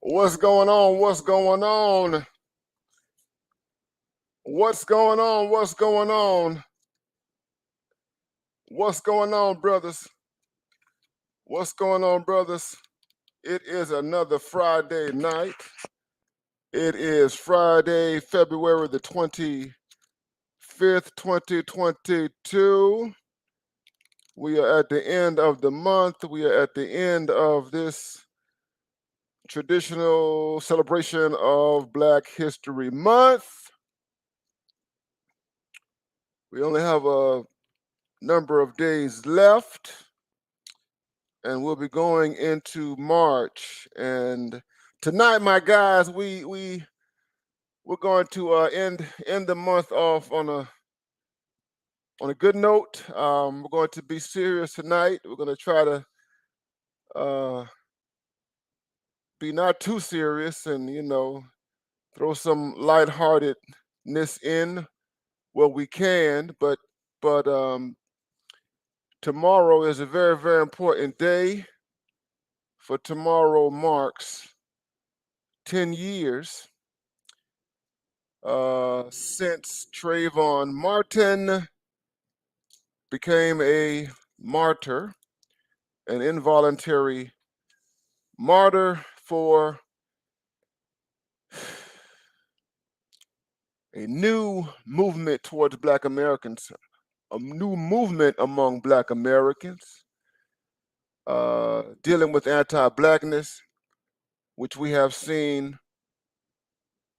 What's going on? What's going on? What's going on? What's going on? What's going on, brothers? What's going on, brothers? It is another Friday night. It is Friday, February the 25th, 2022. We are at the end of the month. We are at the end of this traditional celebration of Black History Month. We only have a number of days left, and we'll be going into March. And tonight, my guys, we're going to end the month off on a good note. We're going to be serious tonight. We're going to try to be not too serious, and throw some lightheartedness in where we can. But tomorrow is a very, very important day. For tomorrow marks 10 years since Trayvon Martin became a martyr, an involuntary martyr for a new movement towards Black Americans, a new movement among Black Americans, dealing with anti-Blackness, which we have seen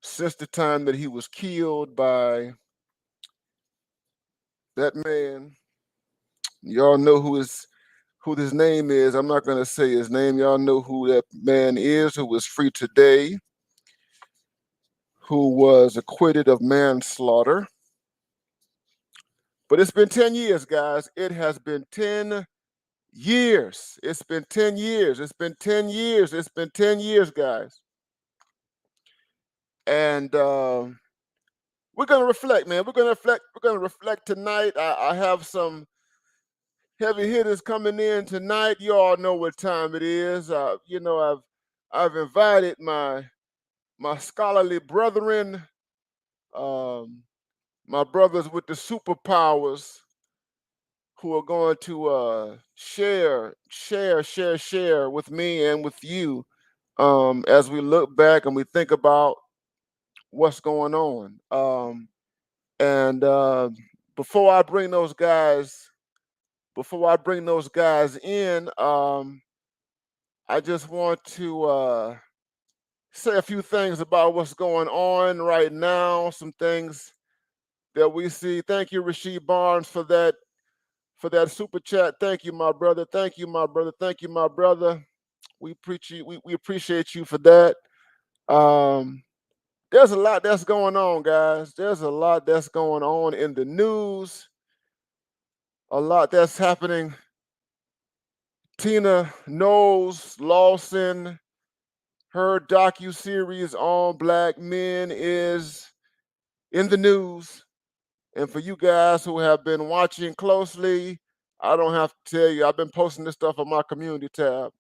since the time that he was killed by that man. Y'all know who his name is. I'm not going to say his name. Y'all know who that man is, who was free today, who was acquitted of manslaughter. But it's been 10 years, guys. It has been 10 years. It's been 10 years. It's been 10 years. It's been 10 years, guys. And we're going to reflect, man. We're going to reflect tonight. I have some heavy hitters coming in tonight. You all know what time it is. I've invited my scholarly brethren, my brothers with the superpowers, who are going to share with me and with you as we look back and we think about what's going on. And before I bring those guys in, I just want to say a few things about what's going on right now, some things that we see. Thank you, Rasheed Barnes, for that super chat. Thank you, my brother. Thank you, my brother. Thank you, my brother. We appreciate you for that. There's a lot that's going on, guys. There's a lot that's going on in the news. A lot that's happening. Tina Knowles Lawson, her docu-series on Black men is in the news. And for you guys who have been watching closely, I don't have to tell you, I've been posting this stuff on my community tab.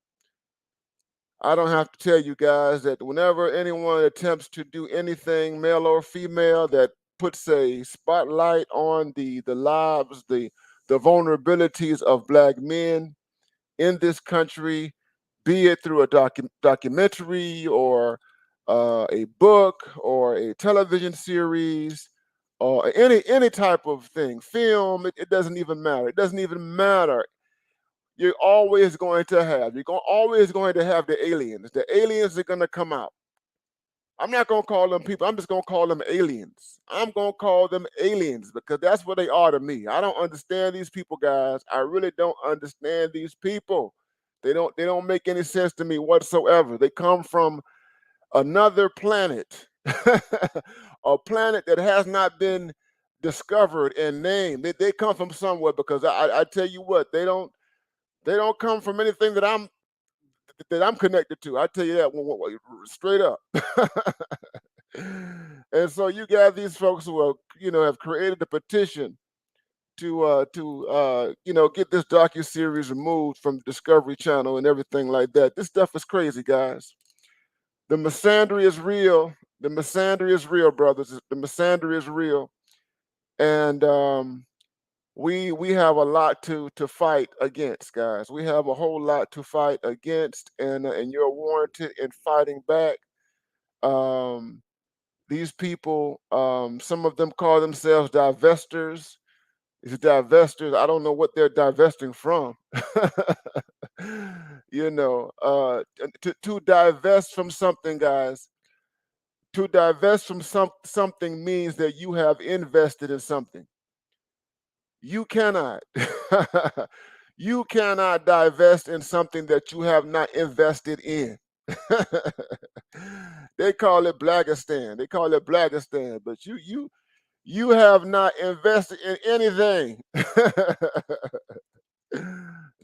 I don't have to tell you guys that whenever anyone attempts to do anything, male or female, that puts a spotlight on the lives, the vulnerabilities of Black men in this country, be it through a documentary or a book or a television series or any type of thing, film, it doesn't even matter. It doesn't even matter. You're always going to have the aliens. The aliens are going to come out. I'm not going to call them people. I'm just going to call them aliens. I'm going to call them aliens because that's what they are to me. I don't understand these people, guys. I really don't understand these people. They don't make any sense to me whatsoever. They come from another planet, a planet that has not been discovered and named. They come from somewhere because I tell you what, they don't come from anything that that I'm connected to. I tell you that straight up. And so you got these folks who are, have created a petition to get this docu-series removed from Discovery Channel and everything like that. This stuff is crazy, guys. The misandry is real. The misandry is real, brothers. The misandry is real. And we have a lot to fight against, guys. We have a whole lot to fight against, and you're warranted in fighting back. These people, some of them call themselves divestors. These divestors, I don't know what they're divesting from. To divest from something, guys. To divest from something means that you have invested in something. You cannot. You cannot divest in something that you have not invested in. They call it Blaggistan. They call it Blaggistan, but you have not invested in anything.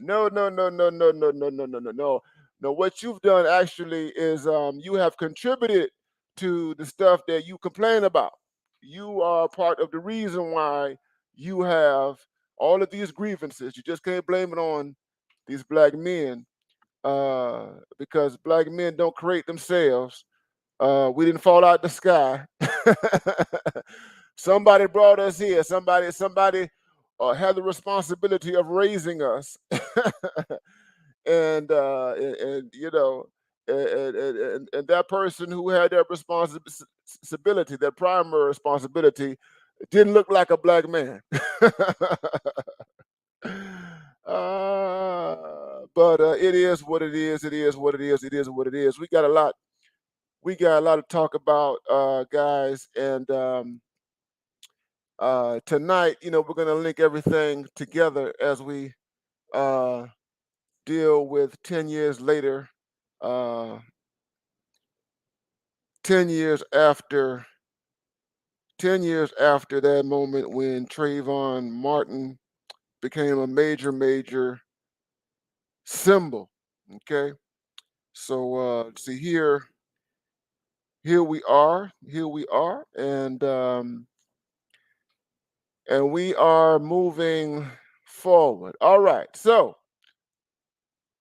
No, no, no, no, no, no, no, no, no, no, no. No, what you've done actually is you have contributed to the stuff that you complain about. You are part of the reason why you have all of these grievances. You just can't blame it on these black men because black men don't create themselves. We didn't fall out the sky. Somebody brought us here. Somebody had the responsibility of raising us, and and that person who had that responsibility, that primary responsibility, didn't look like a black man. But it is what it is. It is what it is. It is what it is. We got a lot. We got a lot to talk about, guys, and tonight, we're going to link everything together as we uh, deal with 10 years later, uh, 10 years after 10 years after that moment when Trayvon Martin became a major symbol. Okay, so see here we are, and we are moving forward. All right, so,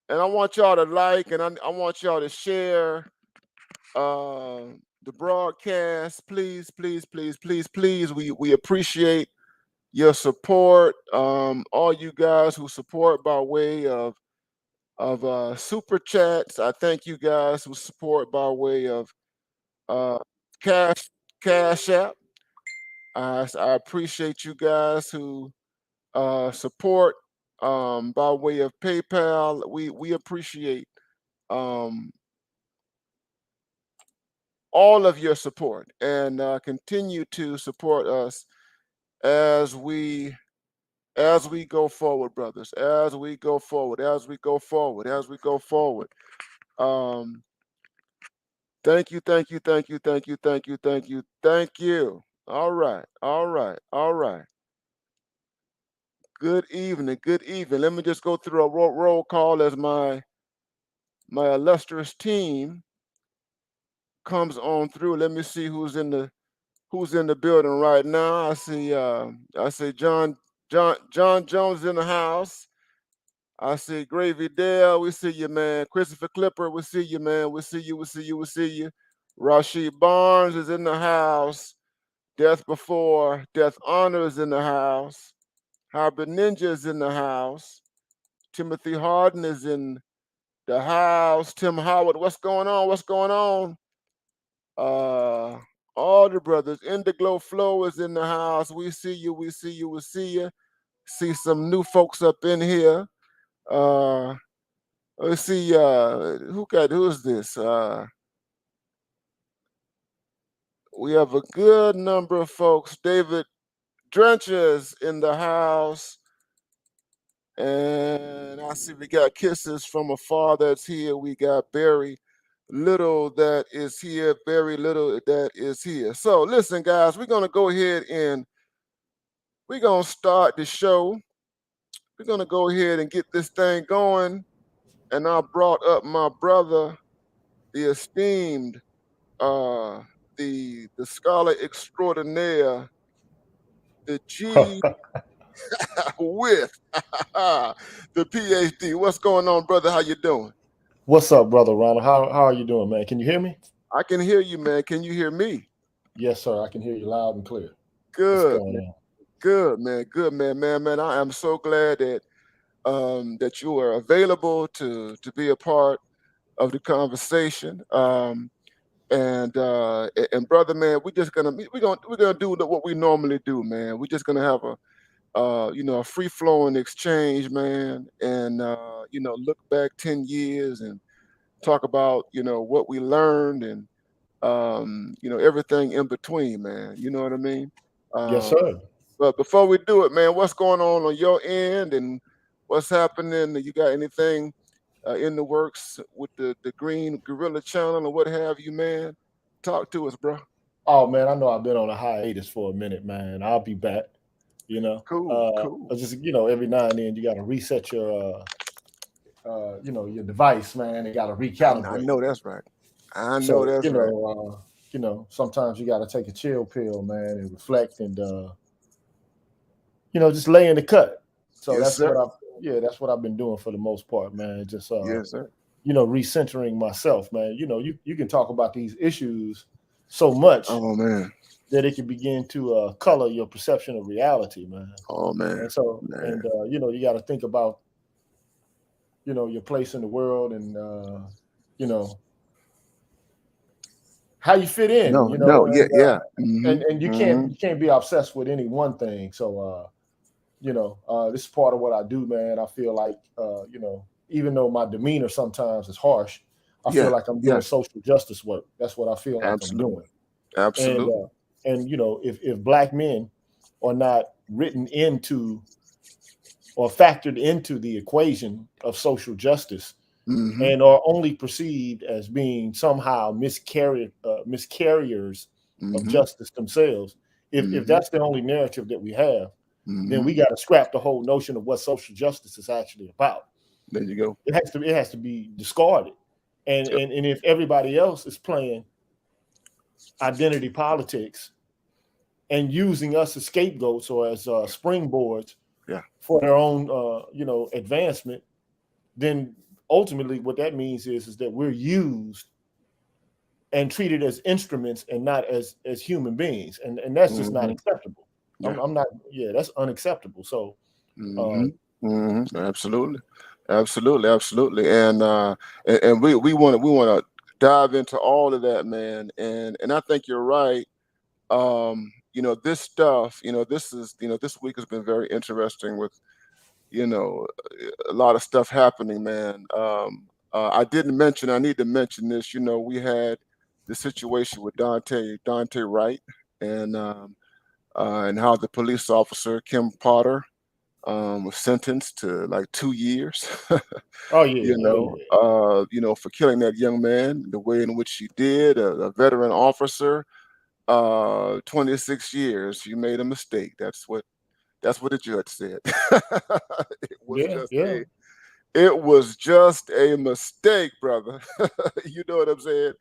and I want y'all to like, and I want y'all to share the broadcast. Please, please, please, please, please. We appreciate your support. All you guys who support by way of super chats. I thank you guys who support by way of uh, cash cash app. I appreciate you guys who support by way of PayPal. We appreciate um, all of your support, and continue to support us as we go forward, brothers. As we go forward, as we go forward, as we go forward. Um, Thank you, thank you, thank you, thank you, thank you, thank you, thank you. All right, all right, all right. Good evening, good evening. Let me just go through a roll call as my illustrious team comes on through. Let me see who's in the building right now. I see John Jones in the house. I see Gravy Dale. We see you, man. Christopher Clipper. We see you, man. We see you. We see you. We see you. Rashid Barnes is in the house. Death Before Death Honor is in the house. Hybrid Ninja is in the house. Timothy Harden is in the house. Tim Howard, what's going on? What's going on? Uh, all the brothers. Indiglo Flow is in the house. We see you. We see you. We see you. See some new folks up in here. Let's see. Who's this? We have a good number of folks. David Drenches in the house. And I see we got Kisses from Afar that's here. We got Barry Little that is here. Barry Little that is here. So listen, guys, we're gonna go ahead and we're gonna start the show. We're gonna go ahead and get this thing going. and I brought up my brother, the esteemed, uh, the scholar extraordinaire, the G with the PhD. What's going on, brother? How you doing? What's up, brother Ronald? How are you doing, man? Can you hear me? I can hear you, man. Can you hear me? Yes, sir. I can hear you loud and clear. What's Good, going man. on? Good, man. Good, man. Man. I am so glad that you are available to be a part of the conversation. And brother, man, we're gonna do what we normally do, man. We're just gonna have a free flowing exchange, man, and look back 10 years and talk about what we learned and everything in between, man. You know what I mean? Yes, Uh, sir. but before we do it, man, what's going on your end and what's happening? You got anything in the works with the Green Gorilla Channel or what have you, man? Talk to us, bro. Oh man, I know I've been on a hiatus for a minute, man. I'll be back. Cool, cool. I just every now and then you got to reset your device, man. You got to I recalibrate. know that's right. I know So that's right. sometimes you got to take a chill pill, man, and reflect and just lay in the cut. So Yes, sir. that's what I've been doing for the most part, man. Just Yes, sir. recentering myself, man. You can talk about these issues so much Oh man. that it can begin to color your perception of reality, man. Oh man. And so, Man. and you got to think about your place in the world and you know how you fit in, No, no, yeah, and yeah. Mm-hmm. you can't Mm-hmm. you can't be obsessed with any one thing. So this is part of what I do, man. I feel like even though my demeanor sometimes is harsh, I feel Yeah, like I'm yeah. doing social justice work. That's what I feel like I'm Absolutely. doing. And Absolutely. if black men are not written into or factored into the equation of social justice Mm-hmm. and are only perceived as being somehow miscarriers of Mm-hmm. justice themselves, if Mm-hmm. that's the only narrative that we have, then Mm-hmm. we got to scrap the whole notion of what social justice is actually about. There you go. It has to be discarded. And Yep. and, and if everybody else is playing identity politics and using us as scapegoats or as springboards Yeah. for their own advancement, then ultimately what that means is that we're used and treated as instruments and not as human beings, and that's just not Mm-hmm. acceptable. Yeah. I'm not. Yeah, that's unacceptable. So uh Mm-hmm. Mm-hmm. Absolutely. Absolutely. Absolutely. And we want to dive into all of that, man. And I think you're right. This stuff, this week has been very interesting with you know a lot of stuff happening, man. I didn't mention, I need to mention this. We had the situation with Dante Wright, and and how the police officer Kim Potter was sentenced to like 2 years. oh yeah, oh yeah, For killing that young man the way in which she did, a veteran officer. 26 years. You made a mistake. That's what the judge said. it was yeah, just yeah, a it was just a mistake, brother. You know what I'm saying?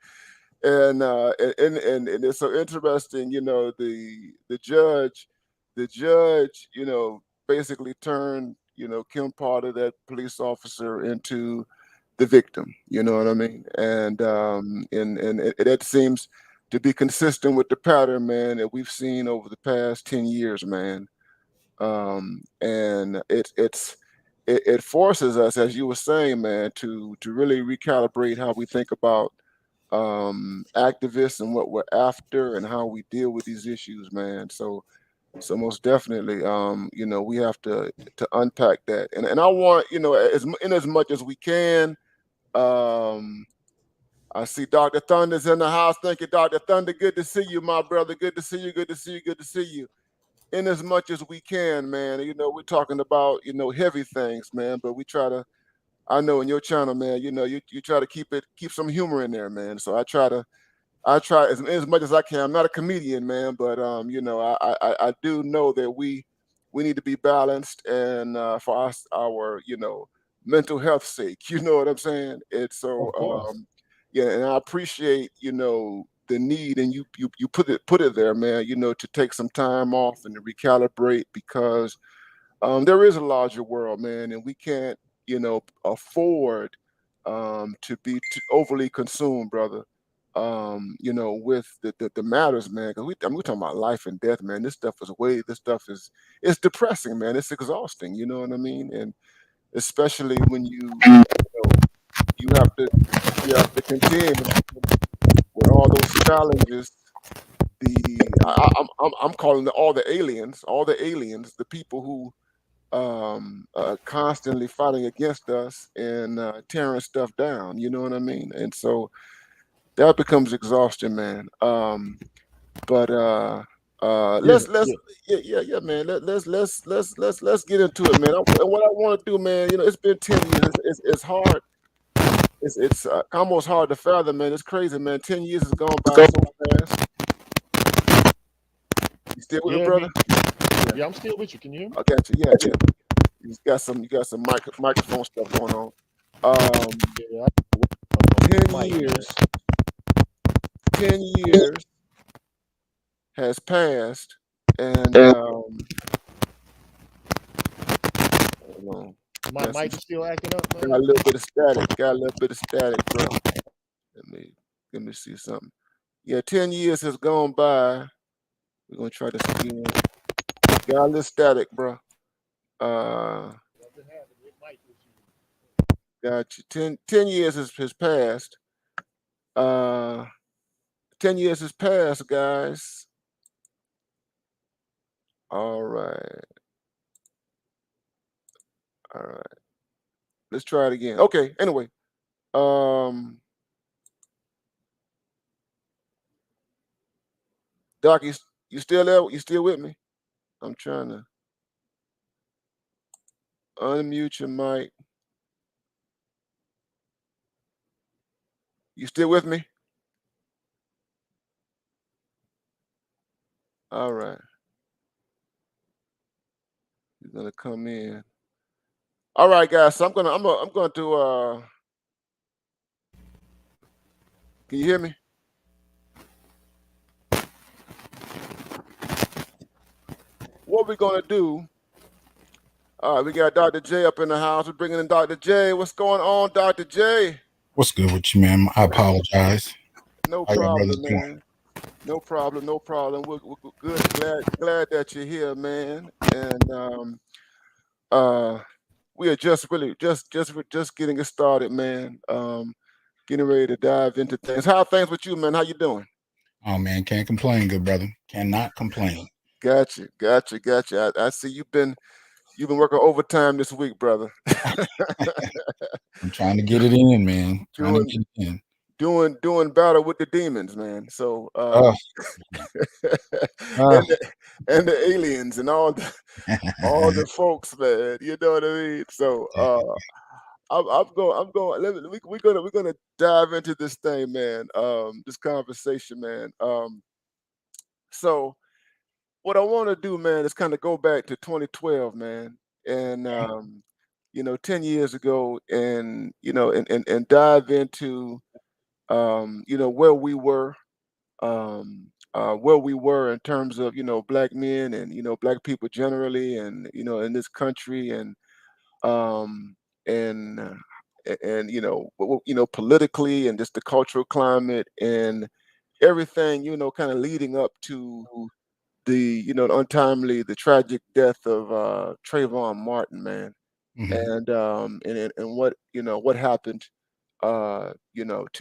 And it's so interesting. The judge, basically turned Kim Potter, that police officer, into the victim. You know what I mean? And that seems to be consistent with the pattern, man, that we've seen over the past 10 years, man. And it forces us, as you were saying, man, to really recalibrate how we think about activists and what we're after and how we deal with these issues, man. So most definitely, we have to unpack that, and I want, in as much as we can. Um, I see Dr. Thunder's in the house. Thank you, Dr. Thunder. Good to see you, my brother. Good to see you. Good to see you. Good to see you. In as much as we can, man. We're talking about, heavy things, man, but we try to, I know in your channel, man, you try to keep some humor in there, man. So I try as much as I can. I'm not a comedian, man, but I do know that we need to be balanced, and for us, our mental health sake. You know what I'm saying? And so, Of course. yeah, and I appreciate, the need, and you put it there, man. To take some time off and to recalibrate, because there is a larger world, man, and we can't, afford to be overly consumed, brother. With the matters, man. Because we're talking about life and death, man. This stuff is it's depressing, man. It's exhausting. You know what I mean? And especially when know you have to contend with all those challenges. I'm calling it all the aliens, the people who constantly fighting against us and tearing stuff down. You know what I mean? And so that becomes exhaustion, man. But Yeah, let's yeah, yeah, man. Let's get into it, man. And what I want to do, man. It's been 10 years. It's hard. It's almost hard to fathom, man. It's crazy, man. 10 years has gone by so fast. You still with me, yeah. brother? Yeah, Yeah, I'm still with you. Can you hear me? I got you. Yeah, yeah. You got some microphone stuff going on. Um, Yeah, 10 mic, man. years. 10 years has passed, and hold on. My Got some. mic is still acting up, Got man. a little bit of static. Got a little bit of static, bro. Let me see something. Yeah, 10 years has gone by. We're gonna try this again. Got a little static, bro. Uh, I've been having with mic issues. got you. 10 years has passed. Uh, 10 years has passed, guys. All right, all right. Let's try it again. Okay. Anyway, um, Doc, you still there? You still with me? I'm trying to unmute your mic. You still with me? All right. He's gonna come in. All right, guys. So I'm going to can you hear me? What we're gonna do? All right, we got Dr. J up in the house. We're bringing in Dr. J. What's going on, Dr. J? What's good with you, man? I apologize. No How y'all brothers problem, doing? man. No problem. No problem. We're good. Glad that you're here, man. And we are just really just getting it started, man. Getting ready to dive into things. How are things with you, man? How you doing? Oh man, can't complain, good brother. Cannot complain. Gotcha. I see you've been working overtime this week, brother. I'm trying to get it in, man. Trying to doing get it in. doing battle with the demons, man. So Oh, oh. and the aliens and all the folks, man. You know what I mean? So I'm going. We're gonna dive into this thing, man. This conversation, man. So what I want to do, man, is kind of go back to 2012, man, and 10 years ago, and and dive into where we were in terms of black men and black people generally, and in this country, um, and politically, and just the cultural climate and everything, kind of leading up to the tragic death of Trayvon Martin, man, Mhm. and what happened, to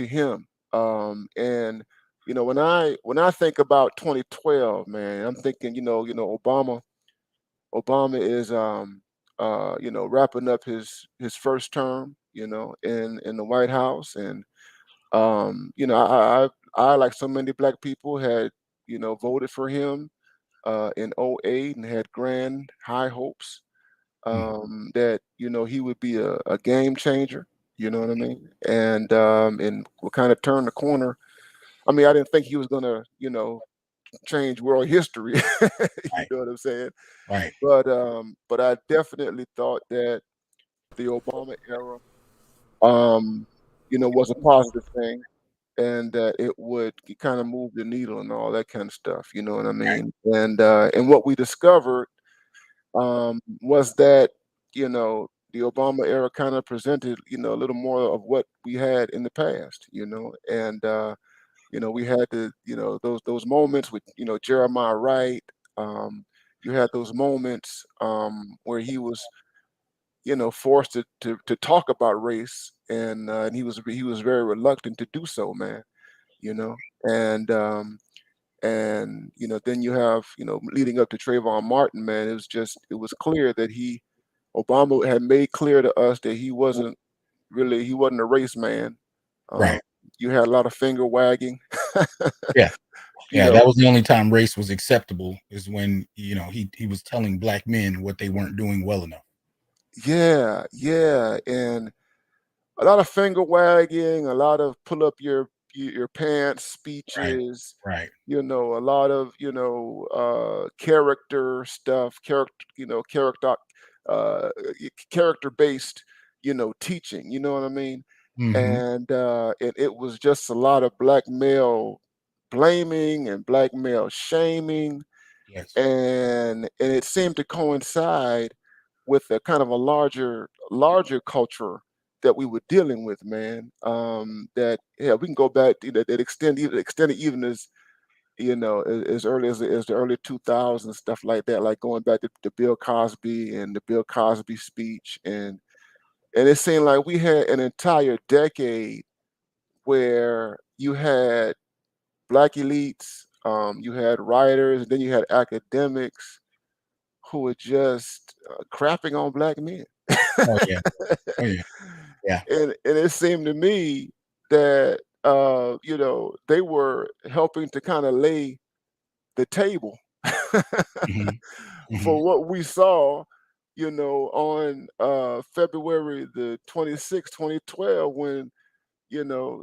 him. And when I think about 2012, man, I'm thinking, Obama is wrapping up his first term, in the White House, and I like so many black people had voted for him in '08 and had grand high hopes Mhm. that he would be a game changer. You know what I mean? And we'll kind of turn the corner. I mean, I didn't think he was gonna change world history. You Right, know what I'm saying? right. But I definitely thought that the Obama era, was a positive thing, and that it would kind of move the needle and all that kind of stuff. You know what I mean? And what we discovered was that the Obama era kind of presented a little more of what we had in the past. And we had those moments with Jeremiah Wright. You had those moments where he was forced to talk about race, and he was very reluctant to do so, man. You know, and then you have leading up to Trayvon Martin, man. It was clear that Obama had made clear to us that he wasn't a race man. Um, Right. you had a lot of finger wagging. Yeah. you Yeah. know, That was the only time race was acceptable, is when, he was telling black men what they weren't doing well enough. yeah, yeah, and a lot of finger wagging, a lot of pull up your pants Right. speeches, Right. a lot of character stuff, character based teaching. You know what I mean? Mm-hmm. And it was just a lot of black male blaming and black male shaming, Yes. and it seemed to coincide with a kind of a larger culture that we were dealing with, man. That yeah, we can go back to that extended even as early as the early 2000s, stuff like that, like going back to Bill Cosby and the Bill Cosby speech, and it seemed like we had an entire decade where you had black elites, you had writers, and then you had academics who were just crapping on black men. Oh yeah. Oh yeah. Yeah. And it seemed to me that they were helping to kind of lay the table Mm-hmm. Mm-hmm. for what we saw on February the 26th, 2012, when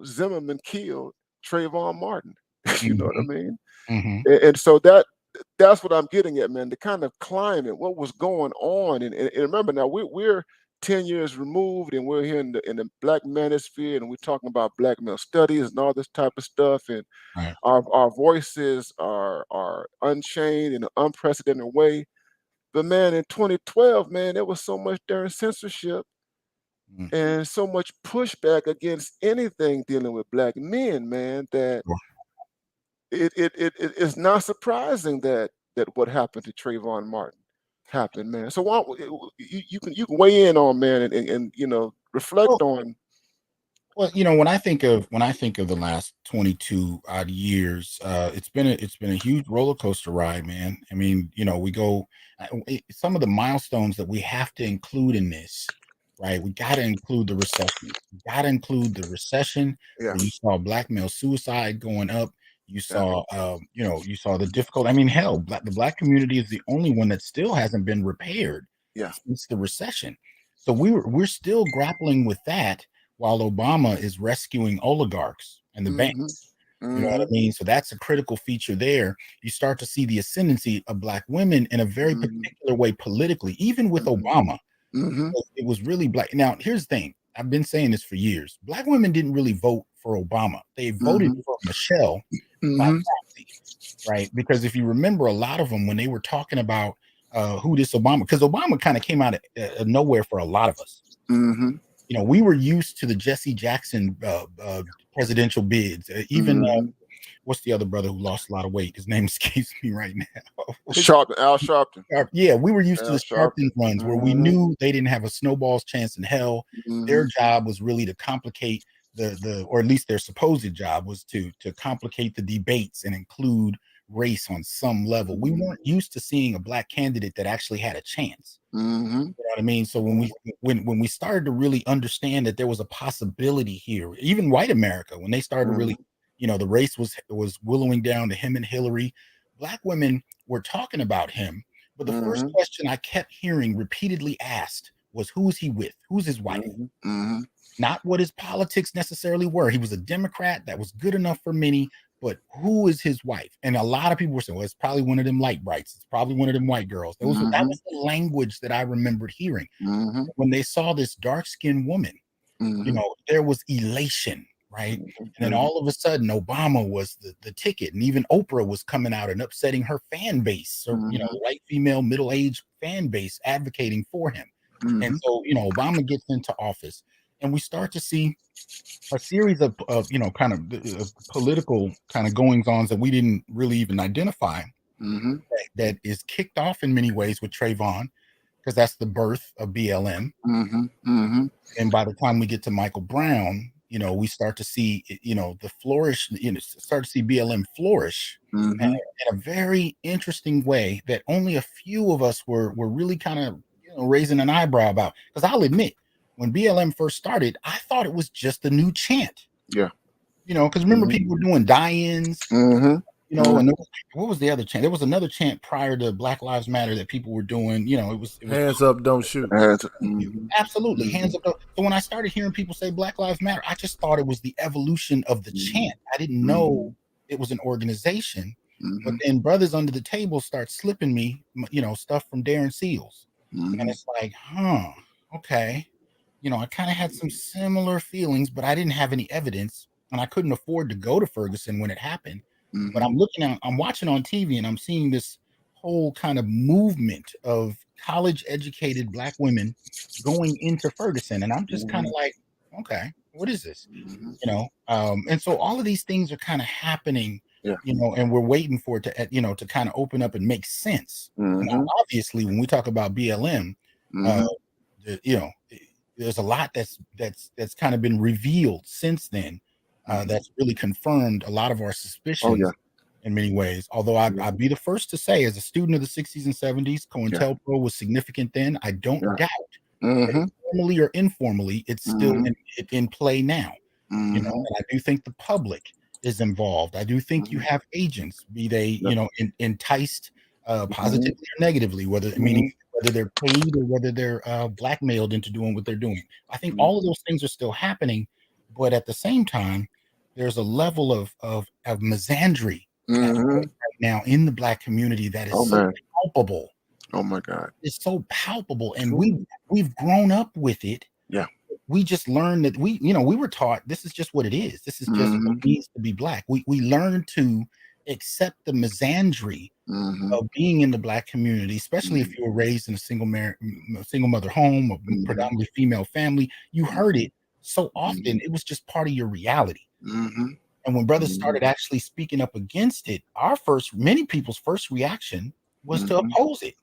Zimmerman killed Trayvon Martin. You know what I Mm-hmm. mean? Mm-hmm. And so that's what I'm getting at, man. The kind of climate, what was going on, and remember now we're 10 years removed, and we're here in the Black manosphere, and we're talking about Black male studies and all this type of stuff, and Right. our voices are unchained in an unprecedented way. But man, in 2012, man, there was so much darn censorship Mm-hmm. and so much pushback against anything dealing with Black men, man, that it's not surprising that what happened to Trayvon Martin happened, man. So why you can weigh in on, man, and Well, reflect on. Well, when I think of the last 22 odd years, it's been a huge roller coaster ride, man. I mean, we go some of the milestones that we have to include in this, right? We got to include the recession. We got to include the recession Yeah, where you saw black male suicide going up. You yeah, saw, you saw the difficult. I mean, hell, the black community is the only one that still hasn't been repaired yeah. since the recession. So we're still grappling with that while Obama is rescuing oligarchs and the Mm-hmm. banks. You know what I Mm-hmm. mean? So that's a critical feature there. You start to see the ascendancy of black women in a very Mm-hmm. particular way politically, even with Obama. Mm-hmm. It was really black. Now, here's the thing. I've been saying this for years. Black women didn't really vote for Obama. They voted Mm-hmm. for Michelle by Mm-hmm. proxy, right? Because if you remember, a lot of them, when they were talking about who this Obama, because Obama kind of came out of nowhere for a lot of us. Mm-hmm. We were used to the Jesse Jackson presidential bids. Even Mm-hmm. what's the other brother who lost a lot of weight? His name escapes me right now. Al Sharpton. Yeah, we were used to Al the Sharpton Sharpton. runs where we Mm-hmm. knew they didn't have a snowball's chance in hell. Mm-hmm. Their job was really to complicate or at least their supposed job was to complicate the debates and include race on some level. We Mm-hmm. weren't used to seeing a black candidate that actually had a chance. Mm-hmm. You know what I mean? So when we started to really understand that there was a possibility here, even white America, when they started to really, the race was willowing down to him and Hillary, black women were talking about him. But the first Mm-hmm. question I kept hearing repeatedly asked was, who's he with? Who's his wife? Mm-hmm. Mm-hmm. Not what his politics necessarily were. He was a Democrat that was good enough for many, but who is his wife? And a lot of people were saying, well, it's probably one of them light brights. It's probably one of them white girls. That was the language that I remembered hearing. When they saw this dark-skinned woman, you know, there was elation, right? And then all of a sudden, Obama was the ticket, and even Oprah was coming out and upsetting her fan base, or you know, white female middle-aged fan base advocating for him. And so, you know, Obama gets into office, and we start to see a series of you know, kind of political kind of goings-ons that we didn't really even identify. That is kicked off in many ways with Trayvon, because that's the birth of BLM. And by the time we get to Michael Brown, you know, we start to see, you know, the flourish, you know, start to see BLM flourish in a very interesting way that only a few of us were really kind of, you know, raising an eyebrow about. Because I'll admit, when BLM first started, I thought it was just a new chant. Yeah. You know, because remember, people were doing die-ins. You know, and what was the other chant? There was another chant prior to Black Lives Matter that people were doing. You know, it was hands up, don't shoot. Absolutely, hands up. So when I started hearing people say Black Lives Matter, I just thought it was the evolution of the chant. I didn't know it was an organization. But then brothers under the table start slipping me, you know, stuff from Darren Seals, and it's like, okay, you know, I kind of had some similar feelings, but I didn't have any evidence, and I couldn't afford to go to Ferguson when it happened. But I'm watching on TV, and I'm seeing this whole kind of movement of college educated Black women going into Ferguson. And I'm just kind of like, okay, what is this? You know? And so all of these things are kind of happening, you know, and we're waiting for it to, you know, to kind of open up and make sense. Now, obviously, when we talk about BLM, you know, there's a lot that's kind of been revealed since then. That's really confirmed a lot of our suspicions in many ways. Although I'd be the first to say, as a student of the 60s and 70s, COINTELPRO was significant then. I don't doubt that formally or informally, it's still in play now. You know, and I do think the public is involved. I do think you have agents, be they, you know, enticed positively or negatively, meaning whether they're paid or whether they're blackmailed into doing what they're doing. I think all of those things are still happening. But at the same time, there's a level of misandry right now in the Black community that is so palpable. Oh my God. It's so palpable. And we've grown up with it. Yeah. We just learned that we were taught this is just what it is. This is just what it means to be Black. We learned to accept the misandry of being in the Black community, especially if you were raised in a single mother home, a predominantly female family. You heard it so often, it was just part of your reality. And when brothers started actually speaking up against it, many people's first reaction was to oppose it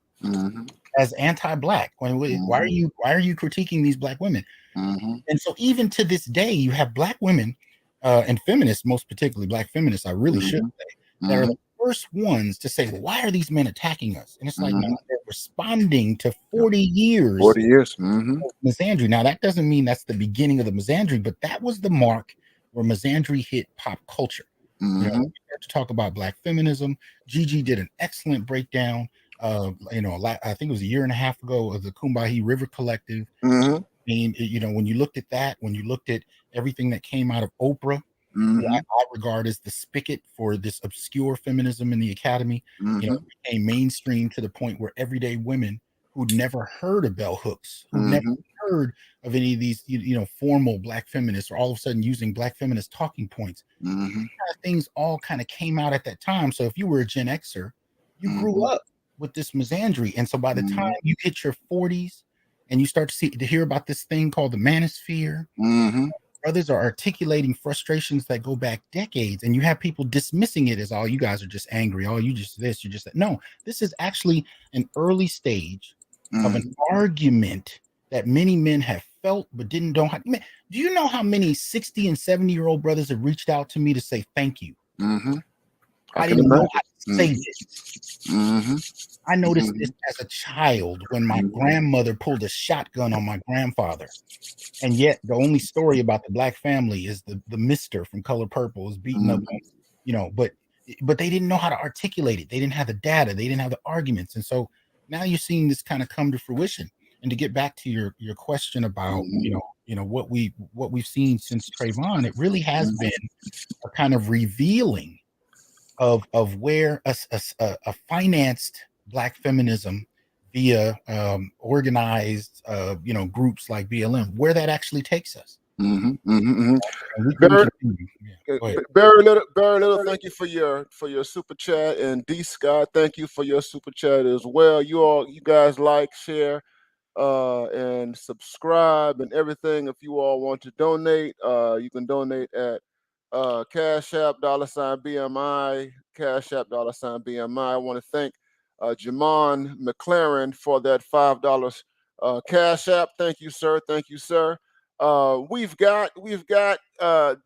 as anti-Black. Why are you critiquing these Black women? And so even to this day, you have Black women and feminists, most particularly Black feminists, I really should say, that are the first ones to say, well, why are these men attacking us? And it's like, no, they're responding to 40 years. 40 years. Of misandry. Now, that doesn't mean that's the beginning of the misandry, but that was the mark where misandry hit pop culture. You know, we start to talk about Black feminism. Gigi did an excellent breakdown. You know, I think it was a year and a half ago of the Combahee River Collective. I mean, you know, when you looked at that, when you looked at everything that came out of Oprah, I regard as the spigot for this obscure feminism in the academy, you know, became mainstream to the point where everyday women who'd never heard of bell hooks, who'd never heard of any of these, you know, formal Black feminists, are all of a sudden using Black feminist talking points. These kind of things all kind of came out at that time. So if you were a Gen Xer, you grew up with this misandry, and so by the time you hit your 40s and you start to hear about this thing called the manosphere, brothers are articulating frustrations that go back decades, and you have people dismissing it as, oh, you guys are just angry, oh, you just this, you just that. No, this is actually an early stage of an argument that many men have felt but didn't know how. Man, do you know how many 60 and 70-year-old brothers have reached out to me to say thank you? I didn't know how to say this. I noticed this as a child when my grandmother pulled a shotgun on my grandfather. And yet the only story about the Black family is the Mister from Color Purple is beating up, you know, but they didn't know how to articulate it. They didn't have the data. They didn't have the arguments. And so now you're seeing this kind of come to fruition. And to get back to your question about, you know, what we've seen since Trayvon, it really has been a kind of revealing of where a financed Black feminism via organized groups like BLM, where that actually takes us. Mm-hmm, mm-hmm. And we can Barry, continue. Yeah, go ahead. Barry Little, thank you for your super chat, and D Scott, thank you for your super chat as well. You guys like, share, and subscribe and everything. If you all want to donate, you can donate at Cash App $BMI, Cash App $BMI. I want to thank Jamon McLaren for that $5 Cash App. Thank you, sir. Thank you, sir. We've got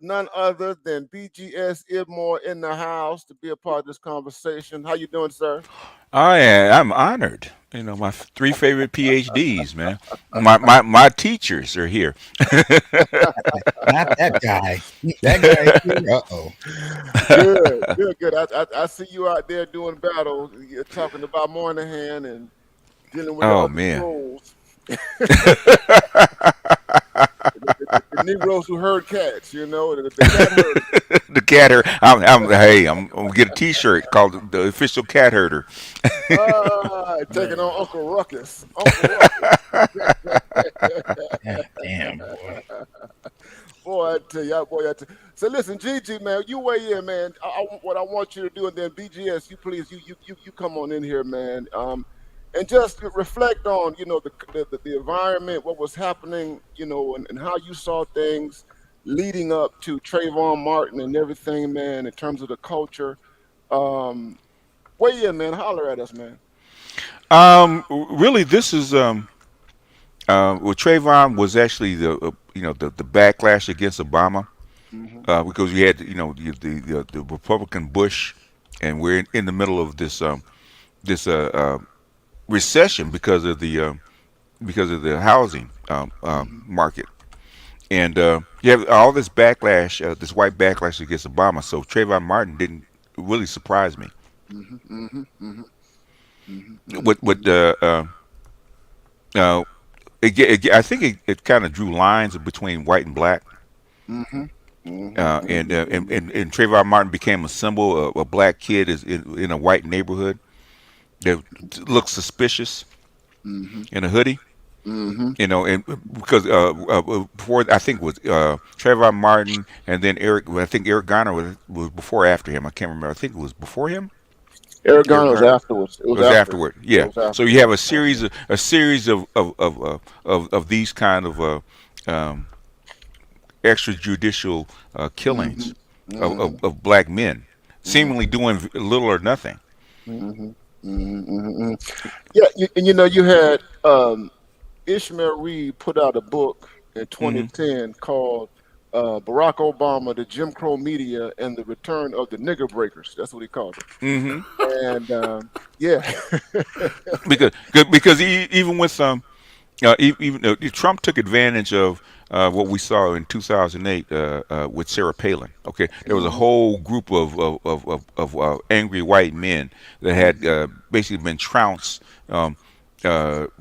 none other than BGS IBMOR in the house to be a part of this conversation. How you doing, sir? I'm honored. My three favorite PhDs, man. My teachers are here. Not that guy. That guy here. Uh-oh. Good, good, good. I see you out there doing battle. You're talking about Moynihan and dealing with the Oh other man. trolls, the Negroes who herd cats. The cat herders. The cat herder. I'm gonna get a T-shirt called the official cat herder. Taking Man. on Uncle Ruckus. Uncle Ruckus. God damn, boy. Boy, I tell you, boy, I tell you. So listen, Gigi, man, you weigh in, man. What I want you to do, and then BGS, you please, you come on in here, man. And just reflect on, the environment, what was happening, and how you saw things leading up to Trayvon Martin and everything, man, in terms of the culture. Weigh in, man. Holler at us, man. Really, this is well, Trayvon was actually the backlash against Obama, Hmm. because you had the Republican Bush, and we're in the middle of this recession because of the housing Hmm. market. And you have all this backlash, this white backlash against Obama. So Trayvon Martin didn't really surprise me. Hmm. Hmm. Hmm. Hmm. What Hmm. uh, I think it kind of drew lines between white and black. Hmm. And Trayvon Martin became a symbol. A black kid is in a white neighborhood that looks suspicious Hmm. in a hoodie. Hmm. And because before, I think it was Trayvon Martin, and then I think Eric Garner was before or after him. I can't remember. I think it was before him. Eric Aragon was Garner. afterwards. It It was was after. afterward. It Yeah. was So after. you have Yeah. a series of these kind of extrajudicial Hmm. killings Hmm. of black men, seemingly Hmm. doing little or nothing. Hmm. Hmm. Yeah, you had Ishmael Reed put out a book in Hmm 2010 called Barack Obama, the Jim Crow Media, and the Return of the Nigger Breakers. That's what he called it. hmm And yeah. because even with even Trump took advantage of what we saw in 2008 with Sarah Palin. Okay, there was a Hmm. whole group of angry white men that had Hmm. basically been trounced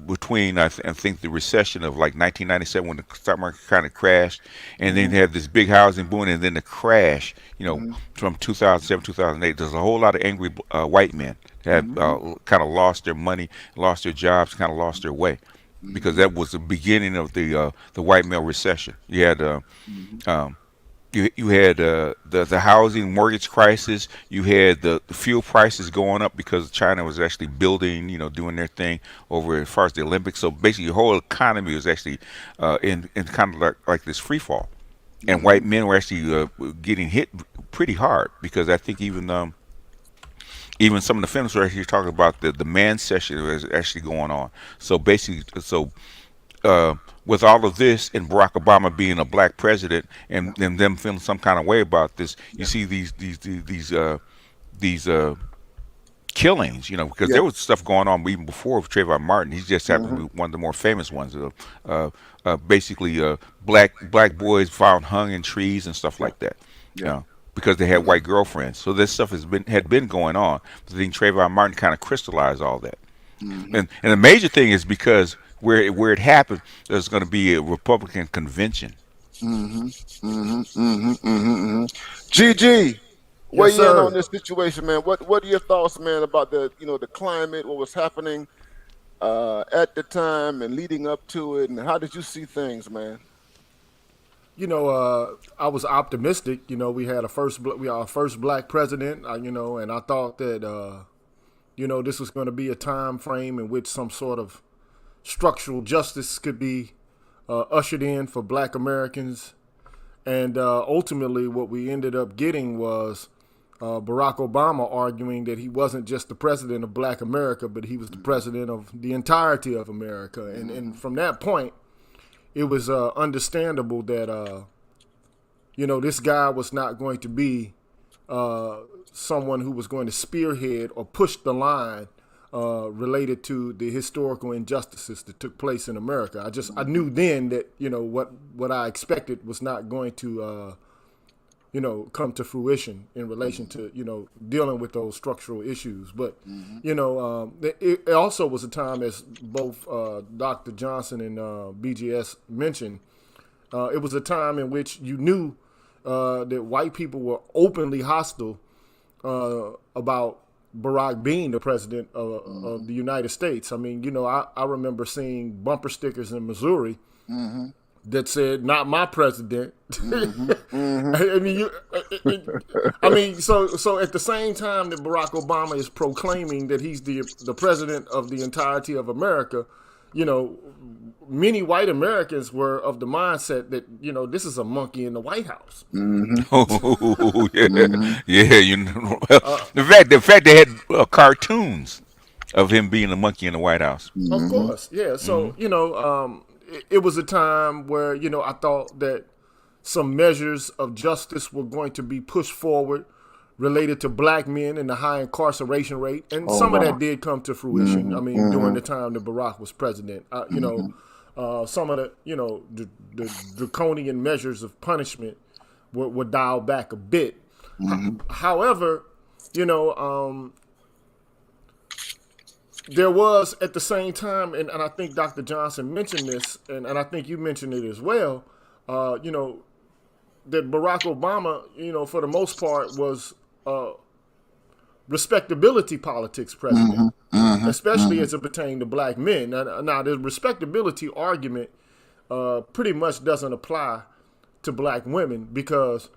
between I think the recession of like 1997 when the stock market kind of crashed, and then Hmm. they had this big housing boom, and then the crash. Hmm. From 2007 2008, there's a whole lot of angry white men that Hmm. kind of lost their money, lost their jobs, kind of lost their way because Hmm. that was the beginning of the white male recession. Hmm. Um, you had the housing mortgage crisis. You had the fuel prices going up because China was actually building, doing their thing over as far as the Olympics. So basically, the whole economy was actually in kind of like this free fall, and white Hmm. men were actually getting hit pretty hard because I think even some of the feminists were actually talking about the man session that was actually going on. So basically, uh, with all of this and Barack Obama being a black president Yeah. and them feeling some kind of way about this, you Yeah. see these killings, because Yeah. there was stuff going on even before with Trayvon Martin. He just happened Hmm. to be one of the more famous ones. Basically, black boys found hung in trees and stuff Yeah. like that. You Yeah. know, because they had Hmm. white girlfriends. So this stuff had been going on. But then Trayvon Martin kind of crystallized all that. Hmm. And the major thing is because where it happened, there's going to be a Republican convention. Hmm. Hmm. Hmm. Hmm. GG. Yes, weigh in on sir. this situation, man. What are your thoughts, man, about the the climate, what was happening at the time and leading up to it, and how did you see things, man? I was optimistic. We had our first black president. And I thought that this was going to be a time frame in which some sort of structural justice could be ushered in for black Americans. And ultimately, what we ended up getting was Barack Obama arguing that he wasn't just the president of black America, but he was the president of the entirety of America. And from that point, it was understandable that, this guy was not going to be someone who was going to spearhead or push the line related to the historical injustices that took place in America. I knew then that, what I expected was not going to, come to fruition in relation to, dealing with those structural issues. But, it also was a time, as both Dr. Johnson and BGS mentioned, it was a time in which you knew that white people were openly hostile about Barack being the president of the United States. I mean, I remember seeing bumper stickers in Missouri that said, "Not my president." So at the same time that Barack Obama is proclaiming that he's the president of the entirety of America, many white Americans were of the mindset that, this is a monkey in the White House. Oh, yeah, yeah. The fact they had cartoons of him being a monkey in the White House. Of course, yeah. So it was a time where I thought that some measures of justice were going to be pushed forward related to black men and the high incarceration rate, and some of that did come to fruition. I mean, during the time that Barack was president, some of the draconian measures of punishment were dialed back a bit. However, there was at the same time, and I think Dr. Johnson mentioned this, and I think you mentioned it as well, that Barack Obama, for the most part, was respectability politics president, especially as it pertained to black men. Now, the respectability argument pretty much doesn't apply to black women because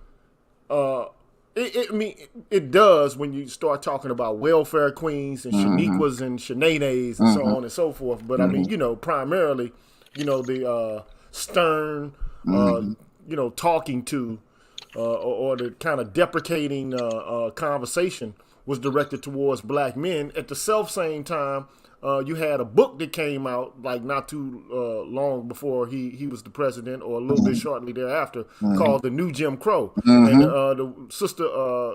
it does when you start talking about welfare queens and Shaniquas and Shanae's and so on and so forth. But I mean, primarily, the stern, talking to or the kind of deprecating conversation was directed towards black men. At the same time, you had a book that came out like not too long before he was the president, or a little bit shortly thereafter, called The New Jim Crow. And the sister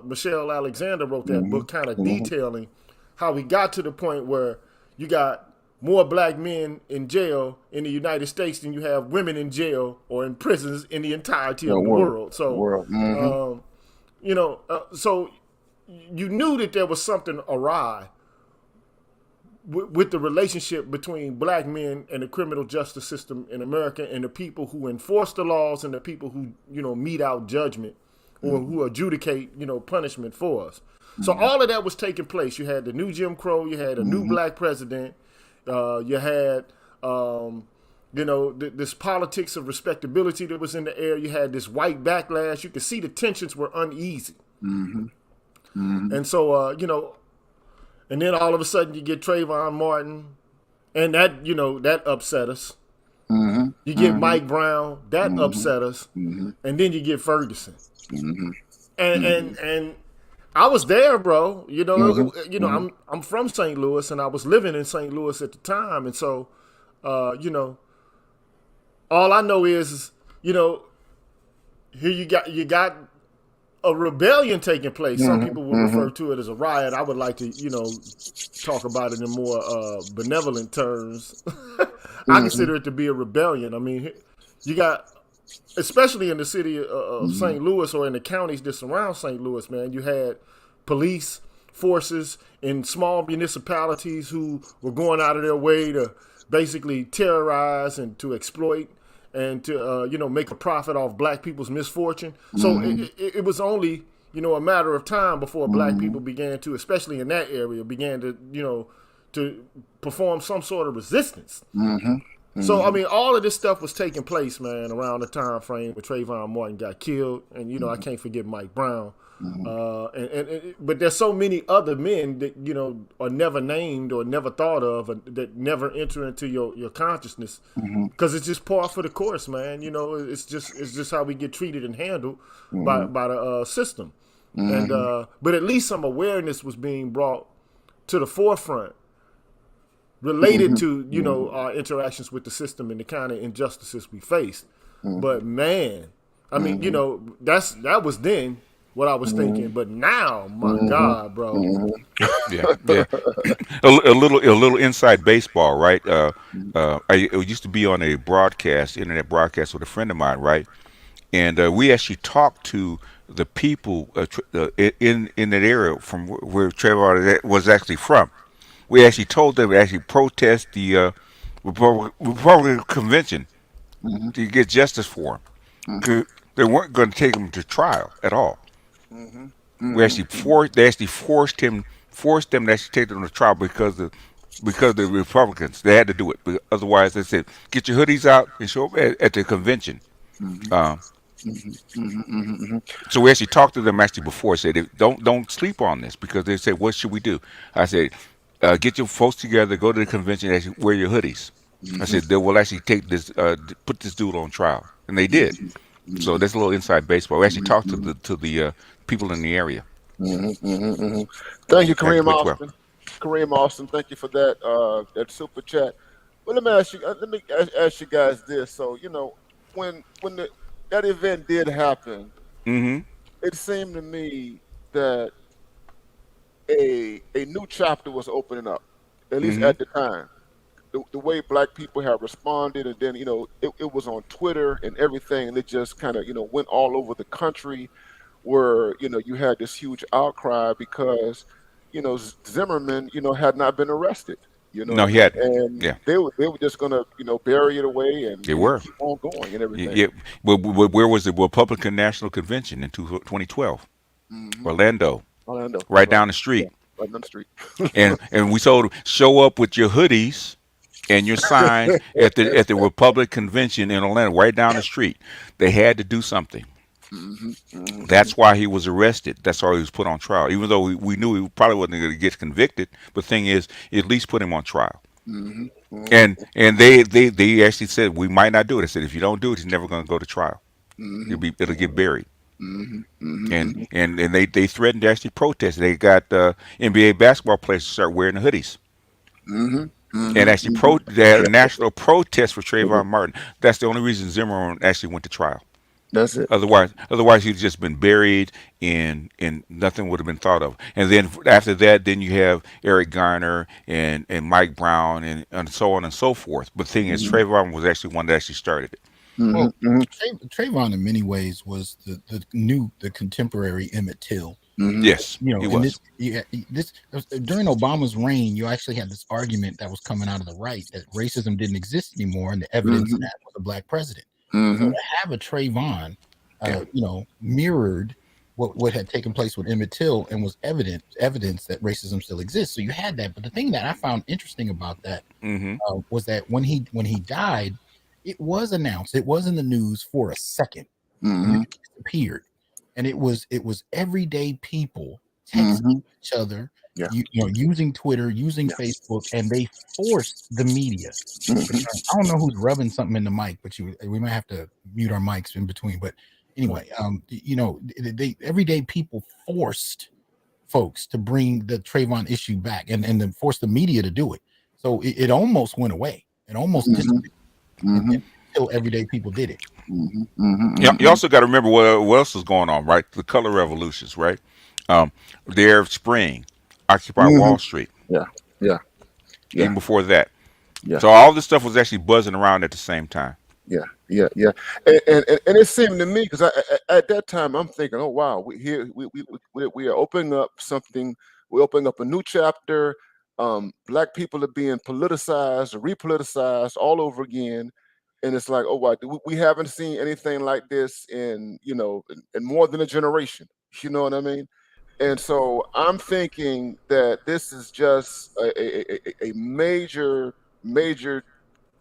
Michelle Alexander wrote that book, kind of detailing how we got to the point where you got more black men in jail in the United States than you have women in jail or in prisons in the entirety of the world. So, so you knew that there was something awry with the relationship between black men and the criminal justice system in America, and the people who enforce the laws and the people who, mete out judgment or who adjudicate, punishment for us. So all of that was taking place. You had the new Jim Crow, you had a new black president, you had, this politics of respectability that was in the air. You had this white backlash. You could see the tensions were uneasy. And so, and then all of a sudden you get Trayvon Martin, and that, that upset us. You get Mike Brown, that upset us. And then you get Ferguson. And I was there, bro. I'm from St. Louis, and I was living in St. Louis at the time. And so, all I know is, here you got a rebellion taking place. Some people will refer to it as a riot. I would like to, talk about it in more benevolent terms. I consider it to be a rebellion. I mean, you got, especially in the city of St. Louis or in the counties that surround St. Louis, man, you had police forces in small municipalities who were going out of their way to basically terrorize and to exploit and to, make a profit off black people's misfortune. So it was only, a matter of time before black people began to, especially in that area, began to, to perform some sort of resistance. So, I mean, all of this stuff was taking place, man, around the time frame where Trayvon Martin got killed. And, I can't forget Mike Brown. But there's so many other men that, are never named or never thought of, that never enter into your consciousness. Because it's just par for the course, man. It's just how we get treated and handled by the system. And but at least some awareness was being brought to the forefront related to our interactions with the system and the kind of injustices we faced. But man, I mean, that was then what I was thinking. But now, my God, bro. Yeah. a little inside baseball, right? I used to be on a internet broadcast with a friend of mine, right? And we actually talked to the people in that area from where Trayvon was actually from. We actually told them to actually protest the Republican convention to get justice for him. 'Cause they weren't going to take him to trial at all. They actually forced them to actually take them to trial because the Republicans, they had to do it. But otherwise, they said, "Get your hoodies out and show up at the convention." So we actually talked to them actually before. Said, don't sleep on this, because they said, "What should we do?" I said, "Get your folks together, go to the convention, and actually wear your hoodies." I said, "They will actually take this, put this dude on trial," and they did. So that's a little inside baseball. We actually talked to the people in the area. Thank you, Back in Kareem 2012. Austin. Kareem Austin, thank you for that super chat. But let me ask you, ask you guys this. So when that event did happen, Mm-hmm. it seemed to me that a new chapter was opening up, at least Mm-hmm. at the time. The way black people have responded, and then it was on Twitter and everything, and it just kind of went all over the country, where you had this huge outcry because Zimmerman had not been arrested, No, he hadn't. and Yeah, they were just gonna bury it away and they were. keep on going and Yeah. everything. Where was the Republican National Convention in 2012? Hmm. Orlando, Orlando, right right? down the Yeah, street. right down the street. And we told them, show up with your hoodies and your signs at the Republican Convention in Orlando, right down the street. They had to do something. Hmm. Hmm. That's why he was arrested. That's why he was put on trial. Even though we knew he probably wasn't going to get convicted, but the thing is, at least put him on trial. Hmm. Hmm. And they actually said, we might not do it. I said, if you don't do it, he's never going to go to trial. Hmm. It'll get buried. Hmm. Hmm. And Hmm. and and they threatened to actually protest. They got NBA basketball players to start wearing the hoodies Hmm. and Hmm. actually Hmm. they had a national protest for Trayvon Martin. That's the only reason Zimmerman actually went to trial. That's it. Otherwise he'd just been buried, and nothing would have been thought of. And then after that, then you have Eric Garner and Mike Brown and so on and so forth. But the thing is, Hmm. Trayvon was actually one that actually started it. Hmm. Well, Hmm. Trayvon in many ways was the contemporary Emmett Till. Hmm. Yes, he And was. this during Obama's reign, you actually had this argument that was coming out of the right that racism didn't exist anymore, and the evidence of Hmm. that was a black president. So Hmm. to have a Trayvon, Yeah. mirrored what had taken place with Emmett Till and was evidence that racism still exists. So you had that. But the thing that I found interesting about that Mm-hmm. was that when he died, it was announced, it was in the news for a second, and then Hmm. it disappeared. And it was everyday people texting Hmm. each other, Yeah. using Twitter, using Yeah. Facebook, and they forced the media to Hmm. turn. I don't know who's rubbing something in the mic, but we might have to mute our mics in between. But anyway, they everyday people forced folks to bring the Trayvon issue back, and then forced the media to do it. So it almost went away. It almost Hmm. disappeared Hmm. until everyday people did it. Hmm. You Hmm. also got to remember what else is going on, right? The color revolutions, right? The Arab Spring, Occupy Hmm. Wall Street, Yeah. Yeah. Yeah. even before that. Yeah. So all this stuff was actually buzzing around at the same time. Yeah, yeah, yeah, and it seemed to me because at that time I'm thinking, oh wow, we are opening up something. We're opening up a new chapter. Black people are being politicized, repoliticized all over again, and it's like, oh, what, we haven't seen anything like this in, in more than a generation. You know what I mean? And so I'm thinking that this is just a major, major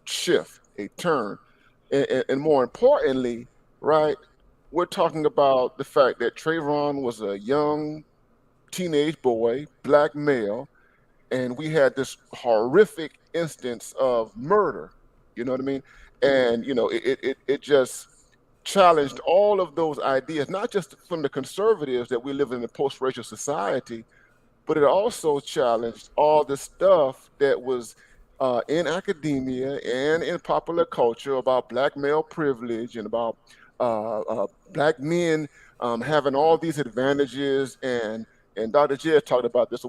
shift, a turn. And more importantly, right, we're talking about the fact that Trayvon was a young teenage boy, black male, and we had this horrific instance of murder. You know what I mean? And it just challenged all of those ideas, not just from the conservatives that we live in a post-racial society, but it also challenged all the stuff that was in academia and in popular culture about black male privilege and about black men having all these advantages. And Dr. Jed talked about this.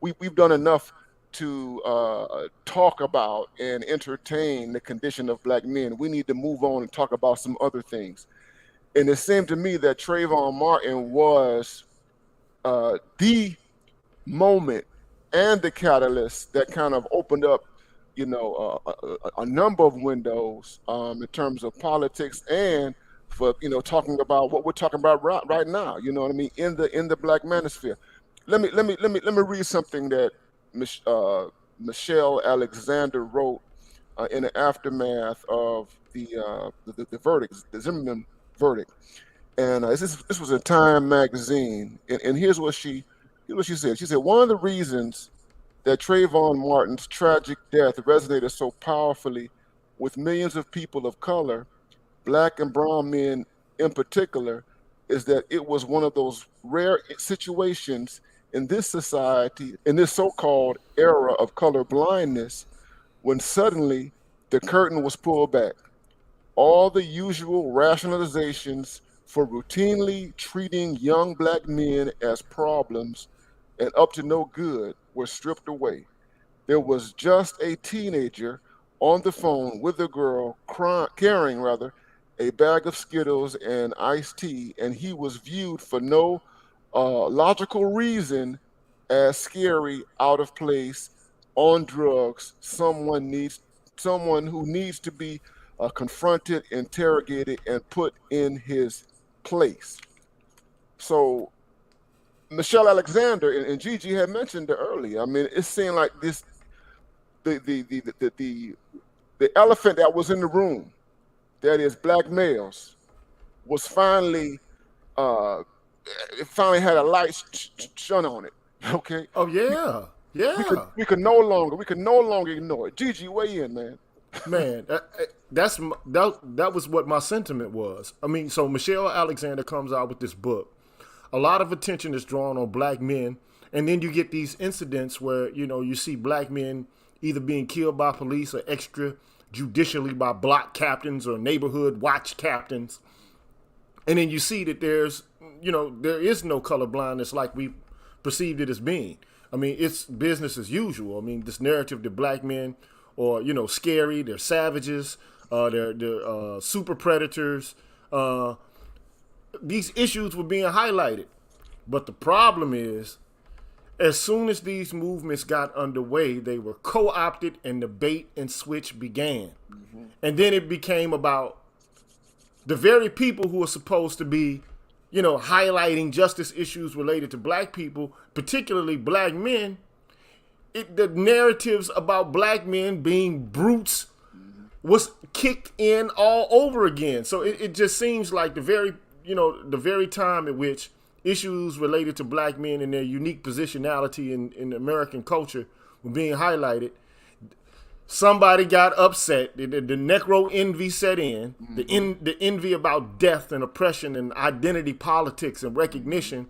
We've done enough to talk about and entertain the condition of black men. We need to move on and talk about some other things. And it seemed to me that Trayvon Martin was the moment and the catalyst that kind of opened up, a number of windows in terms of politics and for talking about what we're talking about right now. You know what I mean? In the black manosphere. Let me read something that Michelle Alexander wrote in the aftermath of the verdict, the Zimmerman verdict. And this was a Time magazine, and here's what she said. She said one of the reasons that Trayvon Martin's tragic death resonated so powerfully with millions of people of color, black and brown men in particular, is that it was one of those rare situations in this society, in this so-called era of color blindness, when suddenly the curtain was pulled back. All the usual rationalizations for routinely treating young black men as problems and up to no good were stripped away. There was just a teenager on the phone with a girl carrying a bag of Skittles and iced tea, and he was viewed for no logical reason as scary, out of place, on drugs, someone who needs to be confronted, interrogated, and put in his place. So Michelle Alexander and Gigi had mentioned it earlier. I mean, it seemed like this the elephant that was in the room, that is black males, was finally it finally had a light shone on it. Okay. Oh yeah, yeah. We could no longer ignore it. Gigi, weigh in, man. Man, that was what my sentiment was. I mean, so Michelle Alexander comes out with this book. A lot of attention is drawn on black men, and then you get these incidents where you see black men either being killed by police or extrajudicially by block captains or neighborhood watch captains, and then you see that there is no color blindness like we perceived it as being. I mean, it's business as usual. I mean, this narrative that black men are scary, they're savages, they're super predators. These issues were being highlighted. But the problem is, as soon as these movements got underway, they were co-opted and the bait and switch began. Mm-hmm. And then it became about the very people who are supposed to be, highlighting justice issues related to black people, particularly black men. The narratives about black men being brutes was kicked in all over again. So it just seems like the very time at which issues related to black men and their unique positionality in American culture were being highlighted, somebody got upset. The necro envy set in. Mm-hmm. The envy about death and oppression and identity politics and recognition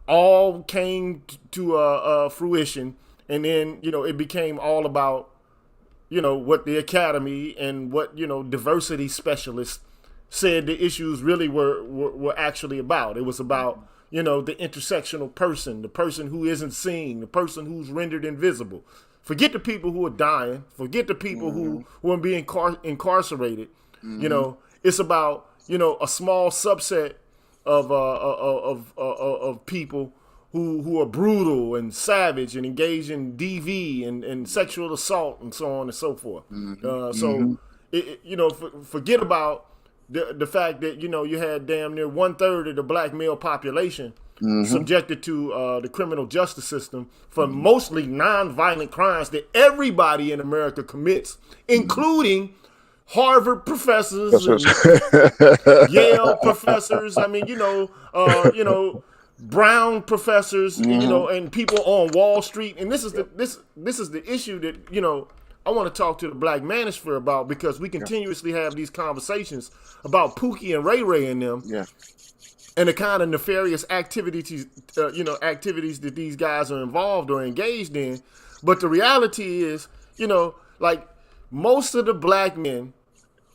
all came to fruition. And then, it became all about, what the academy and what, diversity specialists said the issues really were actually about. It was about, the intersectional person, the person who isn't seen, the person who's rendered invisible. Forget the people who are dying. Forget the people who are being incarcerated. Mm-hmm. It's about, a small subset of people who are brutal and savage and engage in DV and sexual assault and so on and so forth. So forget about the fact that you had damn near 1/3 of the black male population subjected to the criminal justice system for mostly non-violent crimes that everybody in America commits, including Harvard professors and Yale professors. I mean, Brown professors, and people on Wall Street. And this is the issue that I want to talk to the Black Manosphere about, because we continuously have these conversations about Pookie and Ray Ray and them. Yeah. And the kind of nefarious activities that these guys are involved or engaged in. But the reality is, like most of the black men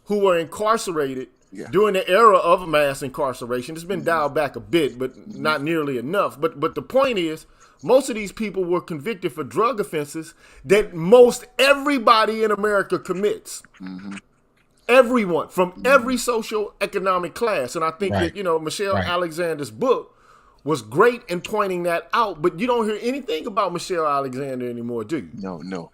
who were incarcerated during the era of mass incarceration, it's been dialed back a bit, but not nearly enough. But the point is, most of these people were convicted for drug offenses that most everybody in America commits. Everyone from every social economic class. And I think that, Michelle Alexander's book was great in pointing that out, but you don't hear anything about Michelle Alexander anymore, do you? No.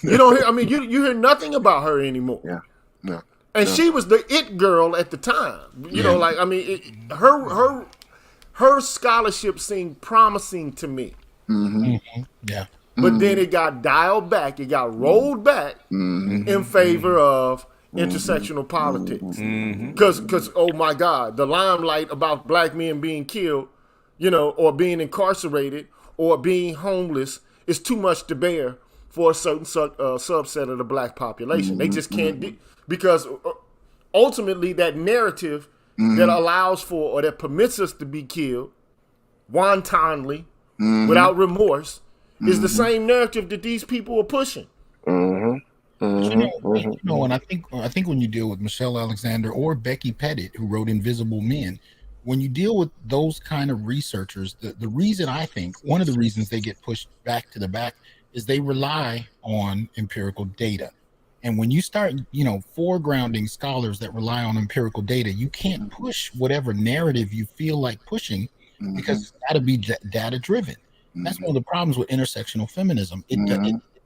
You don't hear, you hear nothing about her anymore. Yeah, no. And she was the it girl at the time. Her scholarship seemed promising to me. Yeah. But then it got dialed back, it got rolled back in favor of intersectional politics. Because oh my God, the limelight about black men being killed, or being incarcerated or being homeless is too much to bear for a certain subset of the black population. They just can't because ultimately that narrative that allows for or that permits us to be killed wantonly without remorse is the same narrative that these people are pushing. And I think when you deal with Michelle Alexander or Becky Pettit, who wrote Invisible Men, when you deal with those kind of researchers, the reason I think one of the reasons they get pushed back to the back is they rely on empirical data. And when you start, foregrounding scholars that rely on empirical data, you can't push whatever narrative you feel like pushing because it's got to be data driven. That's one of the problems with intersectional feminism. It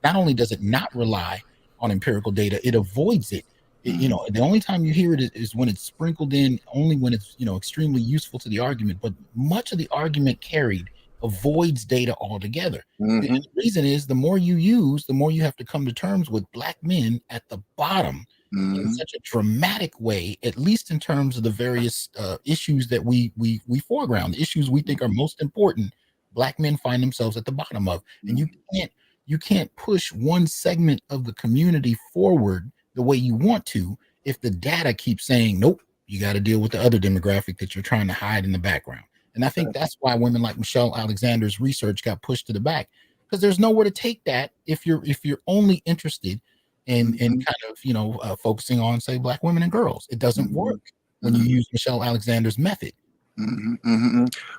not only does it not rely on empirical data, it avoids it. The only time you hear it is when it's sprinkled in, only when it's extremely useful to the argument. But much of the argument carried avoids data altogether. The reason is the more you use, the more you have to come to terms with black men at the bottom in such a dramatic way, at least in terms of the various issues that we foreground, the issues we think are most important. Black men find themselves at the bottom of, and you can't push one segment of the community forward the way you want to if the data keeps saying, nope, you got to deal with the other demographic that you're trying to hide in the background. And I think that's why women like Michelle Alexander's research got pushed to the back, because there's nowhere to take that if you're only interested in kind of focusing on, say, black women and girls. It doesn't work when you use Michelle Alexander's method.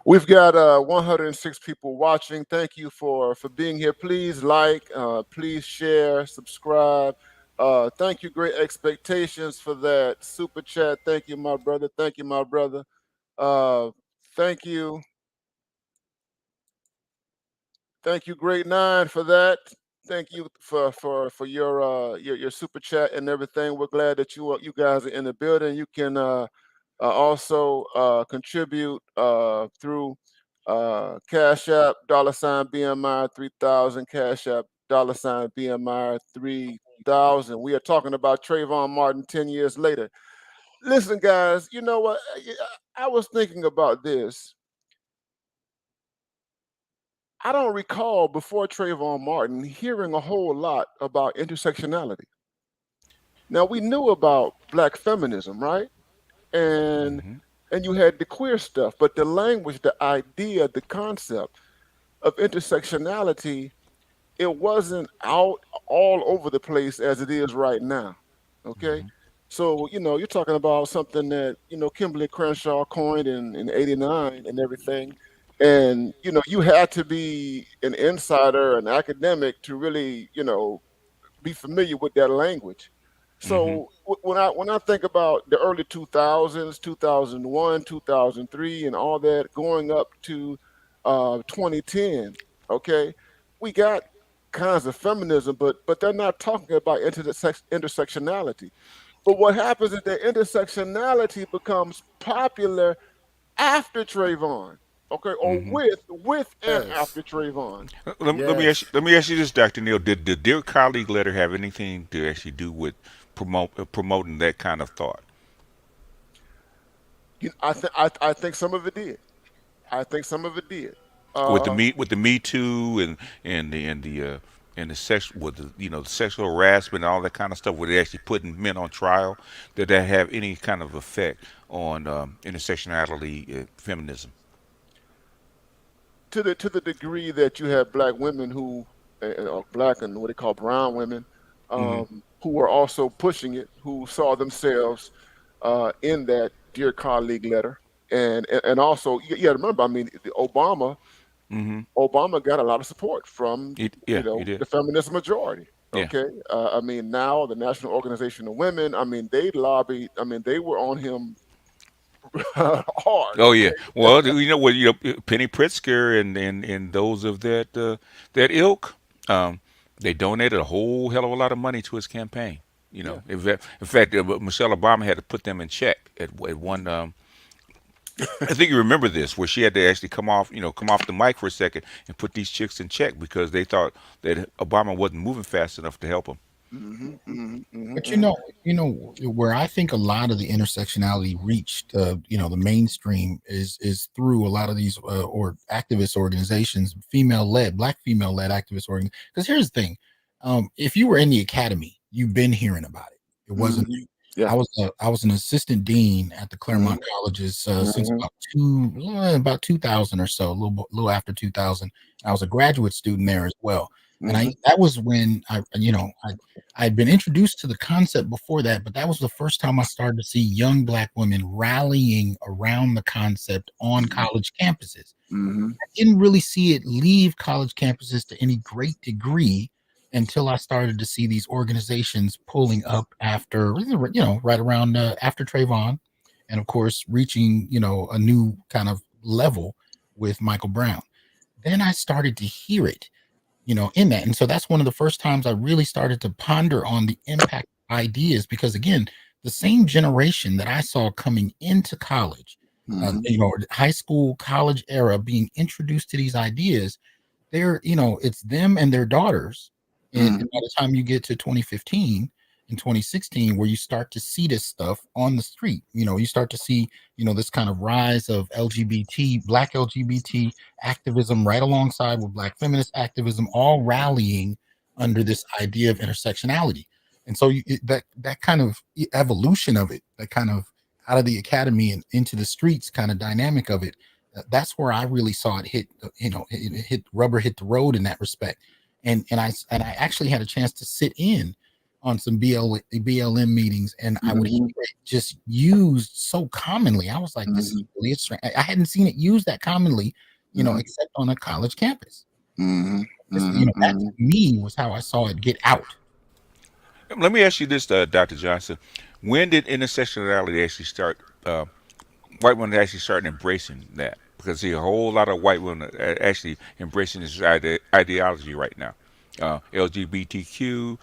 We've got 106 people watching. Thank you for being here. Please like, please share, subscribe. Thank you. Great Expectations for that super chat. Thank you, my brother. Thank you, my brother. Thank you. Thank you, Great Nine, for that. Thank you for your super chat and everything. We're glad that you guys are in the building. You can also contribute through Cash App $BMI 3000, Cash App $BMI 3000. We are talking about Trayvon Martin 10 years later. Listen, guys, you know what? I was thinking about this. I don't recall before Trayvon Martin hearing a whole lot about intersectionality. Now, we knew about black feminism, right? And you had the queer stuff, but the language, the idea, the concept of intersectionality, it wasn't out all over the place as it is right now. Okay. So, you're talking about something that, Kimberly Crenshaw coined in 89 and everything. And, you had to be an insider, an academic to really, be familiar with that language. So when I think about the early 2000s, 2001, 2003, and all that, going up to 2010. Okay, we got kinds of feminism, but they're not talking about intersectionality. But what happens is that intersectionality becomes popular after Trayvon, okay, or Hmm. with and Yes. after Trayvon. Yes. Let me ask you this, Dr. Neal. Did the Dear Colleague letter have anything to actually do with promoting that kind of thought? I think some of it did. I think some of it did. Uh, With the Me Too and the sex with the the sexual harassment and all that kind of stuff, where they actually putting men on trial, did that have any kind of effect on intersectionality, feminism? to the degree that you have black women who black and what they call brown women Hmm. who were also pushing it, who saw themselves in that dear colleague letter, and also yeah, remember, I mean, Hmm. Obama got a lot of support from Yeah, you did. the feminist majority. Yeah. Okay, I mean, now the National Organization of Women, I mean, they lobbied, I mean, they were on him hard. Oh Okay. yeah. Well, Penny Pritzker and those of that ilk, um, they donated a whole hell of a lot of money to his campaign. Yeah. In fact, Michelle Obama had to put them in check at one. I think you remember this, where she had to actually come off the mic for a second and put these chicks in check because they thought that Obama wasn't moving fast enough to help them. Hmm, hmm, hmm, But hmm. where I think a lot of the intersectionality reached, the mainstream is through a lot of these or activist organizations, black female led activist organizations. Because here's the thing, if you were in the academy, you've been hearing about it. It wasn't. Hmm. Yeah. I was an assistant dean at the Hmm. Claremont colleges since Hmm. about 2000 or so, little after 2000. I was a graduate student there as well, and I Hmm. that was when I'd been introduced to the concept before that, but that was the first time I started to see young black women rallying around the concept on college campuses. Hmm. Didn't really see it leave college campuses to any great degree until I started to see these organizations pulling up after, right around after Trayvon, and of course reaching, a new kind of level with Michael Brown. Then I started to hear it, in that. And so that's one of the first times I really started to ponder on the impact of ideas, because again, the same generation that I saw coming into college, Hmm. high school, college era, being introduced to these ideas, it's them and their daughters. And by Hmm. the time you get to 2015 and 2016, where you start to see this stuff on the street, you start to see, this kind of rise of black LGBT activism right alongside with black feminist activism, all rallying under this idea of intersectionality. And so that kind of evolution of it, that kind of out of the academy and into the streets kind of dynamic of it, that's where I really saw it hit, hit the road in that respect. And I actually had a chance to sit in on some BLM meetings, and I would hear Hmm. it just used so commonly. I was like, this is Hmm. really strange. I hadn't seen it used that commonly, except on a college campus. Hmm. That Hmm. to me was how I saw it get out. Let me ask you this, Dr. Johnson. When did intersectionality actually start? White women actually started embracing that, because see a whole lot of white women are actually embracing this ideology right now. LGBTQ,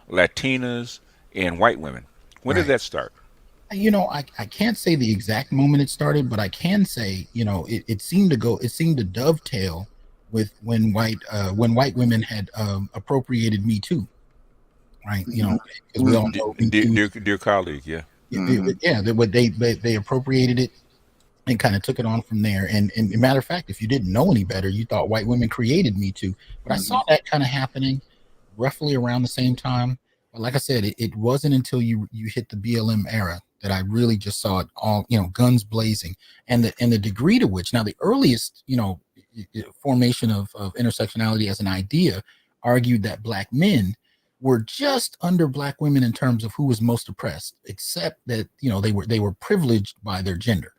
Latinas, and white women. When did Right. that start? I can't say the exact moment it started, but I can say, it seemed to dovetail with when white women had appropriated Me Too, right? Because we all Hmm. know Me Too. Dear colleague, yeah. Hmm. Yeah, they appropriated it and kind of took it on from there. And matter of fact, if you didn't know any better, you thought white women created Me Too. But I saw Hmm. that kind of happening roughly around the same time. But like I said, it wasn't until you hit the BLM era that I really just saw it all, guns blazing, and the degree to which, now the earliest, formation of intersectionality as an idea argued that black men were just under black women in terms of who was most oppressed, except that they were privileged by their gender.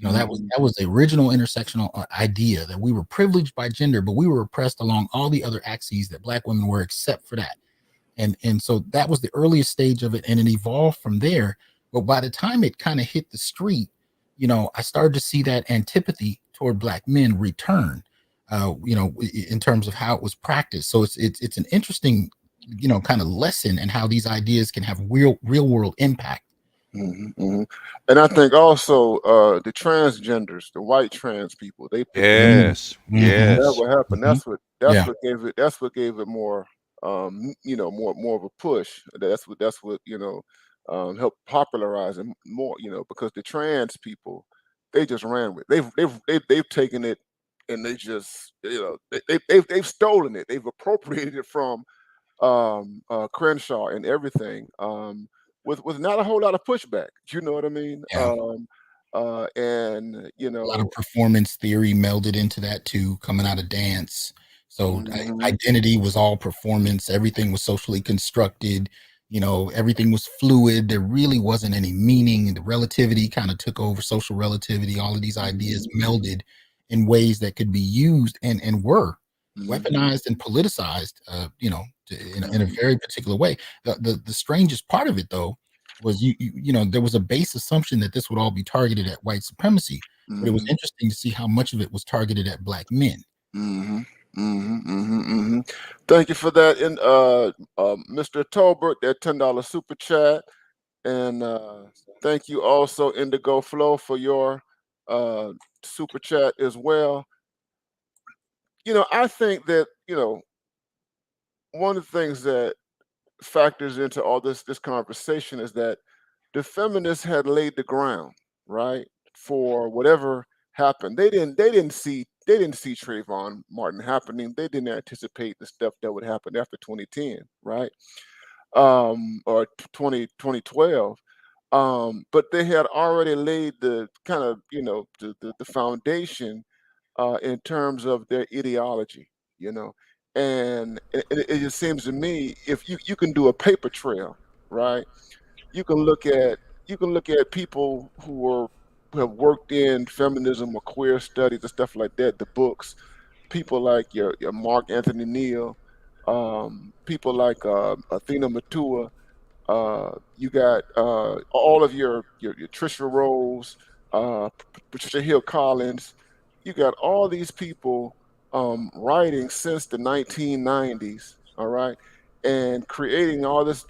That was Hmm. the original intersectional idea, that we were privileged by gender, but we were oppressed along all the other axes that black women were, except for that. And so that was the earliest stage of it, and it evolved from there. But by the time it kind of hit the street, I started to see that antipathy toward Black men return, in terms of how it was practiced. So it's an interesting, kind of lesson in how these ideas can have real world impact. And I think also the transgenders, the white trans people, they picked Yes, that yes. what happened. Yeah. That's what gave it more more of a push. That's what helped popularize it more, because the trans people, they just ran with it. They've taken it, and they just they've stolen it. They've appropriated it from Crenshaw and everything, with not a whole lot of pushback. You know what I mean? Yeah. And A lot of performance theory melded into that too, coming out of dance. So identity was all performance. Everything was socially constructed. Everything was fluid. There really wasn't any meaning. And the relativity kind of took over, social relativity. All of these ideas melded in ways that could be used and were weaponized and politicized, in a very particular way. The strangest part of it, though, was there was a base assumption that this would all be targeted at white supremacy, but it was interesting to see how much of it was targeted at Black men. Thank you for that, and Mr. Tolbert, that $10 super chat, and thank you also Indigo Flow for your super chat as well. I think that one of the things that factors into all this conversation is that the feminists had laid the ground, right, for whatever happened. They didn't see Trayvon Martin happening. They didn't anticipate the stuff that would happen after 2010, right? Or 2012. But they had already laid the kind of, the foundation in terms of their ideology, and it just seems to me, if you can do a paper trail, right? You can look at people who have worked in feminism or queer studies and stuff like that, the books, people like your Mark Anthony Neal, people like Athena Matua, you got all of your Trisha Rose, Patricia Hill Collins. You got all these people writing since the 1990s, all right, and creating all this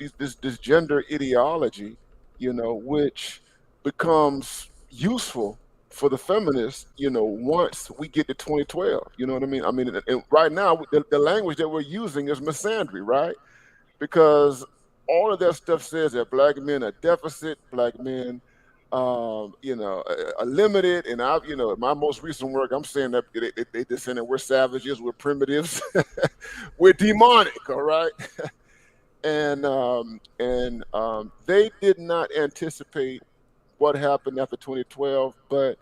gender ideology, which becomes useful for the feminists, once we get to 2012. You know what I mean? And right now, the language that we're using is misandry, right? Because all of that stuff says that Black men are deficit, Black men, are limited. And my most recent work, I'm saying that they just saying that we're savages, we're primitives, we're demonic, all right? And they did not anticipate what happened after 2012, but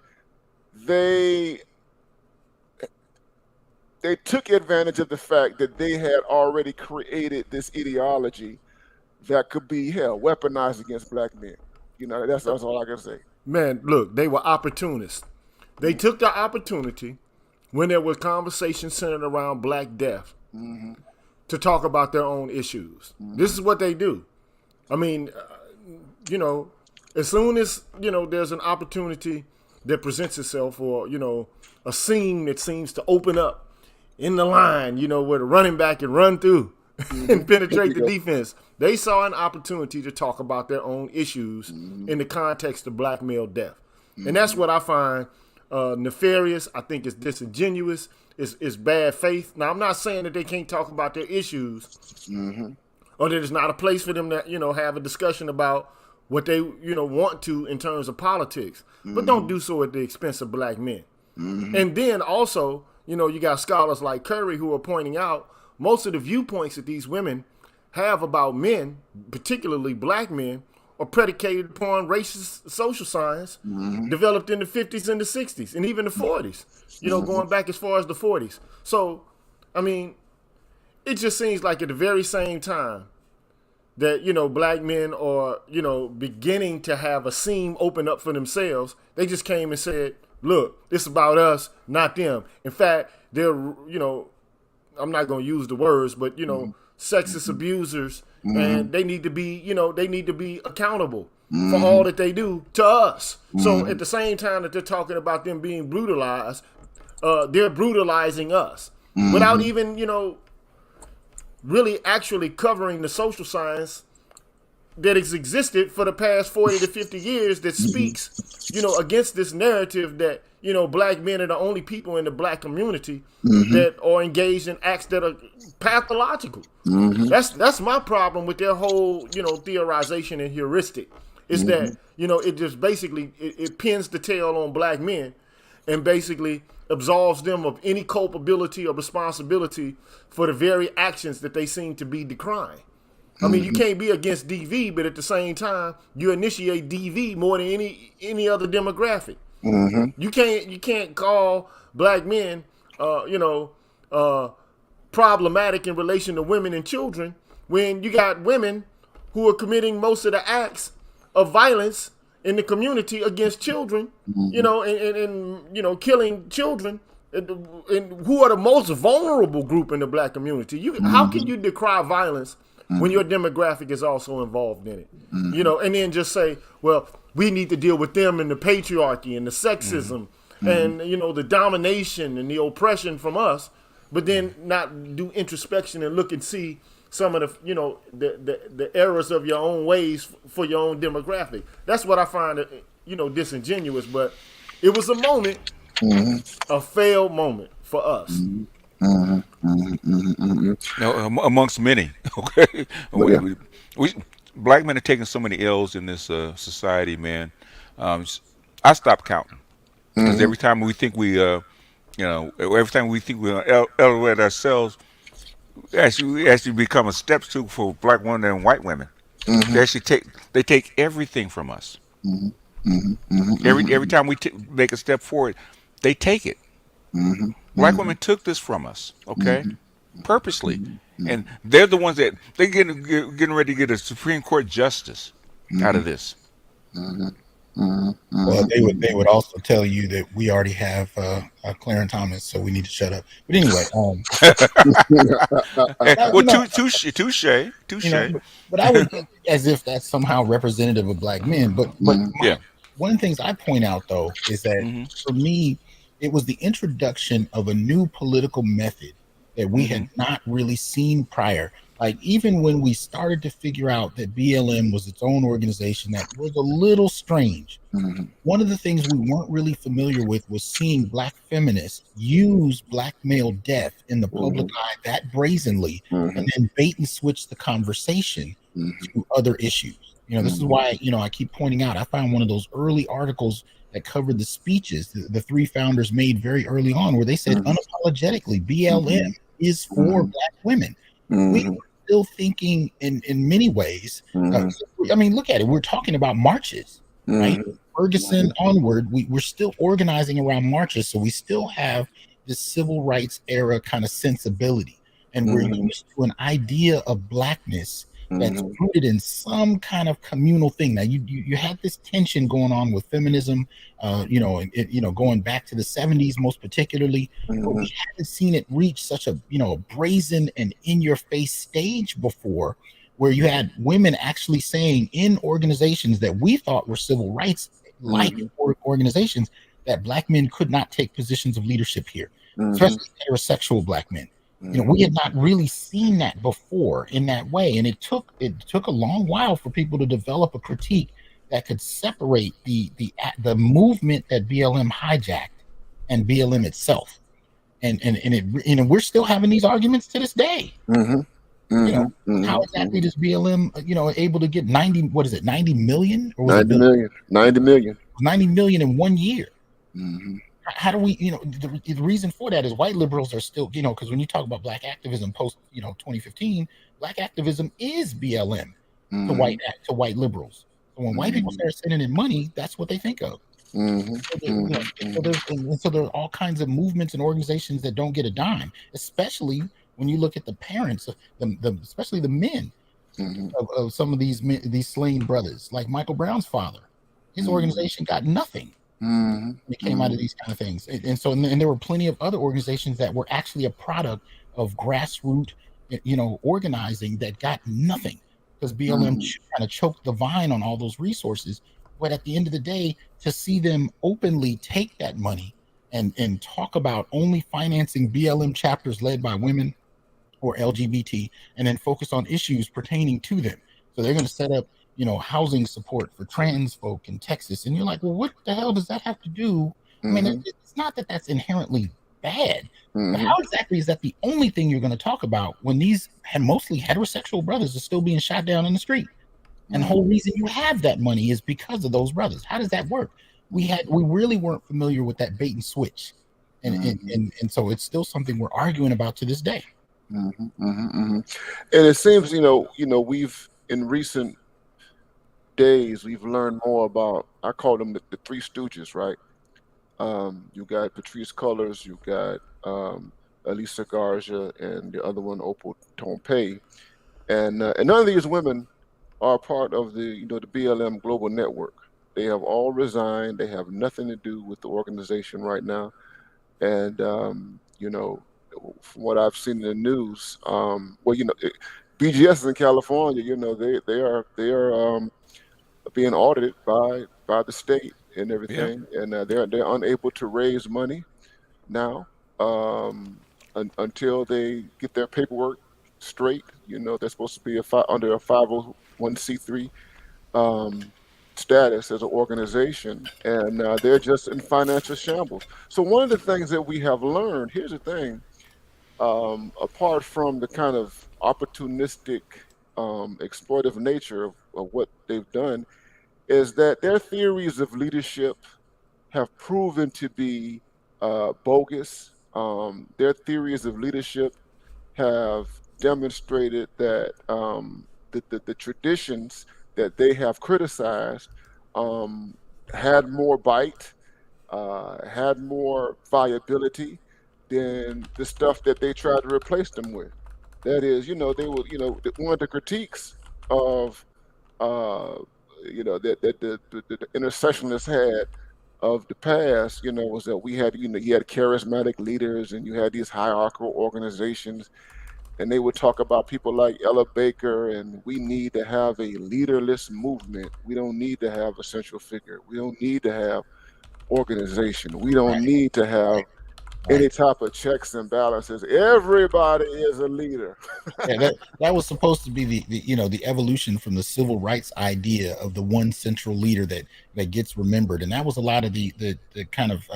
they took advantage of the fact that they had already created this ideology that could be weaponized against Black men. That's all I can say. Man, look, they were opportunists. They took the opportunity when there was conversation centered around Black death to talk about their own issues. This is what they do. I mean, as soon as, there's an opportunity that presents itself, or, a scene that seems to open up in the line, where the running back can run through and penetrate the defense, they saw an opportunity to talk about their own issues in the context of Black male death. And that's what I find nefarious. I think it's disingenuous. It's bad faith. Now, I'm not saying that they can't talk about their issues or that it's not a place for them to, have a discussion about what they, want to in terms of politics. But don't do so at the expense of Black men. And then also, you got scholars like Curry who are pointing out most of the viewpoints that these women have about men, particularly Black men, are predicated upon racist social science developed in the 50s and the 60s and even the 40s, going back as far as the 40s. So, it just seems like at the very same time that, Black men are, beginning to have a seam open up for themselves, they just came and said, look, this is about us, not them. In fact, they're, I'm not going to use the words, but, sexist abusers, and they need to be, accountable for all that they do to us. So at the same time that they're talking about them being brutalized, they're brutalizing us without even, really actually covering the social science that has existed for the past 40 to 50 years that speaks, against this narrative that, black men are the only people in the black community that are engaged in acts that are pathological. That's my problem with their whole, theorization and heuristic. Is that, it just basically, it pins the tail on black men and basically absolves them of any culpability or responsibility for the very actions that they seem to be decrying. I mean, you can't be against DV, but at the same time, you initiate DV more than any other demographic. You can't call black men, problematic in relation to women and children when you got women who are committing most of the acts of violence in the community against children, and killing children, and who are the most vulnerable group in the black community. How can you decry violence when your demographic is also involved in it? And then just say, well, we need to deal with them and the patriarchy and the sexism and, the domination and the oppression from us, but then not do introspection and look and see some of the, the errors of your own ways for your own demographic. That's what I find, disingenuous, but it was a moment, a failed moment for us. Amongst many. Okay, we black men are taking so many L's in this society, man. I stopped counting because every time we think every time we think we're elevate ourselves, we actually become a step-stool for black women and white women. They actually take everything from us. Every time we make a step forward, they take it. Black women took this from us, okay, purposely, and they're the ones that they're getting ready to get a Supreme Court justice out of this. Well, they would also tell you that we already have Clarence Thomas, so we need to shut up. But anyway, well, touche. But I would think as if that's somehow representative of black men. But yeah. One of the things I point out though is that for me, it was the introduction of a new political method that we had not really seen prior. Like even when we started to figure out that BLM was its own organization, that was a little strange. One of the things we weren't really familiar with was seeing black feminists use black male death in the public eye that brazenly, and then bait and switch the conversation to other issues. This is why, I keep pointing out, I found one of those early articles that covered the speeches the three founders made very early on, where they said unapologetically BLM is for black women. We were still thinking in many ways. I mean, look at it. We're talking about marches, right? Ferguson onward, we're still organizing around marches. So we still have this civil rights era kind of sensibility. And we're used to an idea of blackness that's rooted in some kind of communal thing. Now you had this tension going on with feminism, going back to the 70s most particularly, but we haven't seen it reach such a brazen and in your face stage before, where you had women actually saying in organizations that we thought were civil rights like organizations that black men could not take positions of leadership here, especially heterosexual black men. We had not really seen that before in that way, and it took a long while for people to develop a critique that could separate the movement that BLM hijacked and BLM itself, and it we're still having these arguments to this day. How exactly does BLM able to get 90 million or 90 million in 1 year? How do we, the reason for that is white liberals are still, because when you talk about black activism post, 2015, black activism is BLM to white liberals. So when white people start sending in money, that's what they think of. So there are all kinds of movements and organizations that don't get a dime, especially when you look at the parents, especially the men of some of these slain brothers, like Michael Brown's father. His organization got nothing. It came out of these kind of things, and there were plenty of other organizations that were actually a product of grassroots, organizing that got nothing because BLM kind of choked the vine on all those resources. But at the end of the day, to see them openly take that money and talk about only financing BLM chapters led by women or LGBT, and then focus on issues pertaining to them. So they're going to set up, housing support for trans folk in Texas, and you're like, well, what the hell does that have to do? I mean, it's not that that's inherently bad, but how exactly is that the only thing you're going to talk about when these mostly heterosexual brothers are still being shot down in the street? And the whole reason you have that money is because of those brothers. How does that work? We really weren't familiar with that bait and switch, and so it's still something we're arguing about to this day. And it seems, we've in recent days we've learned more about, I call them the Three Stooges, right? You got Patrice Cullors, you got Elisa Garza, and the other one, Opal Tompe, and none of these women are part of the the BLM global network. They have all resigned. They have nothing to do with the organization right now, and from what I've seen in the news, BGS in California, they are being audited by the state and everything, and they're unable to raise money now until they get their paperwork straight. They're supposed to be under a 501c3 status as an organization, and they're just in financial shambles. So one of the things that we have learned, here's the thing, apart from the kind of opportunistic, exploitive nature of what they've done, is that their theories of leadership have proven to be bogus. Their theories of leadership have demonstrated that the traditions that they have criticized had more bite, had more viability than the stuff that they tried to replace them with. That is, they were, one of the critiques of, that the intersectionalists had of the past, was that we had, you had charismatic leaders and you had these hierarchical organizations, and they would talk about people like Ella Baker, and we need to have a leaderless movement. We don't need to have a central figure. We don't need to have organization. We don't need to have any type of checks and balances. Everybody is a leader. that was supposed to be the evolution from the civil rights idea of the one central leader that gets remembered, and that was a lot of the kind of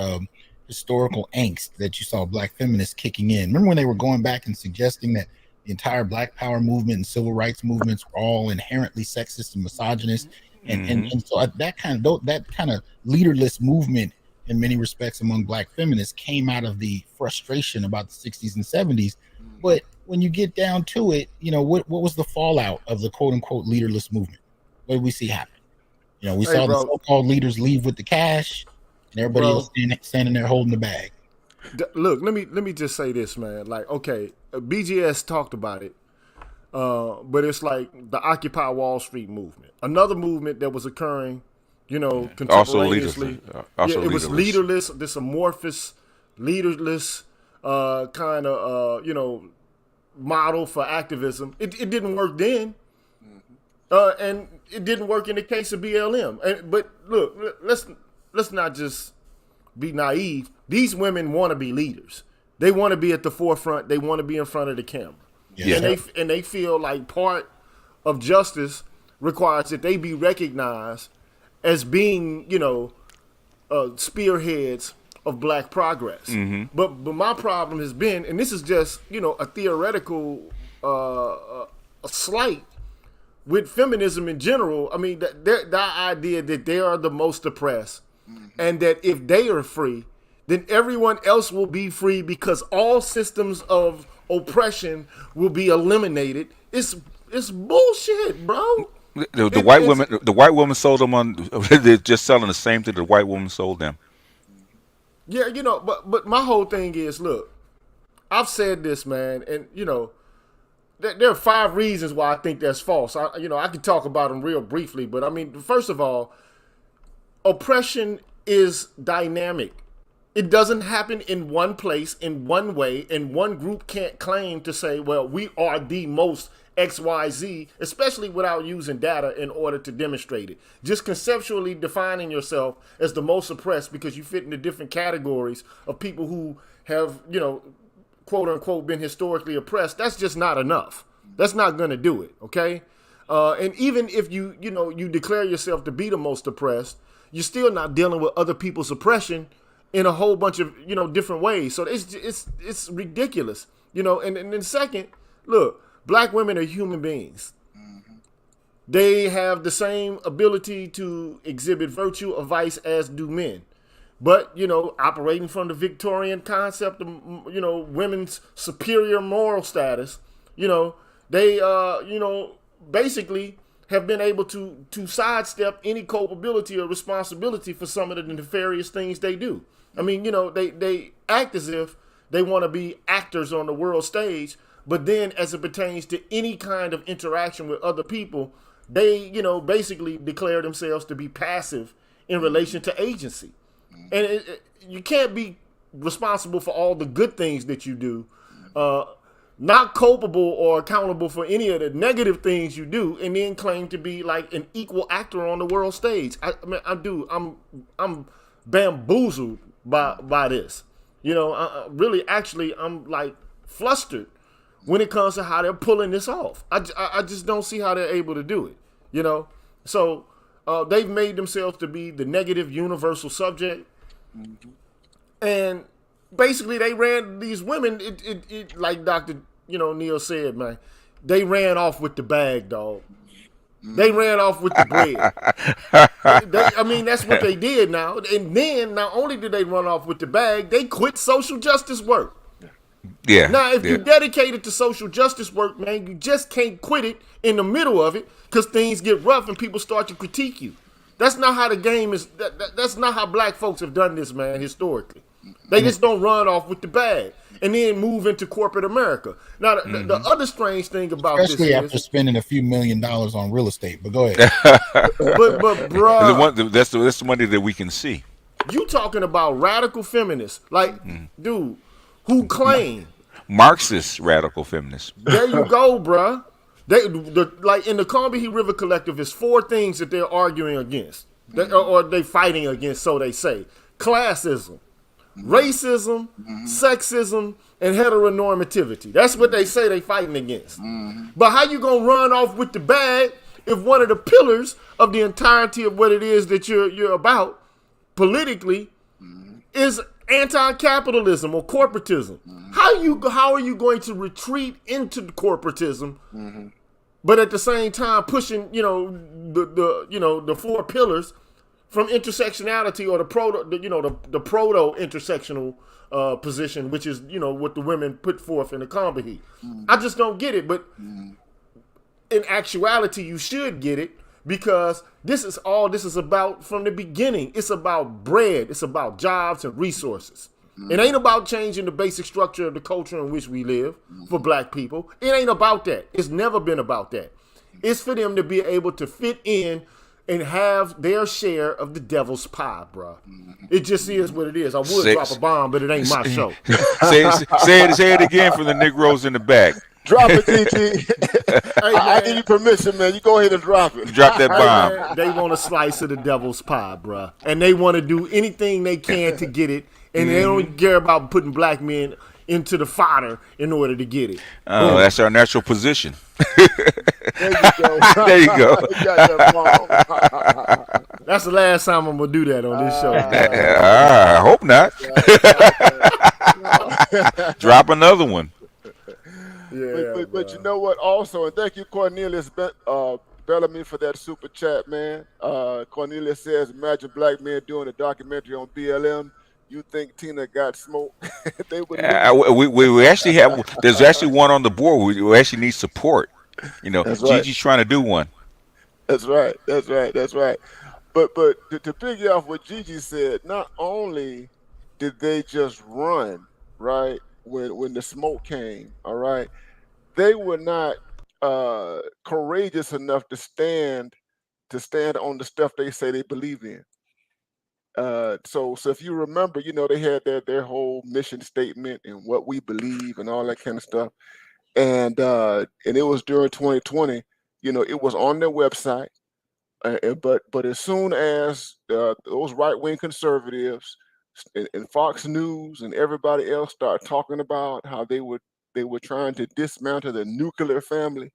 historical angst that you saw Black feminists kicking in. Remember when they were going back and suggesting that the entire Black Power movement and civil rights movements were all inherently sexist and misogynist, and so that kind of leaderless movement in many respects among Black feminists came out of the frustration about the 60s and 70s. But when you get down to it, what was the fallout of the quote unquote leaderless movement? What did we see happen? We saw the so-called leaders leave with the cash, and everybody else standing there holding the bag. Look, let me just say this, man. Like, okay, BGS talked about it, but it's like the Occupy Wall Street movement, another movement that was occurring, contemporaneously. It was leaderless, this amorphous, leaderless kind of model for activism. It didn't work then, and it didn't work in the case of BLM. But look, let's not just be naive. These women want to be leaders. They want to be at the forefront. They want to be in front of the camera. Yeah. And they feel like part of justice requires that they be recognized as being, spearheads of Black progress. But my problem has been, and this is just, a theoretical a slight with feminism in general. I mean, the idea that they are the most oppressed, and that if they are free, then everyone else will be free because all systems of oppression will be eliminated. It's bullshit, bro. The white woman sold them on. They're just selling the same thing the white woman sold them. Yeah, but my whole thing is, look, I've said this, man, and there are 5 reasons why I think that's false. I could talk about them real briefly, but I mean, first of all, oppression is dynamic. It doesn't happen in one place, in one way, and one group can't claim to say, well, we are the most XYZ, especially without using data in order to demonstrate it. Just conceptually defining yourself as the most oppressed because you fit into different categories of people who have, you know, quote unquote, been historically oppressed, that's just not enough. That's not going to do it, okay? And even if you declare yourself to be the most oppressed, you're still not dealing with other people's oppression in a whole bunch of, you know, different ways. So it's ridiculous, you know. And then second, look, black women are human beings. They have the same ability to exhibit virtue or vice as do men. But, you know, operating from the Victorian concept of, you know, women's superior moral status, you know, they, you know, basically have been able to sidestep any culpability or responsibility for some of the nefarious things they do. I mean, you know, they act as if they want to be actors on the world stage, but then as it pertains to any kind of interaction with other people, they, you know, basically declare themselves to be passive in relation to agency. And you can't be responsible for all the good things that you do, not culpable or accountable for any of the negative things you do, and then claim to be like an equal actor on the world stage. I mean, I'm bamboozled by this. You know, really, actually, I'm like flustered when it comes to how they're pulling this off. I just don't see how they're able to do it. You know, so they've made themselves to be the negative universal subject, and basically they ran these women. It like Dr. Neil said, man, they ran off with the bag, dog. They ran off with the bread. I mean, that's what they did now. And then not only did they run off with the bag, they quit social justice work. Yeah. Now, if you're dedicated to social justice work, man, you just can't quit it in the middle of it because things get rough and people start to critique you. That's not how the game is. That's not how black folks have done this, man, historically. They just don't run off with the bag and then move into corporate America. Now, the other strange thing about especially this after is, spending a few $1 million on real estate. But go ahead. but bruh, that's the money that we can see. You talking about radical feminists, like, dude, who claim Marxist radical feminists. There you go, bruh. Like in the Combahee River Collective, is 4 things that they're arguing against, or they fighting against, so they say: classism, racism, sexism, and heteronormativity. That's what they say they fighting against. But how you gonna run off with the bag if one of the pillars of the entirety of what it is that you're about politically is anti-capitalism or corporatism? How are you going to retreat into corporatism, but at the same time pushing the 4 pillars from intersectionality or the proto intersectional position, which is what the women put forth in the Combahee. I just don't get it, but in actuality, you should get it. Because this is all this is about from the beginning. It's about bread. It's about jobs and resources. It ain't about changing the basic structure of the culture in which we live for black people. It ain't about that. It's never been about that. It's for them to be able to fit in and have their share of the devil's pie, bro. It just is what it is. I would drop a bomb, but it ain't my show. say it again for the Negroes in the back. Drop it, TT. I give you permission, man. You go ahead and drop it. Drop that bomb. Man, they want a slice of the devil's pie, bruh. And they want to do anything they can to get it. And they don't care about putting black men into the fodder in order to get it. Oh, that's our natural position. There you go. There you go. You got that bomb. That's the last time I'm going to do that on this show. I hope not. Drop another one. Yeah, but you know what? Also, and thank you, Cornelius Bellamy, for that super chat, man. Cornelius says, "Imagine black men doing a documentary on BLM. You think Tina got smoked?" They would. We actually have. There's actually one on the board. We actually need support. That's right. Gigi's trying to do one. That's right. But to piggy off what Gigi said, not only did they just run right when the smoke came, all right, they were not courageous enough to stand on the stuff they say they believe in. So if you remember, they had their whole mission statement and what we believe and all that kind of stuff. and it was during 2020. It was on their website. But as soon as those right wing conservatives and Fox News and everybody else start talking about how they were trying to dismantle the nuclear family,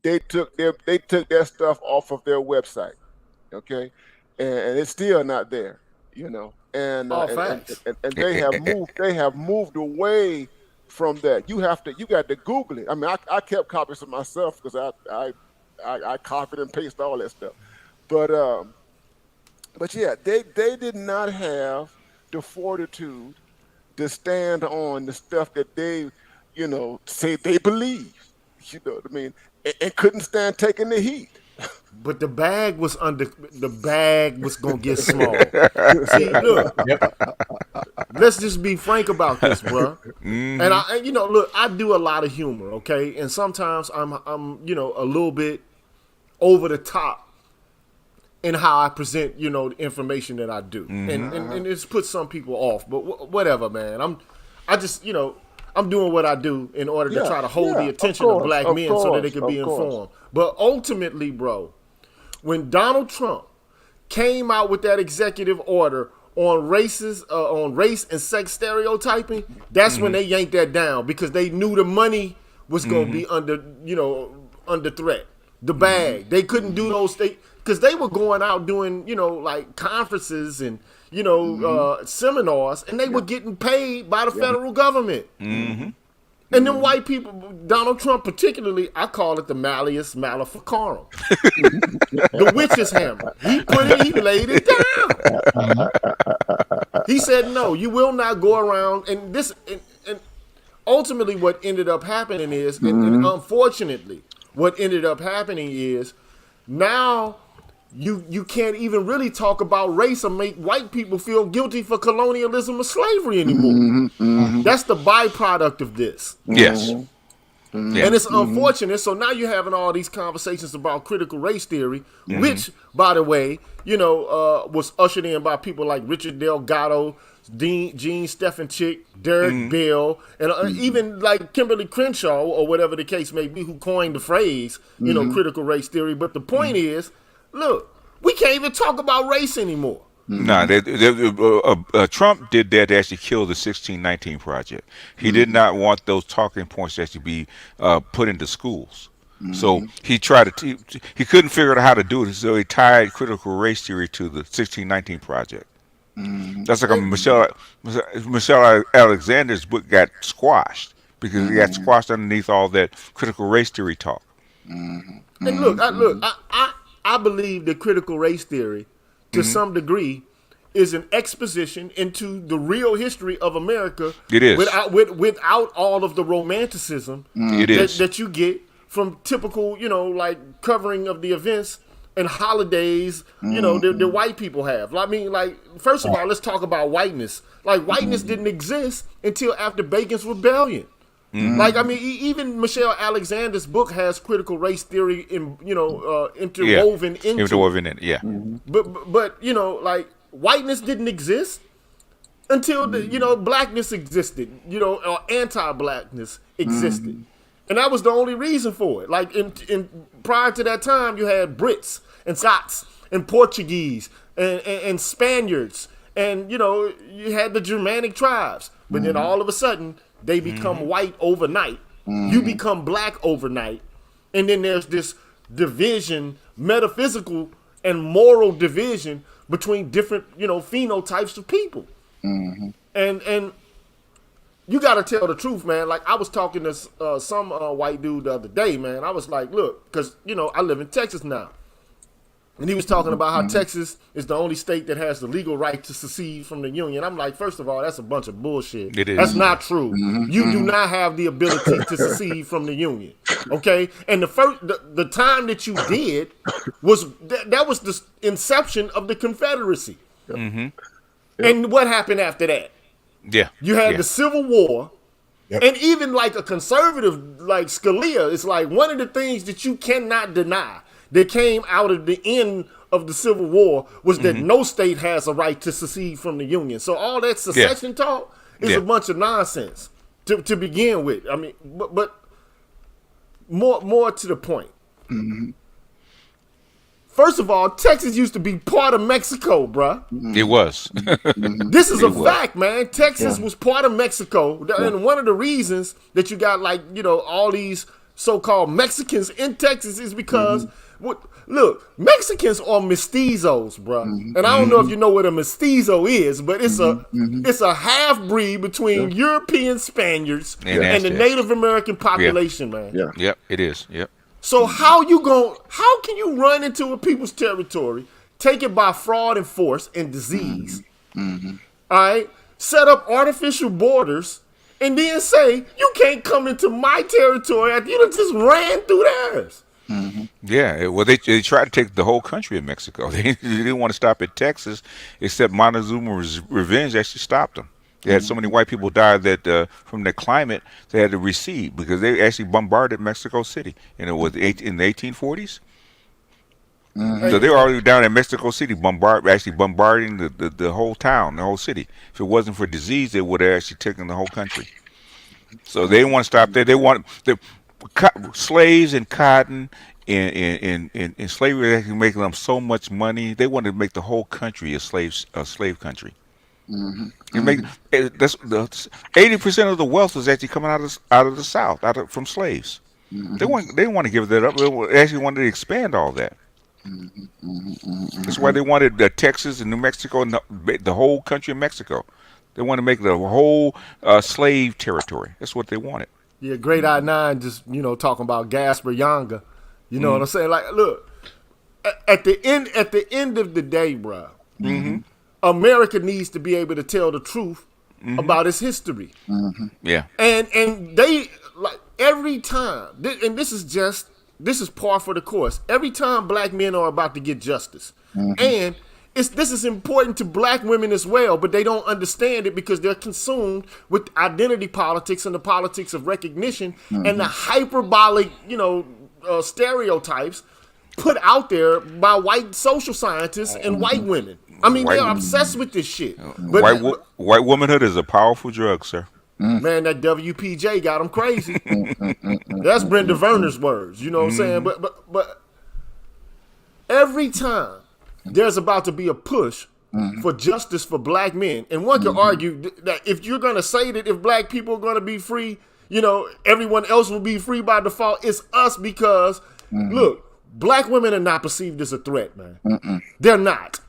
they took that stuff off of their website. Okay, and it's still not there. And All facts. and they have moved away from that. You got to Google it. I mean, I kept copies of myself because I copied and pasted all that stuff. But yeah, they did not have the fortitude to stand on the stuff that they say they believe. You know what I mean? And couldn't stand taking the heat. But the bag was gonna get small. See, look, let's just be frank about this, bro. And look, I do a lot of humor, okay, and sometimes I'm a little bit over the top in how I present, the information that I do, and it's put some people off. But whatever, man. I'm doing what I do in order to try to hold the attention of black men so that they can be informed. But ultimately, bro, when Donald Trump came out with that executive order on race and sex stereotyping, that's when they yanked that down because they knew the money was going to be under threat. The bag. They couldn't do those things because they were going out doing, like conferences and, seminars, and they were getting paid by the federal government. And then white people, Donald Trump particularly, I call it the Malleus Maleficarum. The witch's hammer. He laid it down. He said, no, you will not go around. And ultimately what ended up happening is, and unfortunately, what ended up happening is now you can't even really talk about race or make white people feel guilty for colonialism or slavery anymore. That's the byproduct of this. Yes. And it's unfortunate. So now you're having all these conversations about critical race theory, which, by the way, was ushered in by people like Richard Delgado, Gene Stephanchik, Derek Bell, and even like Kimberly Crenshaw or whatever the case may be, who coined the phrase, critical race theory. But the point is, look, we can't even talk about race anymore. No, Trump did that to actually kill the 1619 Project. He did not want those talking points to actually be put into schools. So he tried to, he couldn't figure out how to do it, so he tied critical race theory to the 1619 Project. That's like Michelle Alexander's book got squashed because he got squashed underneath all that critical race theory talk. And look, I believe that critical race theory, to some degree, is an exposition into the real history of America. It is. Without all of the romanticism that you get from typical, like covering of the events and holidays, that white people have. I mean, like, first of all, let's talk about whiteness. Like, whiteness didn't exist until after Bacon's Rebellion. Like, I mean, even Michelle Alexander's book has critical race theory interwoven into it. But like, whiteness didn't exist until blackness existed, or anti-blackness existed. And that was the only reason for it. Like, in prior to that time, you had Brits and Scots and Portuguese and Spaniards, and you had the Germanic tribes. But then all of a sudden, they become white overnight. You become black overnight. And then there's this division, metaphysical and moral division between different, phenotypes of people. And you got to tell the truth, man. Like, I was talking to some white dude the other day, man. I was like, look, because, I live in Texas now. And he was talking about how Texas is the only state that has the legal right to secede from the Union. I'm like, first of all, that's a bunch of bullshit. It is. That's not true. You do not have the ability to secede from the Union. Okay? And the time that you did was that was the inception of the Confederacy. And what happened after that? You had the Civil War. And even like a conservative like Scalia, it's like one of the things that you cannot deny that came out of the end of the Civil War was that no state has a right to secede from the Union. So all that secession talk is a bunch of nonsense. to begin with. I mean, but more to the point. First of all, Texas used to be part of Mexico, bruh. It was. This is a fact, man. Texas was part of Mexico. And one of the reasons that you got, like, you know, all these so-called Mexicans in Texas is because, look, Mexicans are mestizos, bruh. And I don't know if you know what a mestizo is, but it's a half-breed between European Spaniards and the Native American population, man. Yeah. Yep, it is. Yep. So how can you run into a people's territory, take it by fraud and force and disease, all right, set up artificial borders, and then say, you can't come into my territory after you just ran through theirs? Yeah, well, they tried to take the whole country of Mexico. They didn't want to stop at Texas, except Montezuma's revenge actually stopped them. They had so many white people die that from the climate they had to recede because they actually bombarded Mexico City, and it was in the 1840s. So they were already down in Mexico City, bombarding the whole town, the whole city. If it wasn't for disease, they would have actually taken the whole country. So they didn't want to stop there. They wanted slaves and cotton and slavery actually making them so much money. They wanted to make the whole country a slave country. That's 80% of the wealth was actually coming out of the South, from slaves. They didn't want to give that up. They actually wanted to expand all that. That's why they wanted Texas and New Mexico and the whole country of Mexico. They wanted to make the whole slave territory. That's what they wanted. Yeah, Great I-9 just, you know, talking about Gaspar Yanga. You know what I'm saying? Like, look, at the end of the day, bro, America needs to be able to tell the truth about its history. Yeah. And they, like, every time, and this is par for the course. Every time black men are about to get justice, and this is important to black women as well, but they don't understand it because they're consumed with identity politics and the politics of recognition and the hyperbolic, you know, stereotypes put out there by white social scientists and white women. I mean, they're obsessed with this shit. But white womanhood is a powerful drug, sir. Man, that WPJ got them crazy. That's Brenda Verner's words. You know what I'm saying? But every time there's about to be a push for justice for black men, and one could argue that if you're going to say that if black people are going to be free, you know, everyone else will be free by default, it's us because, look, black women are not perceived as a threat, man. They're not.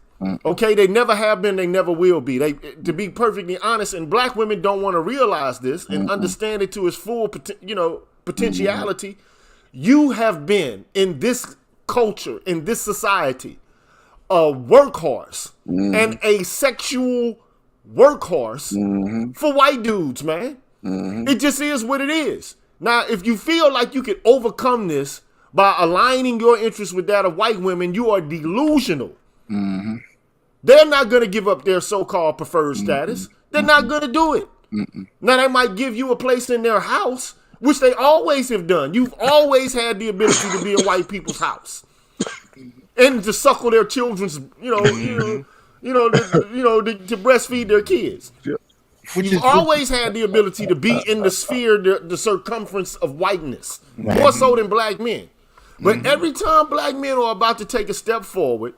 Okay, they never have been, they never will be. To be perfectly honest, and black women don't want to realize this and understand it to its full, potentiality. You have been in this culture, in this society, a workhorse and a sexual workhorse for white dudes, man. It just is what it is. Now, if you feel like you can overcome this by aligning your interests with that of white women, you are delusional. They're not going to give up their so-called preferred status. They're not going to do it. Now, they might give you a place in their house, which they always have done. You've always had the ability to be in white people's house and to suckle their children's, to breastfeed their kids. You've always had the ability to be in the sphere, the circumference of whiteness, more so than black men. But every time black men are about to take a step forward,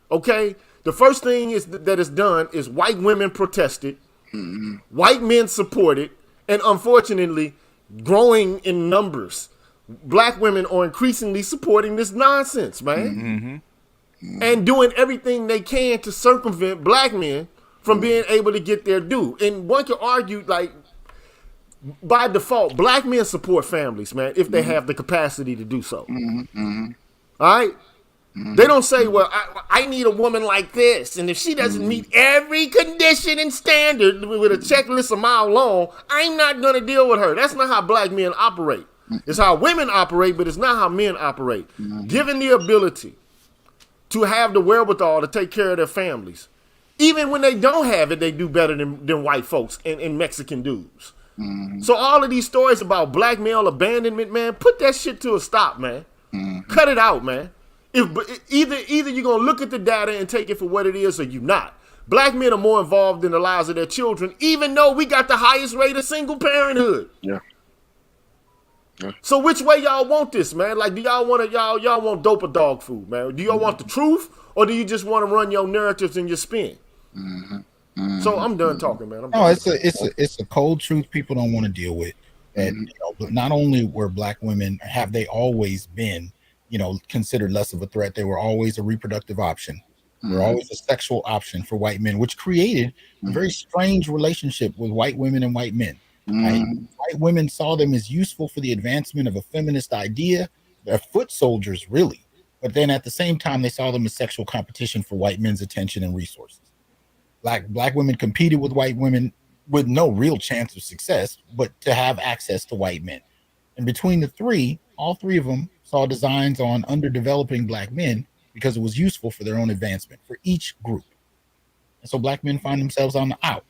okay, the first thing that is done is white women protested, white men supported, and unfortunately, growing in numbers, black women are increasingly supporting this nonsense, man. And doing everything they can to circumvent black men from being able to get their due. And one could argue, like, by default, black men support families, man, if they have the capacity to do so. All right? They don't say, well, I need a woman like this, and if she doesn't meet every condition and standard with a checklist a mile long, I'm not going to deal with her. That's not how black men operate. It's how women operate, but it's not how men operate. Given the ability to have the wherewithal to take care of their families, even when they don't have it, they do better than white folks and Mexican dudes. So all of these stories about black male abandonment, man, put that shit to a stop, man. Cut it out, man. Either you're gonna look at the data and take it for what it is, or you're not. Black men are more involved in the lives of their children, even though we got the highest rate of single parenthood. Yeah. So which way y'all want this, man? Like, do y'all want y'all want dope or dog food, man? Do y'all want the truth, or do you just want to run your narratives and your spin? So I'm done talking, man. No, it's a cold truth people don't want to deal with. That but not only were Black women, have they always been, considered less of a threat, they were always a reproductive option. They were always a sexual option for white men, which created a very strange relationship with white women and white men. Right? White women saw them as useful for the advancement of a feminist idea. They're foot soldiers, really. But then at the same time, they saw them as sexual competition for white men's attention and resources. Black women competed with white women with no real chance of success, but to have access to white men. And between the three, all three of them saw designs on underdeveloping Black men because it was useful for their own advancement for each group. And so Black men find themselves on the out.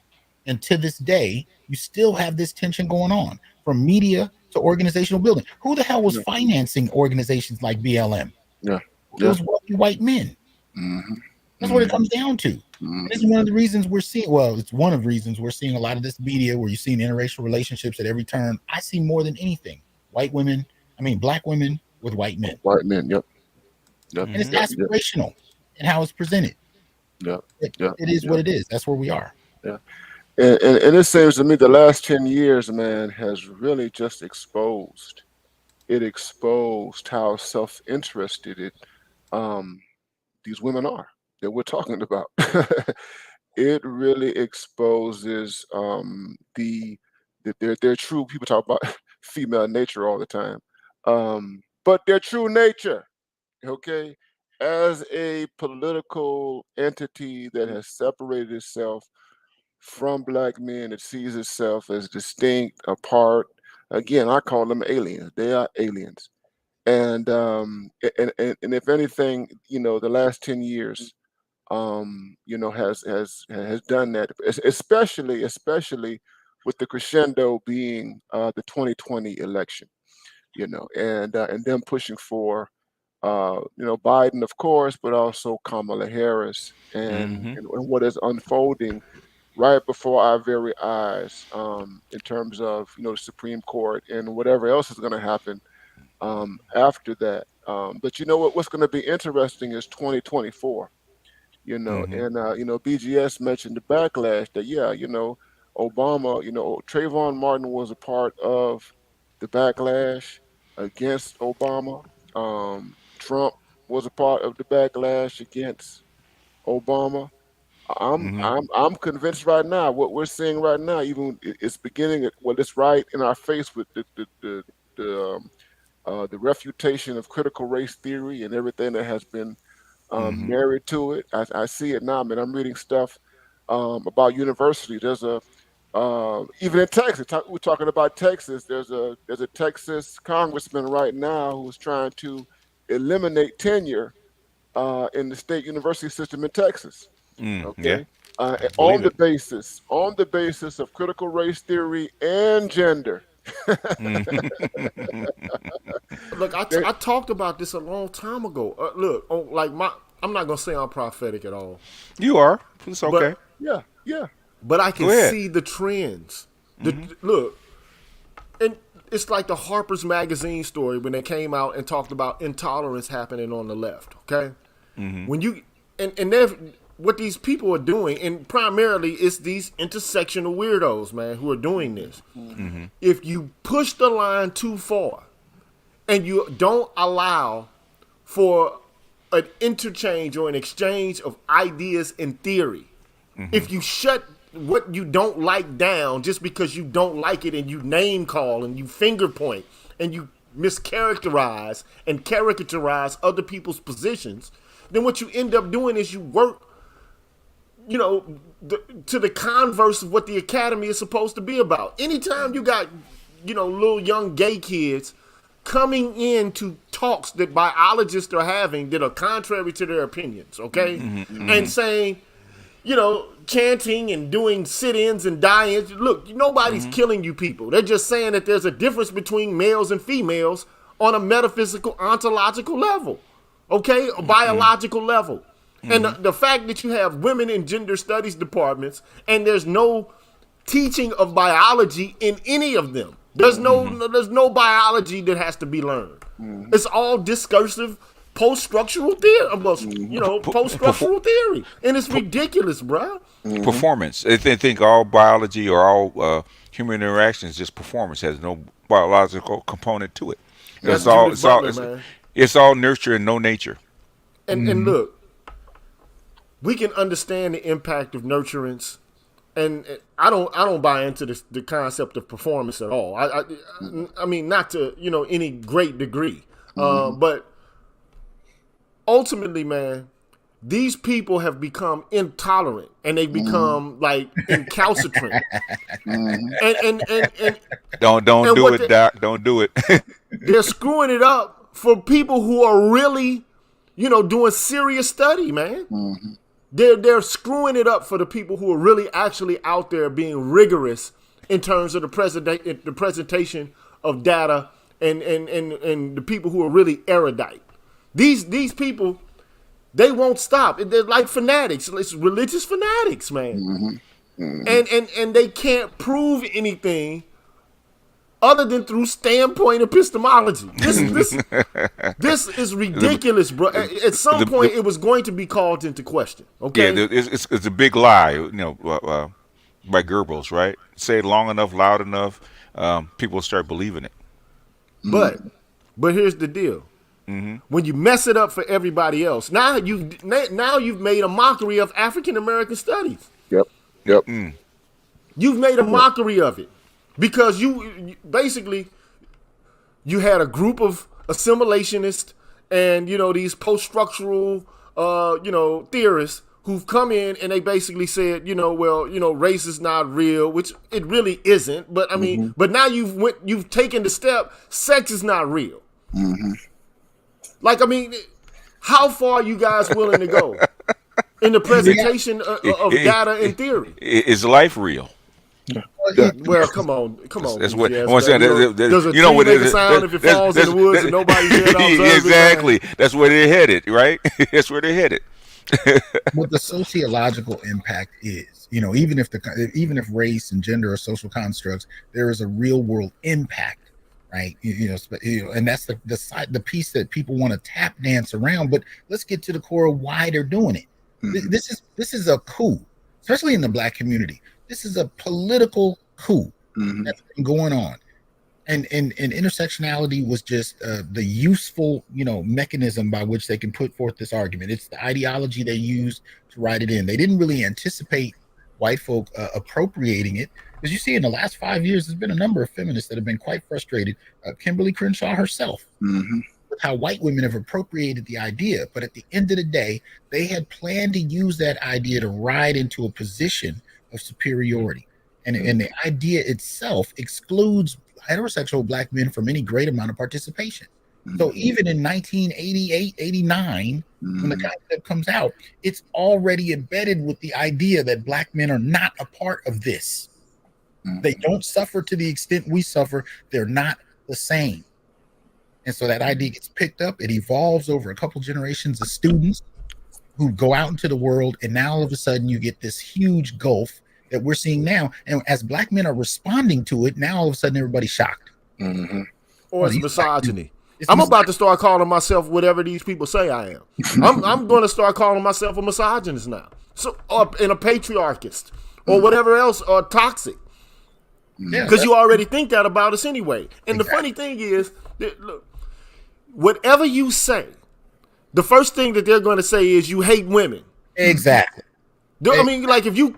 And to this day, you still have this tension going on, from media to organizational building. Who the hell was financing organizations like BLM? Yeah. It was white men. That's what it comes down to. This is one of the reasons we're seeing, it's one of the reasons we're seeing a lot of this media where you're seeing interracial relationships at every turn. I see more than anything, Black women with white men. White men, yep. And it's aspirational in how it's presented. It is what it is. That's where we are. Yeah. And it seems to me the last 10 years, man, has really just exposed how self-interested these women are that we're talking about. It really exposes their true, people talk about female nature all the time, but their true nature, okay, as a political entity that has separated itself from Black men, it sees itself as distinct, apart. Again, I call them aliens. They are aliens. And if anything, the last 10 years, has done that, especially with the crescendo being the 2020 election, and them pushing for Biden, of course, but also Kamala Harris, and what is unfolding right before our very eyes, in terms of the Supreme Court and whatever else is going to happen after that. But what's going to be interesting is 2024. And BGS mentioned the backlash that Obama, Trayvon Martin was a part of the backlash against Obama. Trump was a part of the backlash against Obama. I'm convinced right now what we're seeing right now, even it's beginning. It's right in our face with the refutation of critical race theory and everything that has been married to it. I see it now. I mean, I'm reading stuff about university. There's even in Texas. We're talking about Texas. There's a Texas congressman right now who's trying to eliminate tenure in the state university system in Texas. Okay. On the basis of critical race theory and gender. Look, I talked about this a long time ago. I'm not gonna say I'm prophetic at all. You are. It's okay. But, yeah. But I can see the trends. Look, and it's like the Harper's Magazine story when they came out and talked about intolerance happening on the left. Okay, when you and what these people are doing, and primarily it's these intersectional weirdos, man, who are doing this. If you push the line too far and you don't allow for an interchange or an exchange of ideas and theory, if you shut what you don't like down just because you don't like it and you name call and you finger point and you mischaracterize and caricaturize other people's positions, then what you end up doing is you work to the converse of what the academy is supposed to be about. Anytime you got, little young gay kids coming into talks that biologists are having that are contrary to their opinions, okay? And saying, chanting and doing sit-ins and die-ins. Look, nobody's killing you people. They're just saying that there's a difference between males and females on a metaphysical, ontological level, okay? A biological level. And the fact that you have women in gender studies departments and there's no teaching of biology in any of them. There's no biology that has to be learned. It's all discursive post-structural theory, post-structural theory. And it's ridiculous, bro. Performance. They think all biology or all human interaction is just performance, has no biological component to it. That's It's all nurture and no nature. And look, we can understand the impact of nurturance, and I don't buy into the concept of performance at all. I mean, not to any great degree, but ultimately, man, these people have become intolerant and they become like incalcitrant. And don't do it, Doc. Don't do it. They're screwing it up for people who are really, doing serious study, man. They're screwing it up for the people who are really actually out there being rigorous in terms of the presentation of data and the people who are really erudite. These people, they won't stop. They're like fanatics. It's religious fanatics, man. And they can't prove anything other than through standpoint epistemology. This is ridiculous, bro. At some point, it was going to be called into question. Okay, yeah, it's a big lie, by Goebbels, right? Say it long enough, loud enough, people start believing it. But here's the deal. When you mess it up for everybody else, now you've made a mockery of African American studies. Yep. You've made a mockery of it because you basically had a group of assimilationists and these post-structural theorists who've come in and they basically said race is not real, which it really isn't. But I mean, but now you've taken the step, sex is not real. Like, I mean, how far are you guys willing to go in the presentation of data and theory? Is life real? Well, come on. That's what BGS, I'm saying. Does a tree make a sound if it falls in the woods and nobody's there to observe it? Exactly. That's where they're headed, right? That's where they're headed. What the sociological impact is, even if race and gender are social constructs, there is a real world impact. Right, and that's the piece that people want to tap dance around. But let's get to the core of why they're doing it. This is a coup, especially in the Black community. This is a political coup that's been going on, and intersectionality was just the useful mechanism by which they can put forth this argument. It's the ideology they used to write it in. They didn't really anticipate white folk appropriating it. As you see, in the last 5 years, there's been a number of feminists that have been quite frustrated. Kimberly Crenshaw herself, with how white women have appropriated the idea. But at the end of the day, they had planned to use that idea to ride into a position of superiority. And the idea itself excludes heterosexual Black men from any great amount of participation. So even in 1988, 89, when the concept comes out, it's already embedded with the idea that Black men are not a part of this. They don't suffer to the extent we suffer. They're not the same. And so that idea gets picked up. It evolves over a couple generations of students who go out into the world. And now all of a sudden you get this huge gulf that we're seeing now. And as Black men are responding to it, now all of a sudden everybody's shocked. Or it's misogyny. I'm about to start calling myself whatever these people say I am. I'm going to start calling myself a misogynist now. So, and a patriarchist or whatever else, or toxic. Because you already think that about us anyway. And the funny thing is, that, look, whatever you say, the first thing that they're going to say is you hate women. Exactly. I mean, like if you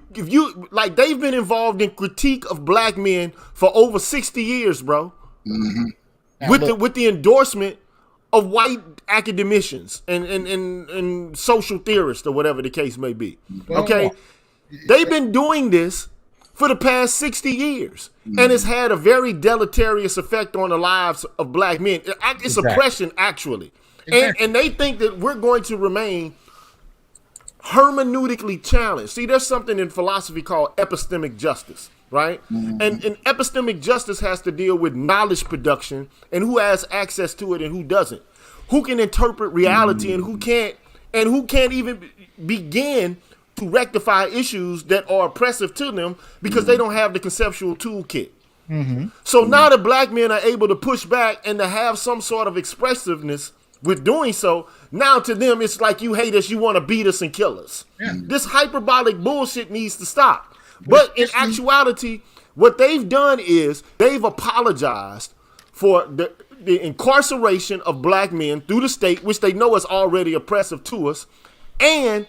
like, they've been involved in critique of Black men for over 60 years, bro. With the endorsement of white academicians and social theorists or whatever the case may be. Okay, they've been doing this for the past 60 years. And it's had a very deleterious effect on the lives of Black men. It's oppression, actually. And they think that we're going to remain hermeneutically challenged. See, there's something in philosophy called epistemic justice, right? And epistemic justice has to deal with knowledge production and who has access to it and who doesn't. Who can interpret reality and who can't, and who can't even begin to rectify issues that are oppressive to them because they don't have the conceptual toolkit. So now the black men are able to push back and to have some sort of expressiveness with doing so. Now to them, it's like you hate us, you want to beat us and kill us. This hyperbolic bullshit needs to stop. But in actuality, what they've done is they've apologized for the incarceration of black men through the state, which they know is already oppressive to us, and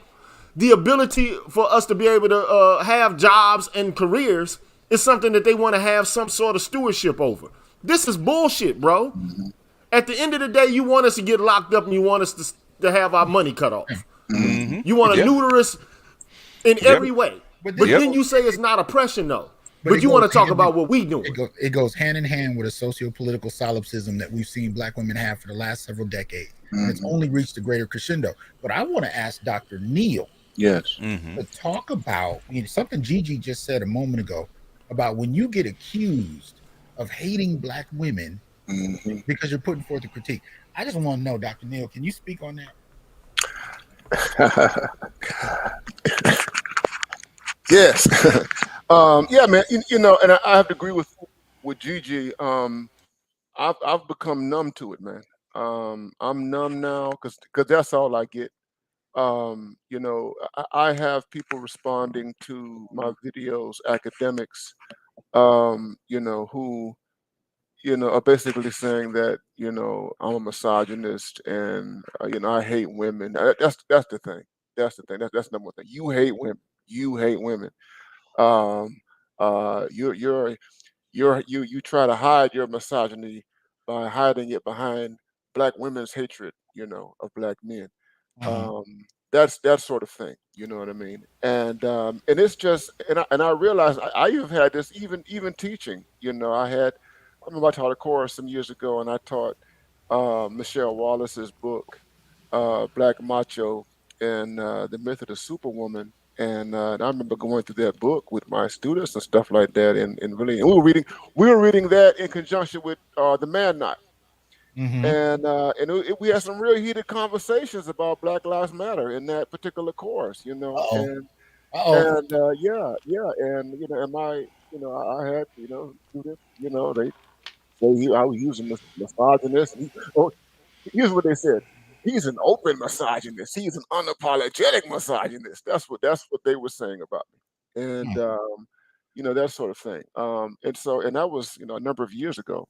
the ability for us to be able to have jobs and careers is something that they want to have some sort of stewardship over. This is bullshit, bro. At the end of the day, you want us to get locked up and you want us to have our money cut off. You want to neuter us in every way. But then you say it's not oppression, though. But you want to talk about what we doing. It goes hand in hand with a socio-political solipsism that we've seen black women have for the last several decades. And it's only reached a greater crescendo. But I want to ask Dr. Neal to talk about something Gigi just said a moment ago about when you get accused of hating black women because you're putting forth a critique. I just want to know, Dr. Neal, can you speak on that? Yes. Yeah, man. And I have to agree with Gigi. I've become numb to it, man. I'm numb now because that's all I get. I have people responding to my videos, academics, who are basically saying that I'm a misogynist and I hate women. That's the thing. That's the thing. That's number one thing. You hate women. You hate women. You try to hide your misogyny by hiding it behind black women's hatred, of black men. That's that sort of thing. You know what I mean? And it's just, and I realized I have had this even teaching. I remember I taught a course some years ago, and I taught Michelle Wallace's book, Black Macho and the Myth of the Superwoman. And I remember going through that book with my students and stuff like that, and really, and we were reading that in conjunction with the Man Knot. We had some real heated conversations about Black Lives Matter in that particular course, and yeah, and and I had students, they say I was using misogynist. Here's what they said: he's an open misogynist. He's an unapologetic misogynist. That's what they were saying about me, and that sort of thing. And that was a number of years ago.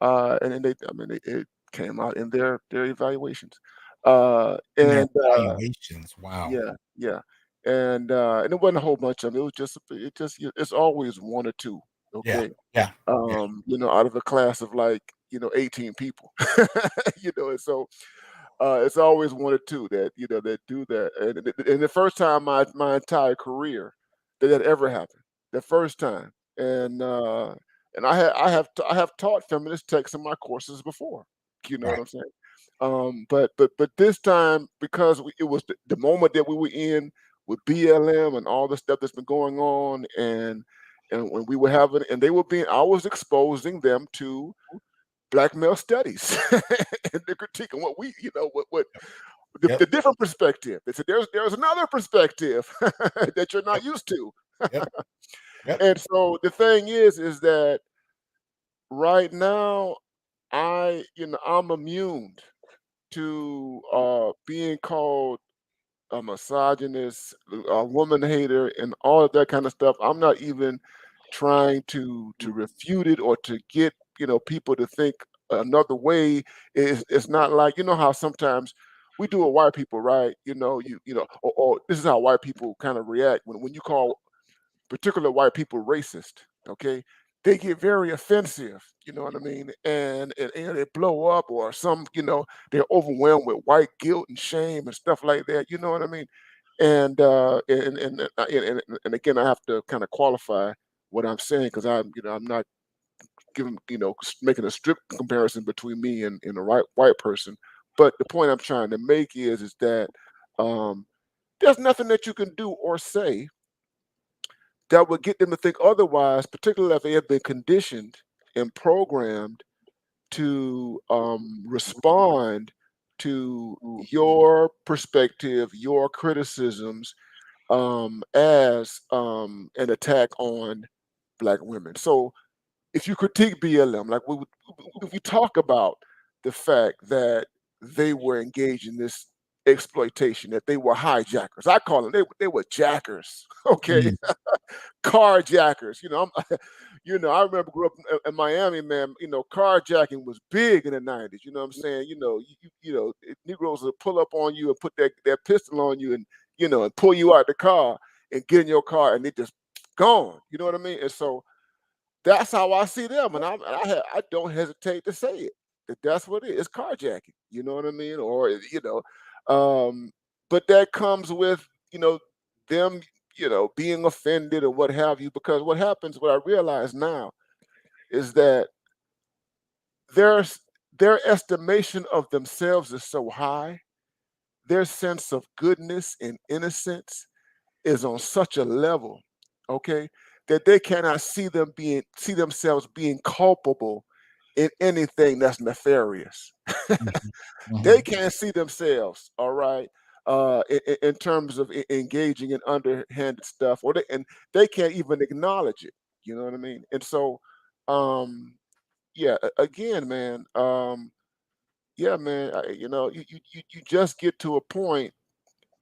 And then it came out in their evaluations. Evaluations, wow. Yeah. And it wasn't a whole bunch of them. It was it's always one or two. Okay. Yeah. Out of a class of 18 people. And so it's always one or two that that do that. And the first time my entire career that ever happened. The first time. And I have taught feminist texts in my courses before. You know what I'm saying? But this time, because it was the moment that we were in with BLM and all the stuff that's been going on, and when we were having, and I was exposing them to black male studies and the critique and what the different perspective. They said there's another perspective that you're not used to. And so the thing is that right now I'm immune to being called a misogynist, a woman hater, and all of that kind of stuff. I'm not even trying to refute it or to get people to think another way. It's not like how sometimes we do with white people, right? Or this is how white people kind of react when you call particular white people racist. Okay, they get very offensive. You know what I mean? And they blow up, or they're overwhelmed with white guilt and shame and stuff like that. You know what I mean? And again, I have to kind of qualify what I'm saying, because I'm not giving making a strict comparison between me and a white person. But the point I'm trying to make is that there's nothing that you can do or say that would get them to think otherwise, particularly if they have been conditioned and programmed to respond to your perspective, your criticisms, as an attack on Black women. So if you critique BLM, like we talk about the fact that they were engaged in this exploitation, that they were hijackers. I call them they were jackers. Okay, Mm. carjackers. I remember grew up in Miami, man. Carjacking was big in the '90s. You know what I'm saying? Negroes would pull up on you and put their pistol on you, and and pull you out the car and get in your car, and they just gone. You know what I mean? And so that's how I see them, and I don't hesitate to say it. That's what it is. It's carjacking. You know what I mean? Or but that comes with them being offended or what have you. Because what happens, what I realize now, is that their estimation of themselves is so high. Their sense of goodness and innocence is on such a level, okay, that they cannot see themselves being culpable in anything that's nefarious. They can't see themselves, all right, in terms of engaging in underhanded stuff, and they can't even acknowledge it. You know what I mean? And so, yeah, again, man, yeah, man, you just get to a point,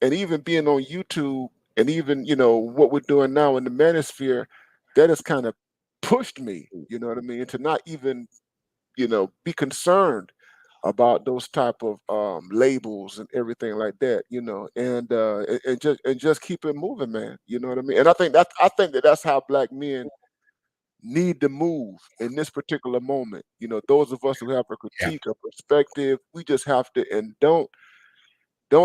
and even being on YouTube, and even what we're doing now in the manosphere, that has kind of pushed me, you know what I mean, to not even be concerned about those type of labels and everything like that, and just keep it moving, man. You know what I mean? And I think that that's how Black men need to move in this particular moment. Those of us who have a Yeah. critique, a perspective, we just have to, and don't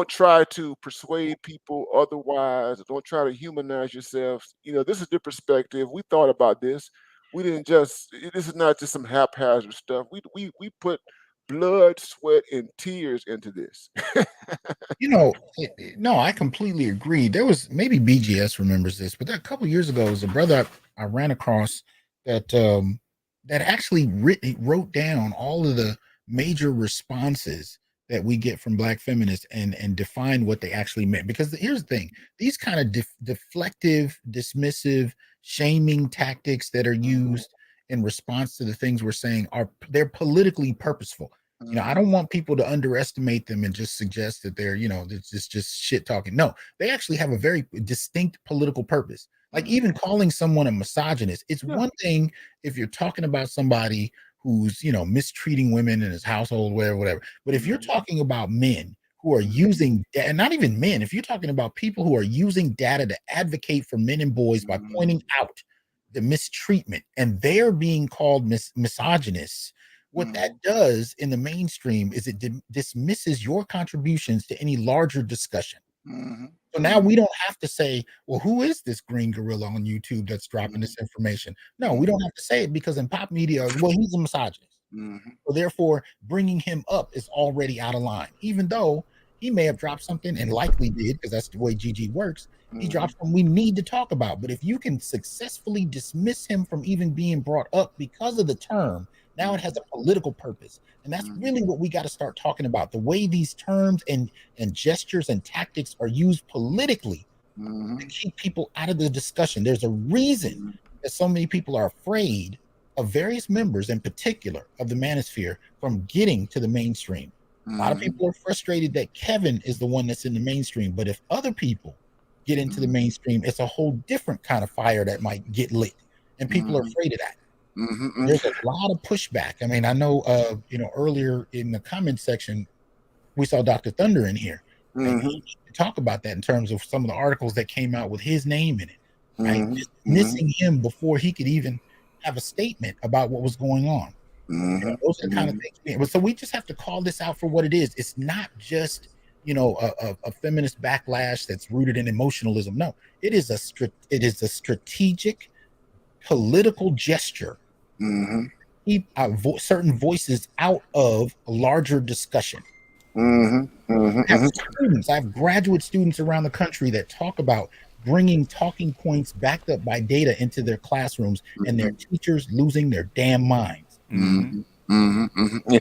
try to persuade people otherwise. Don't try to humanize yourselves. This is the perspective. We thought about this. We didn't just. This is not just some haphazard stuff. We put blood, sweat, and tears into this. No, I completely agree. There was, maybe BGS remembers this, but a couple years ago, was a brother I ran across that actually wrote down all of the major responses that we get from Black feminists and define what they actually meant. Because here's the thing: these kind of deflective, dismissive, shaming tactics that are used in response to the things we're saying they're politically purposeful. I don't want people to underestimate them and just suggest that they're, it's just shit talking. No, they actually have a very distinct political purpose. Like even calling someone a misogynist, it's one thing if you're talking about somebody who's, mistreating women in his household, whatever. But if you're talking about men who are using, and not even men, if you're talking about people who are using data to advocate for men and boys by pointing out the mistreatment, and they're being called misogynists, what that does in the mainstream is it dismisses your contributions to any larger discussion. So now we don't have to say, well, who is this green gorilla on YouTube that's dropping this information? No, we don't have to say it, because in pop media, well, he's a misogynist. So therefore, bringing him up is already out of line, even though he may have dropped something, and likely did, because that's the way GG works. He drops something we need to talk about. But if you can successfully dismiss him from even being brought up because of the term, now it has a political purpose. And that's really what we got to start talking about: the way these terms and gestures and tactics are used politically to keep people out of the discussion. There's a reason that so many people are afraid of various members, in particular of the manosphere, from getting to the mainstream. A lot of people are frustrated that Kevin is the one that's in the mainstream, but if other people get into the mainstream, it's a whole different kind of fire that might get lit, and people are afraid of that. There's a lot of pushback. I mean, I know, earlier in the comment section, we saw Dr. Thunder in here, and he talked about that in terms of some of the articles that came out with his name in it, right? Dismissing him before he could even have a statement about what was going on. Those are the kind of things. So we just have to call this out for what it is. It's not just a feminist backlash that's rooted in emotionalism. No, it is a strategic political gesture. Keep certain voices out of a larger discussion. I have graduate students around the country that talk about bringing talking points backed up by data into their classrooms, and their teachers losing their damn minds. Yeah.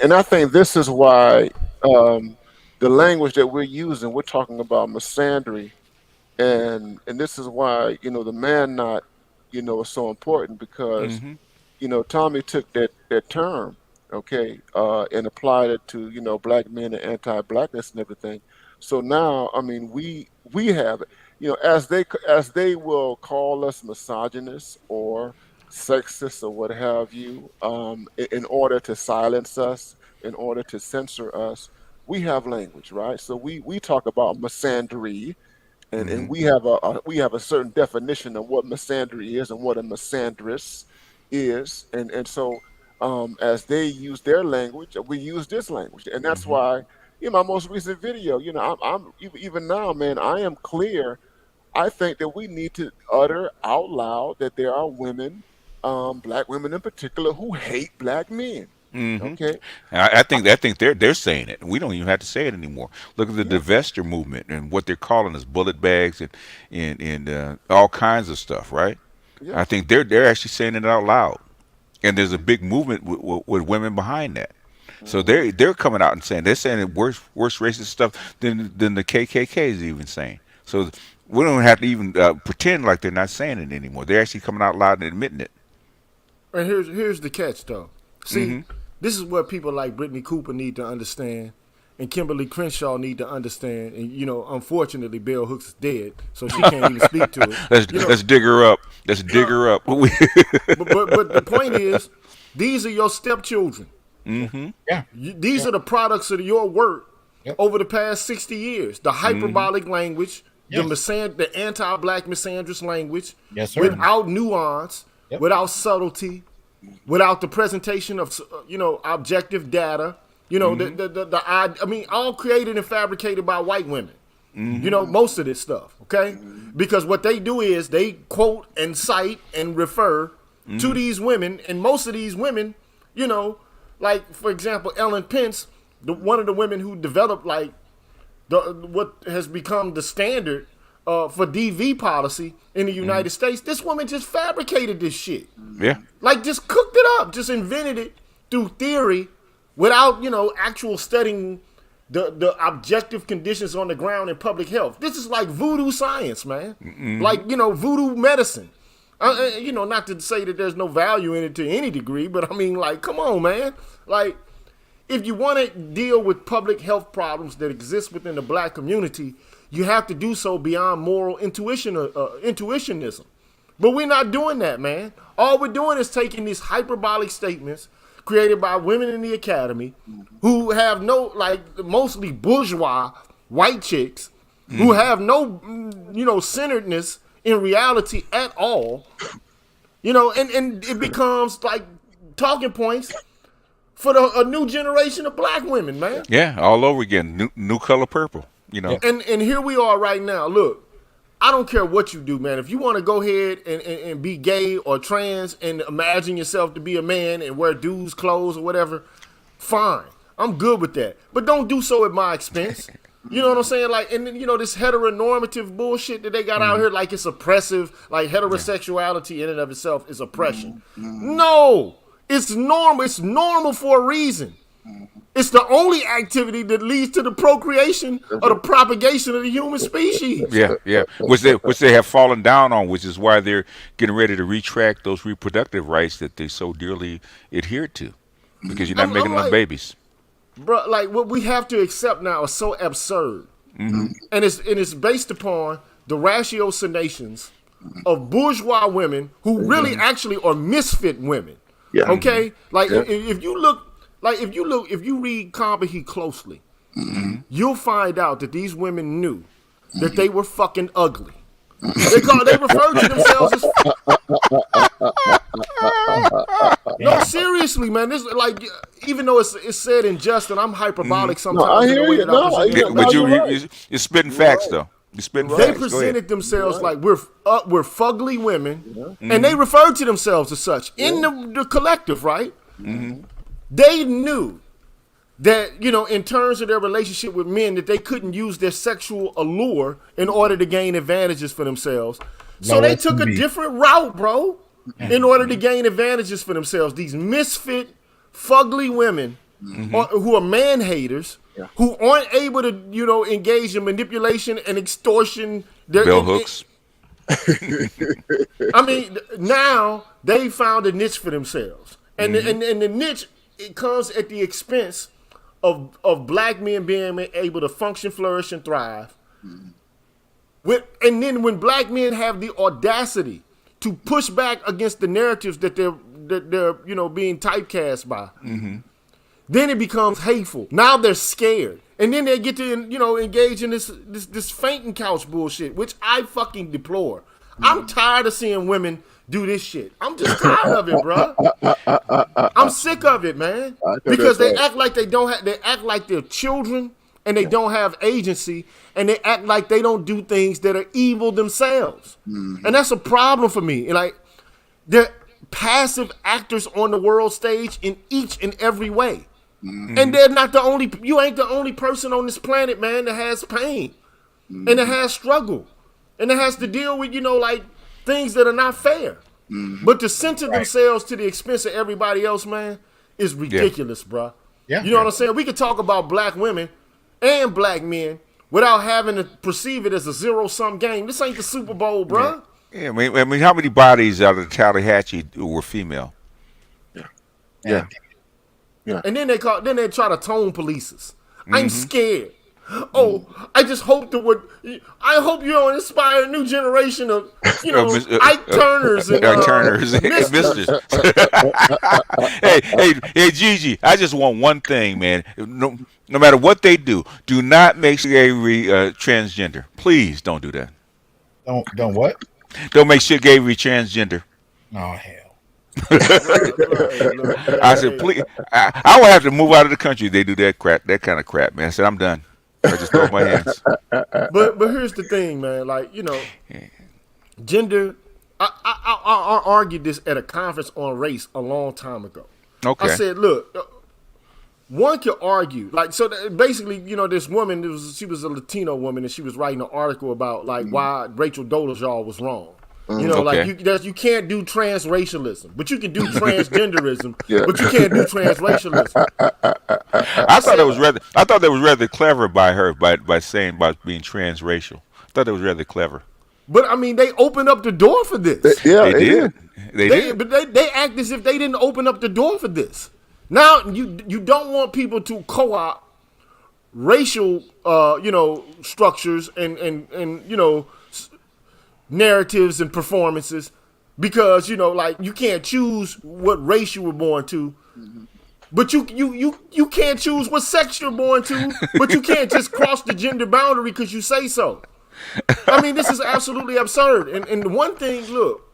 And I think this is why um, the language that we're using, we're talking about misandry, and this is why the man knot is so important, because Mm-hmm. Tommy took that term, okay, and applied it to black men and anti-blackness and everything. So now, I mean, we have it, as they will call us misogynists or sexist or what have you, in order to silence us, in order to censor us. We have language, right? So we talk about misandry, and Mm-hmm. we have a certain definition of what misandry is and what a misandrist is, and so as they use their language, we use this language, and that's Mm-hmm. why my most recent video, even now, man, I am clear. I think that we need to utter out loud that there are women, black women in particular, who hate black men. Mm-hmm. Okay. I think they're saying it. We don't even have to say it anymore. Look at the Yeah. divestiture movement and what they're calling us bullet bags and all kinds of stuff, right? Yeah. I think they're actually saying it out loud, and there's a big movement with women behind that. So Hmm. they're coming out and saying they're saying it worse racist stuff than the KKK is even saying. So we don't have to even pretend like they're not saying it anymore. They're actually coming out loud and admitting it. And here's the catch though. See, Mm-hmm. this is what people like Brittany Cooper need to understand, and Kimberly Crenshaw need to understand. And unfortunately, Bell Hooks is dead, so she can't even speak to it. let's You know, let's dig her up. Let's dig her up. but the point is, these are your stepchildren. Mm-hmm. Yeah. These Yeah. are the products of your work Yep. over the past 60 years. The Mm-hmm. hyperbolic language, Yes. the anti-black misandrist language, Yes, sir. without nuance, Yep. without subtlety, without the presentation of objective data. Mm-hmm. I mean, all created and fabricated by white women. Mm-hmm. Most of this stuff, okay? Because what they do is they quote and cite and refer to Mm-hmm. these women, and most of these women, like for example, Ellen Pence, one of the women who developed like what has become the standard for DV policy in the Mm-hmm. United States. This woman just fabricated this shit, Yeah. like just cooked it up, just invented it through theory, without actual studying the objective conditions on the ground in public health. This is like voodoo science, man. Mm-hmm. Like voodoo medicine. Not to say that there's no value in it to any degree, but I mean, like, come on, man. Like, if you want to deal with public health problems that exist within the black community, you have to do so beyond moral intuitionism. But we're not doing that, man. All we're doing is taking these hyperbolic statements created by women in the academy who have no, like, mostly bourgeois white chicks who have no, centeredness in reality at all, and it becomes like talking points for a new generation of black women, man. Yeah. All over again. New color purple. You know. And here we are right now. Look, I don't care what you do, man. If you want to go ahead and be gay or trans and imagine yourself to be a man and wear dudes' clothes or whatever, fine. I'm good with that. But don't do so at my expense. You know what I'm saying? Like, and this heteronormative bullshit that they got out here, like it's oppressive, like heterosexuality in and of itself is oppression. No, it's normal. It's normal for a reason. It's the only activity that leads to the procreation or the propagation of the human species. Yeah, yeah. Which they have fallen down on, which is why they're getting ready to retract those reproductive rights that they so dearly adhered to, because you're not I'm making enough like, babies. bro, like what we have to accept now is so absurd, and it's based upon the ratiocinations of bourgeois women who really actually are misfit women. Yeah. Okay, like Yeah. if you read Combahee closely, you'll find out that these women knew that they were fucking ugly. They referred to themselves as. No, seriously, man. This like, even though it's said in jest, and I'm hyperbolic sometimes. I in the hear way you. that I present Yeah, it. But you're right. you're spitting facts though. You're spitting They facts. Go ahead. presented themselves like we're fugly women, and they referred to themselves as such in the collective, right? They knew that in terms of their relationship with men, that they couldn't use their sexual allure in order to gain advantages for themselves. So No, they that's took a me. different route, bro, in order to gain advantages for themselves. These misfit, fugly women or who are man haters, who aren't able to, you know, engage in manipulation and extortion. Bell hooks. I mean, now they found a niche for themselves, and the niche, it comes at the expense of black men being able to function, flourish, and thrive. And then when black men have the audacity to push back against the narratives that they're you know, being typecast by, then it becomes hateful. Now they're scared, and then they get to, you know, engage in this fainting couch bullshit, which I fucking deplore. I'm tired of seeing women do this shit. I'm just tired of it, bro. I'm sick of it, man. Because they act like they don't have. They act like they're children, and they don't have agency, and they act like they don't do things that are evil themselves. And that's a problem for me. And like, they're passive actors on the world stage in each and every way. And they're not the only. You ain't the only person on this planet, man, that has pain and that has struggle and that has to deal with, you know, like, things that are not fair. But to center themselves to the expense of everybody else, man, is ridiculous, bro. You know what I'm saying? We could talk about black women and black men without having to perceive it as a zero-sum game. This ain't the Super Bowl, bro. Yeah, I mean, how many bodies out of the Tallahatchie were female? Yeah. And then they try to tone police us. I'm scared. Oh, I just hope I hope you don't inspire a new generation of, you know, Ike Turners and Misters. hey, Gigi, I just want one thing, man. No matter what they do not make Avery transgender. Please don't do that. Don't what? Don't make shit Avery transgender. Oh, hell. I said, please. I would have to move out of the country if they do that kind of crap, man. I said, I'm done. I just throw my hands. But here's the thing, man. Like, you know, gender. I argued this at a conference on race a long time ago. Okay. I said, look, one could argue, like, so basically, you know, this woman, she was a Latino woman, and she was writing an article about, like, why Rachel Dolezal was wrong. You know, like, you can't do transracialism, but you can do transgenderism, but you can't do transracialism. I thought that was rather clever by her by saying about being transracial. I thought that was rather clever. But I mean, they opened up the door for this. They did. They did. But they act as if they didn't open up the door for this. Now you don't want people to co-opt racial, you know, structures and you know, narratives and performances, because, you know, like, you can't choose what race you were born to, but you can't choose what sex you're born to, but you can't just cross the gender boundary because you say so. I mean, this is absolutely absurd. And one thing, look,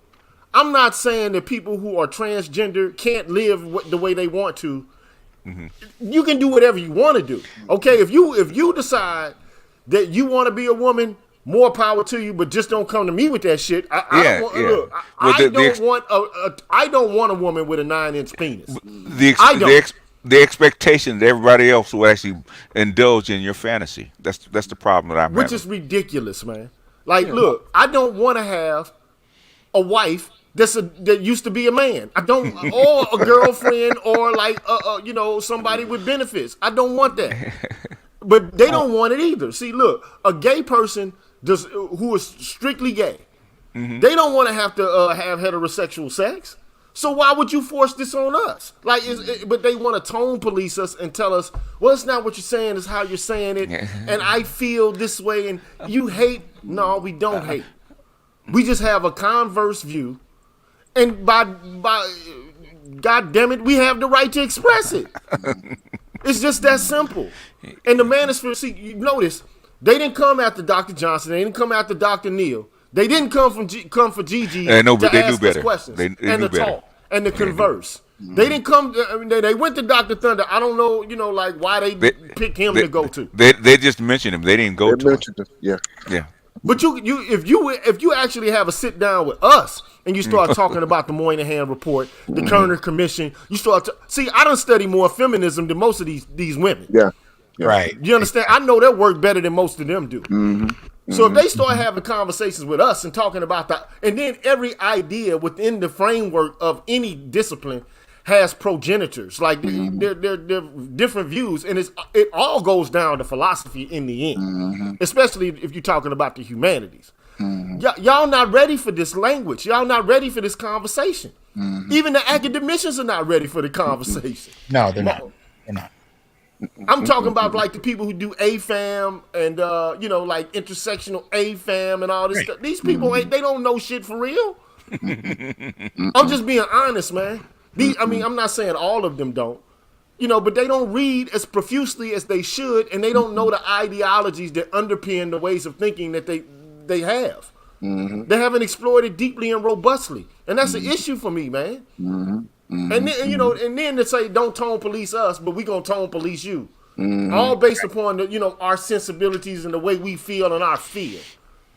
I'm not saying that people who are transgender can't live the way they want to. You can do whatever you want to do. Okay, if you decide that you want to be a woman, more power to you, but just don't come to me with that shit. I don't want a woman with a 9-inch penis. The expectation that everybody else will actually indulge in your fantasy. That's the problem that I'm having. Which is ridiculous, man. Like, look, I don't want to have a wife that used to be a man. I don't, or a girlfriend, or like, you know, somebody with benefits. I don't want that. But they don't want it either. See, look, a gay person who is strictly gay, they don't want to have heterosexual sex. So why would you force this on us? Like, but they want to tone police us and tell us, well, it's not what you're saying, it's how you're saying it, and I feel this way, and you hate. No, we don't hate. We just have a converse view, and by God damn it, we have the right to express it. It's just that simple. And the manosphere, see, you notice, they didn't come after Dr. Johnson, they didn't come after Dr. Neal. They didn't come for Gigi to ask us questions and to talk and to converse. They didn't come. They went to Dr. Thunder. I don't know, you know, like why they picked him to go to. They just mentioned him. They didn't go to him. Yeah. But if you actually have a sit down with us and you start talking about the Moynihan Report, the Kerner Commission, you start to see. I done study more feminism than most of these women. Yeah. Right. You understand? I know their work better than most of them do. So if they start having conversations with us and talking about that, and then every idea within the framework of any discipline has progenitors. Like they're different views, and it all goes down to philosophy in the end, especially if you're talking about the humanities. Y'all not ready for this language. Y'all not ready for this conversation. Even the academicians are not ready for the conversation. No, they're not. They're not. I'm talking about like the people who do AFAM and like intersectional AFAM and all this stuff. These people they don't know shit for real. I'm just being honest, man. I'm not saying all of them don't, but they don't read as profusely as they should, and they don't know the ideologies that underpin the ways of thinking that they have. They haven't explored it deeply and robustly, and that's an issue for me, man. And then and then they say don't tone police us, but we gonna tone police you, all based upon our sensibilities and the way we feel and our fear.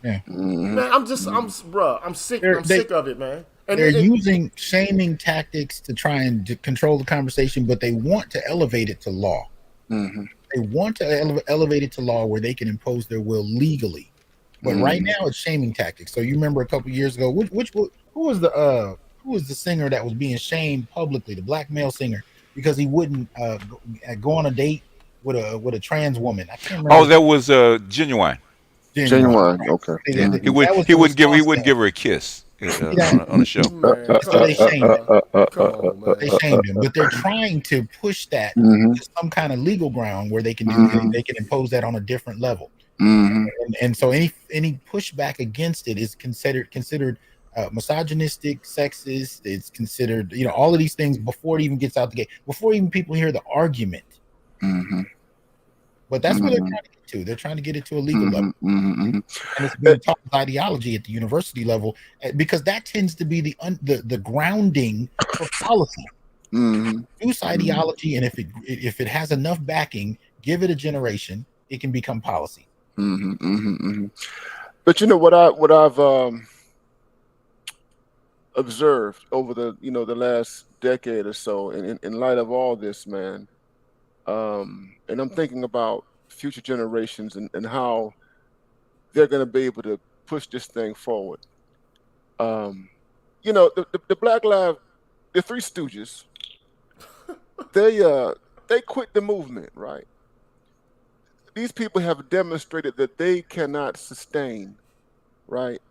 Yeah. Man, I'm sick. I'm sick of it, man. And they're using shaming tactics to try and control the conversation, but they want to elevate it to law. They want to elevate it to law where they can impose their will legally. But right now it's shaming tactics. So you remember a couple years ago, who was the singer that was being shamed publicly, the black male singer, because he wouldn't go on a date with a trans woman? I can't remember. Oh, that was Genuine. Genuine. Okay. He wouldn't give her a kiss on the show. Man, So they shamed him. come on, man. They shamed him, but they're trying to push that to some kind of legal ground where they can they can impose that on a different level. And so any pushback against it is considered misogynistic, sexist. It's considered all of these things before it even gets out the gate, before even people hear the argument. But that's what they're trying to get to. They're trying to get it to a legal level, and it's being taught as ideology at the university level, because that tends to be the grounding for policy. Use ideology, and if it has enough backing, give it a generation, it can become policy. But what I've observed over the last decade or so, in light of all this, man, and I'm thinking about future generations and how they're going to be able to push this thing forward. The Black Lives, the Three Stooges, they quit the movement, right? These people have demonstrated that they cannot sustain, right,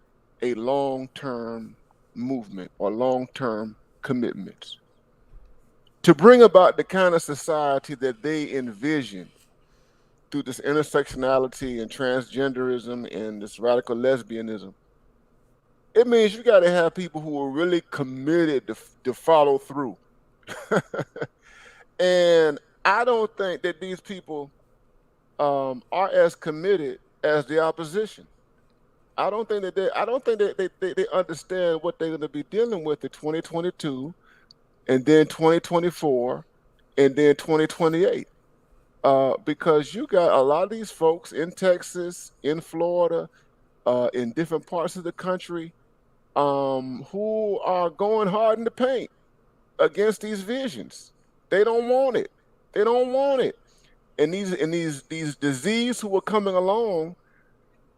a long-term movement or long-term commitments to bring about the kind of society that they envision through this intersectionality and transgenderism and this radical lesbianism. It means you got to have people who are really committed to follow through. And I don't think that these people are as committed as the opposition. I don't think that they understand what they're going to be dealing with in 2022, and then 2024, and then 2028. Because you got a lot of these folks in Texas, in Florida, in different parts of the country, who are going hard in the paint against these visions. They don't want it. They don't want it. And these disease who are coming along,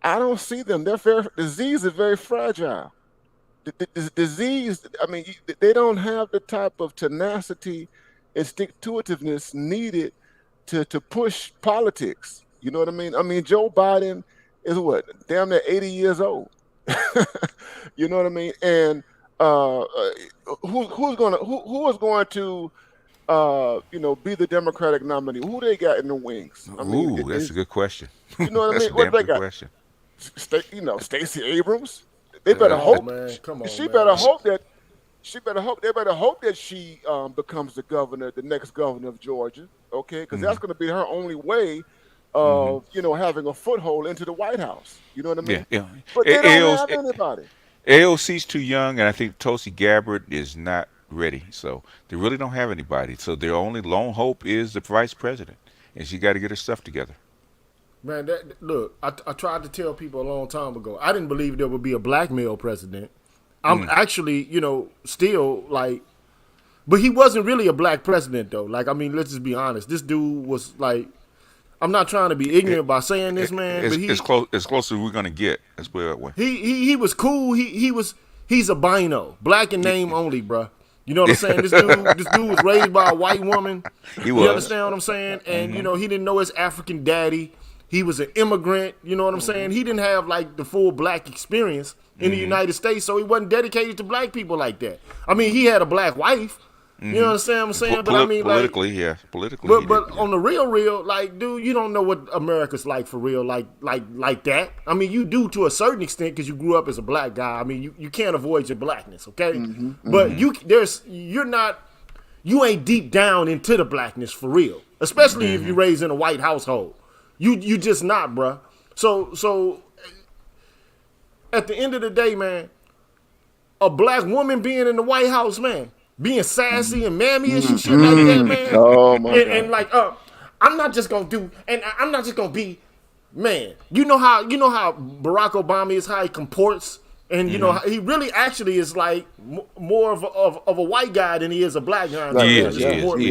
I don't see them. Disease is very fragile. The disease, they don't have the type of tenacity and stick-to-itiveness needed to push politics. You know what I mean? Joe Biden is what? Damn near 80 years old. You know what I mean? And who is going to be the Democratic nominee? Who they got in the wings? That's a good question. You know what I mean? What What they got? question. Stacey Abrams. They better hope. Man, come on, She man. better hope that. They better hope that she becomes the next governor of Georgia. Okay, because that's going to be her only way of having a foothold into the White House. You know what I mean? Yeah. But they don't have anybody. AOC's too young, and I think Tulsi Gabbard is not ready. So they really don't have anybody. So their only lone hope is the vice president, and she got to get her stuff together. Man, look, I tried to tell people a long time ago, I didn't believe there would be a black male president. I'm actually, still like, but he wasn't really a black president though. Like, let's just be honest. This dude was like, I'm not trying to be ignorant by saying this, man. But It's close as we're gonna get. Let's put it that way. He was cool. He's albino, black in name only, bruh. You know what I'm saying? This dude was raised by a white woman. He was. You understand what I'm saying? And you know, he didn't know his African daddy. He was an immigrant. You know what I'm saying? He didn't have like the full black experience in the United States, so he wasn't dedicated to black people like that. I mean, he had a black wife. You understand what I'm saying? But I mean, politically, like, yeah, politically. But on the real, like, dude, you don't know what America's like for real, like that. I mean, you do to a certain extent because you grew up as a black guy. I mean, you can't avoid your blackness, okay? But you ain't deep down into the blackness for real, especially if you're raised in a white household. You just not, bruh. So at the end of the day, man, a black woman being in the White House, man, being sassy and mammy-ish and shit like that, man. Oh my God. And like, I'm not just gonna be, man. You know how Barack Obama is, how he comports, and you know how he really actually is like more of a white guy than he is a black guy.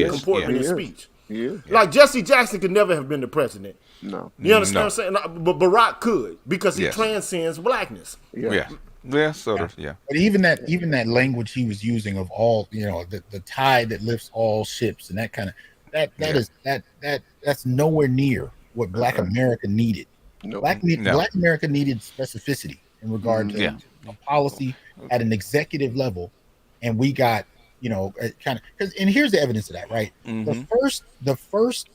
Comportment and speech. Yeah. Like Jesse Jackson could never have been the president. No. You understand what I'm saying? But Barack could, because he transcends blackness. Yeah, sort of, yeah. But even that language he was using of all, you know, the tide that lifts all ships and that kind of that's nowhere near what Black America needed. Black America needed specificity in regard to a policy at an executive level, and we got, you know, kind of, because, and here's the evidence of that, right? The first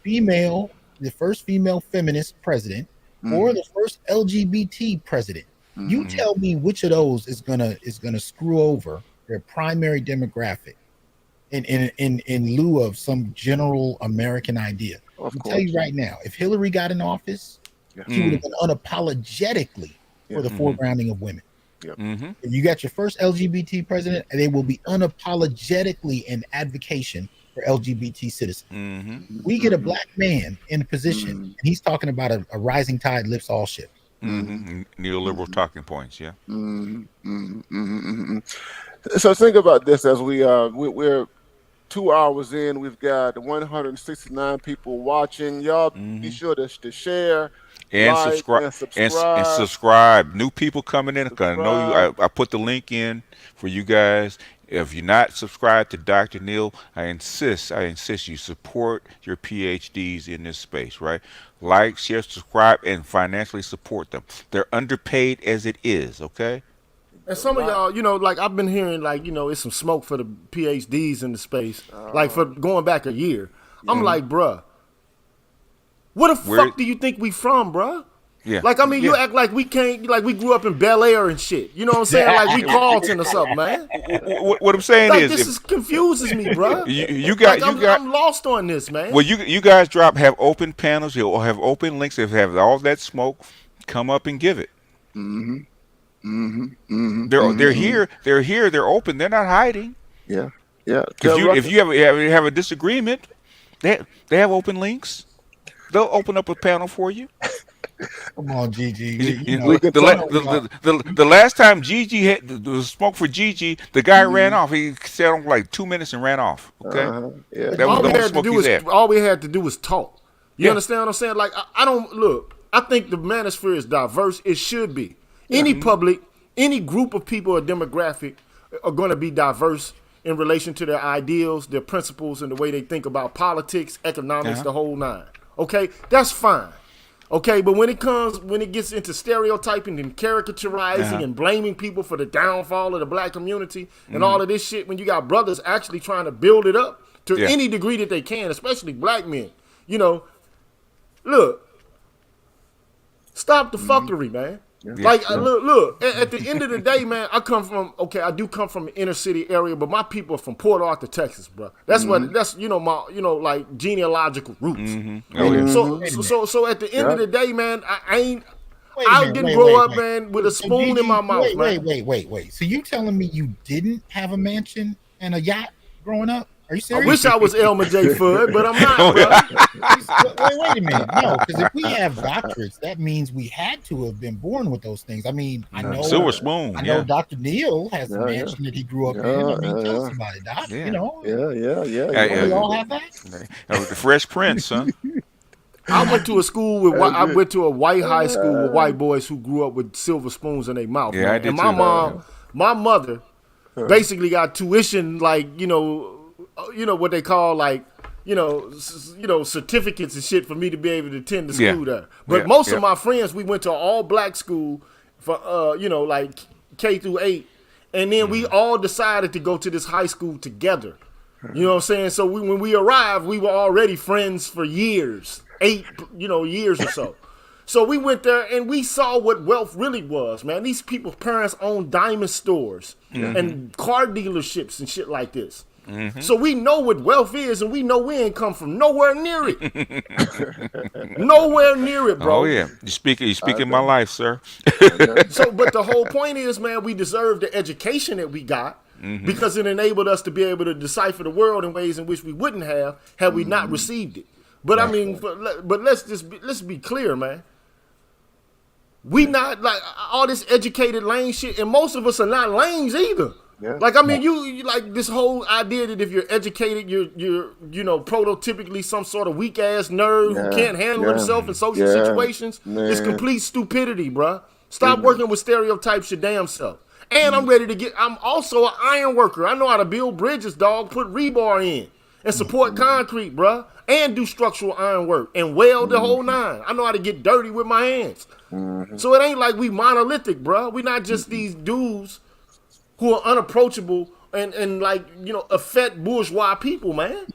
female feminist president or the first LGBT president. You tell me which of those is gonna screw over their primary demographic in lieu of some general American idea. I'll tell you right now, if Hillary got in office, she would have been unapologetically for the foregrounding of women. If you got your first LGBT president, they will be unapologetically in advocation for LGBT citizens. We get a black man in a position, and he's talking about a rising tide lifts all ships. Neoliberal talking points, yeah. So think about this as we're 2 hours in. We've got 169 people watching. Y'all be sure to share. And like, subscribe. And subscribe. New people coming in. I know I put the link in for you guys. If you're not subscribed to Dr. Neil, I insist you support your PhDs in this space, right? Like, share, subscribe, and financially support them. They're underpaid as it is, okay? And some of y'all, you know, like I've been hearing, like, you know, it's some smoke for the PhDs in the space, like for going back a year. I'm like, bruh, where the fuck do you think we from, bruh? Yeah. Like, I mean, you act like we can't, like we grew up in Bel Air and shit. You know what I'm saying? Like we Carlton or something, man. What I'm saying like, is, this confuses me, bro. I'm lost on this, man. Well, you guys have open panels. You'll have open links. If you have all that smoke, come up and give it. They're here. They're open. They're not hiding. Yeah. If you have a disagreement, they have open links. They'll open up a panel for you. Come on, Gigi. The last time Gigi had the smoke for Gigi, the guy ran off. He sat on like 2 minutes and ran off. Okay, that was the only smoke he had. All we had to do was talk. You understand what I'm saying? Like, I don't look. I think the manosphere is diverse. It should be. Any public, any group of people or demographic are going to be diverse in relation to their ideals, their principles, and the way they think about politics, economics, the whole nine. Okay, that's fine. Okay, but when it gets into stereotyping and caricaturizing and blaming people for the downfall of the black community and all of this shit, when you got brothers actually trying to build it up to any degree that they can, especially black men, you know, look, stop the fuckery, man. Like, look, at the end of the day, man, I do come from an inner city area, but my people are from Port Arthur, Texas, bro. That's that's, you know, my, you know, like genealogical roots. So at the end of the day, man, I didn't grow up, man, with a spoon in my mouth, man. Wait. So you telling me you didn't have a mansion and a yacht growing up? Are you serious? I wish I was Elmer J. Fudd, but I'm not, bro. Wait a minute. No, because if we have doctorates, that means we had to have been born with those things. I mean, I know silver spoon. I know Dr. Neil has a mansion that he grew up in. I mean, tell us about it, Doc. You know. Yeah. We all have that. The Fresh Prince, son. I went to a school with I went to a white high school with white boys who grew up with silver spoons in their mouth. Yeah, I did and too. My mother, basically got tuition, like what they call like certificates and shit for me to be able to attend the Yeah. school there. But Yeah. most of Yeah. my friends, we went to an all black school for like K through 8, and then we all decided to go to this high school together. You know what I'm saying? So when we arrived, we were already friends for years, 8 years or so. So we went there and we saw what wealth really was, man. These people's parents owned diamond stores and car dealerships and shit like this. So we know what wealth is, and we know we ain't come from nowhere near it. Nowhere near it, bro. Oh yeah. You I speaking my know. life, sir. I know. So, but the whole point is, man, we deserve the education that we got because it enabled us to be able to decipher the world in ways in which we wouldn't have had we not received it. But I mean, but let's be clear, man. We not like all this educated lame shit, and most of us are not lames either. Yeah. Like I mean, you like this whole idea that if you're educated, you're prototypically some sort of weak ass nerd who can't handle himself in social situations. It's man. complete stupidity, bruh. Stop working with stereotypes your damn self. And I'm also an iron worker. I know how to build bridges, dog. Put rebar in and support concrete, bruh. And do structural iron work and weld the whole nine. I know how to get dirty with my hands. So it ain't like we monolithic, bruh. We not just these dudes who are unapproachable and like affect bourgeois people, man.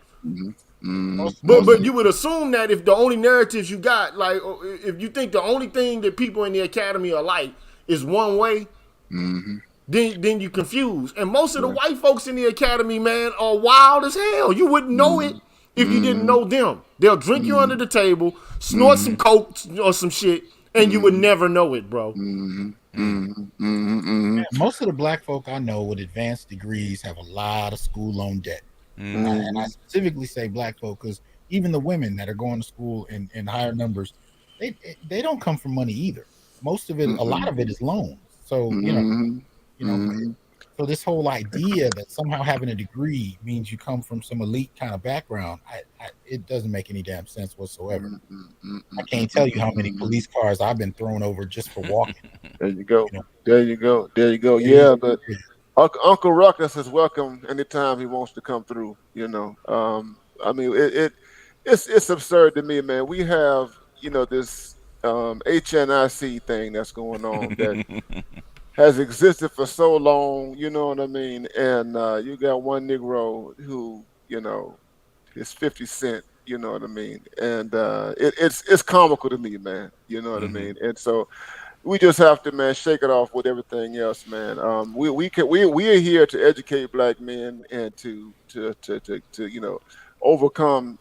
But you would assume that if the only narratives you got, like if you think the only thing that people in the academy are like is one way, then you confuse. And most of the white folks in the academy, man, are wild as hell. You wouldn't know it if you didn't know them. They'll drink you under the table, snort some coke or some shit, and you would never know it, bro. Most of the black folk I know with advanced degrees have a lot of school loan debt. And I specifically say black folk because even the women that are going to school in higher numbers, they don't come from money either. Most of it, a lot of it is loans. So so this whole idea that somehow having a degree means you come from some elite kind of background, it doesn't make any damn sense whatsoever. I can't tell you how many police cars I've been thrown over just for walking. There you go. You know, There you go. There you go. Yeah, but Uncle Ruckus is welcome anytime he wants to come through. I mean, it's absurd to me, man. We have this HNIC thing that's going on that has existed for so long. You know what I mean? And you got one Negro who is 50 Cent. You know what I mean? And it's comical to me, man. You know what I mean? And so we just have to, man, shake it off with everything else, man. We are here to educate black men and to overcome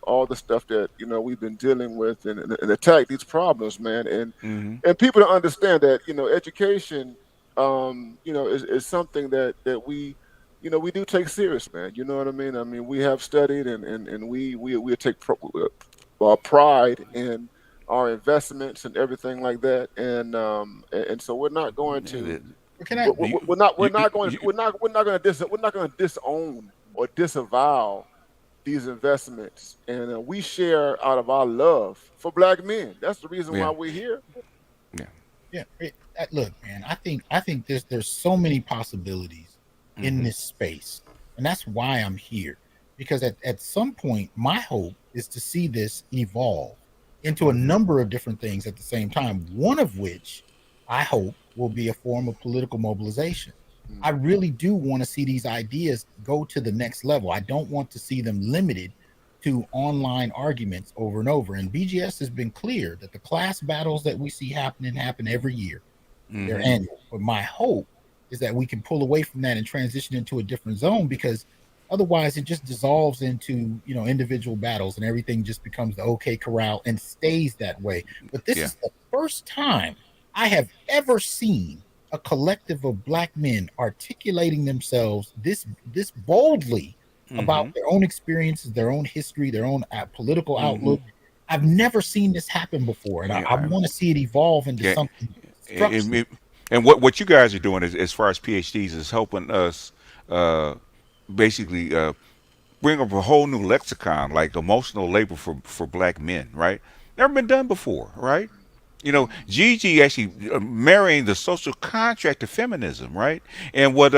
all the stuff that we've been dealing with and attack these problems, man. And people to understand that education is something that we do take serious, man. You know what I mean? I mean, we have studied and we take pride in our investments and everything like that, and so we're not going to we're not going to disown or disavow these investments, and we share out of our love for black men. That's the reason why we're here. Look, man, I think there's so many possibilities in this space, and that's why I'm here, because at some point my hope is to see this evolve into a number of different things at the same time, one of which I hope will be a form of political mobilization. I really do want to see these ideas go to the next level. I don't want to see them limited to online arguments over and over. And BGS has been clear that the class battles that we see happen every year. They're annual. But my hope is that we can pull away from that and transition into a different zone, because otherwise it just dissolves into individual battles and everything just becomes the OK Corral and stays that way. But this is the first time I have ever seen a collective of black men articulating themselves this boldly about their own experiences, their own history, their own political outlook. I've never seen this happen before, and I want to see it evolve into something structural. And what you guys are doing is, as far as PhDs, is helping us basically bring up a whole new lexicon, like emotional labor for black men, right? Never been done before, right? Gigi actually marrying the social contract to feminism, right? And what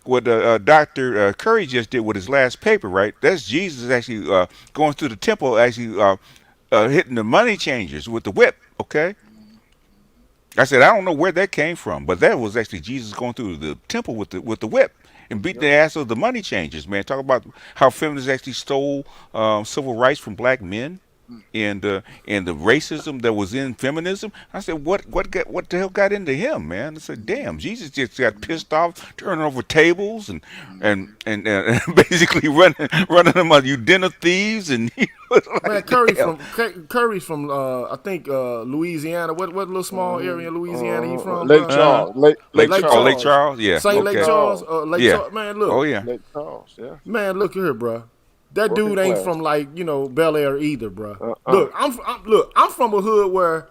what Dr. Curry just did with his last paper, right? That's Jesus actually going through the temple, actually hitting the money changers with the whip. Okay, I said I don't know where that came from, but that was actually Jesus going through the temple with the whip and beating the ass of the money changers. Man, talk about how feminists actually stole civil rights from black men and the racism that was in feminism. I said, what the hell got into him, man? I said, damn, Jesus just got pissed off, turning over tables and basically running them on you dinner thieves and Man, like, damn. Curry's from I think Louisiana. What little small area in Louisiana he from? Lake Charles, Lake Lake oh Lake Charles. Charles, yeah, St. Lake okay, Charles, Lake yeah, Charles. Man, oh look, yeah, Lake Charles, yeah. man, look here, bro. That Working dude ain't class. from like Bel Air either, bro. Look, I'm from a hood where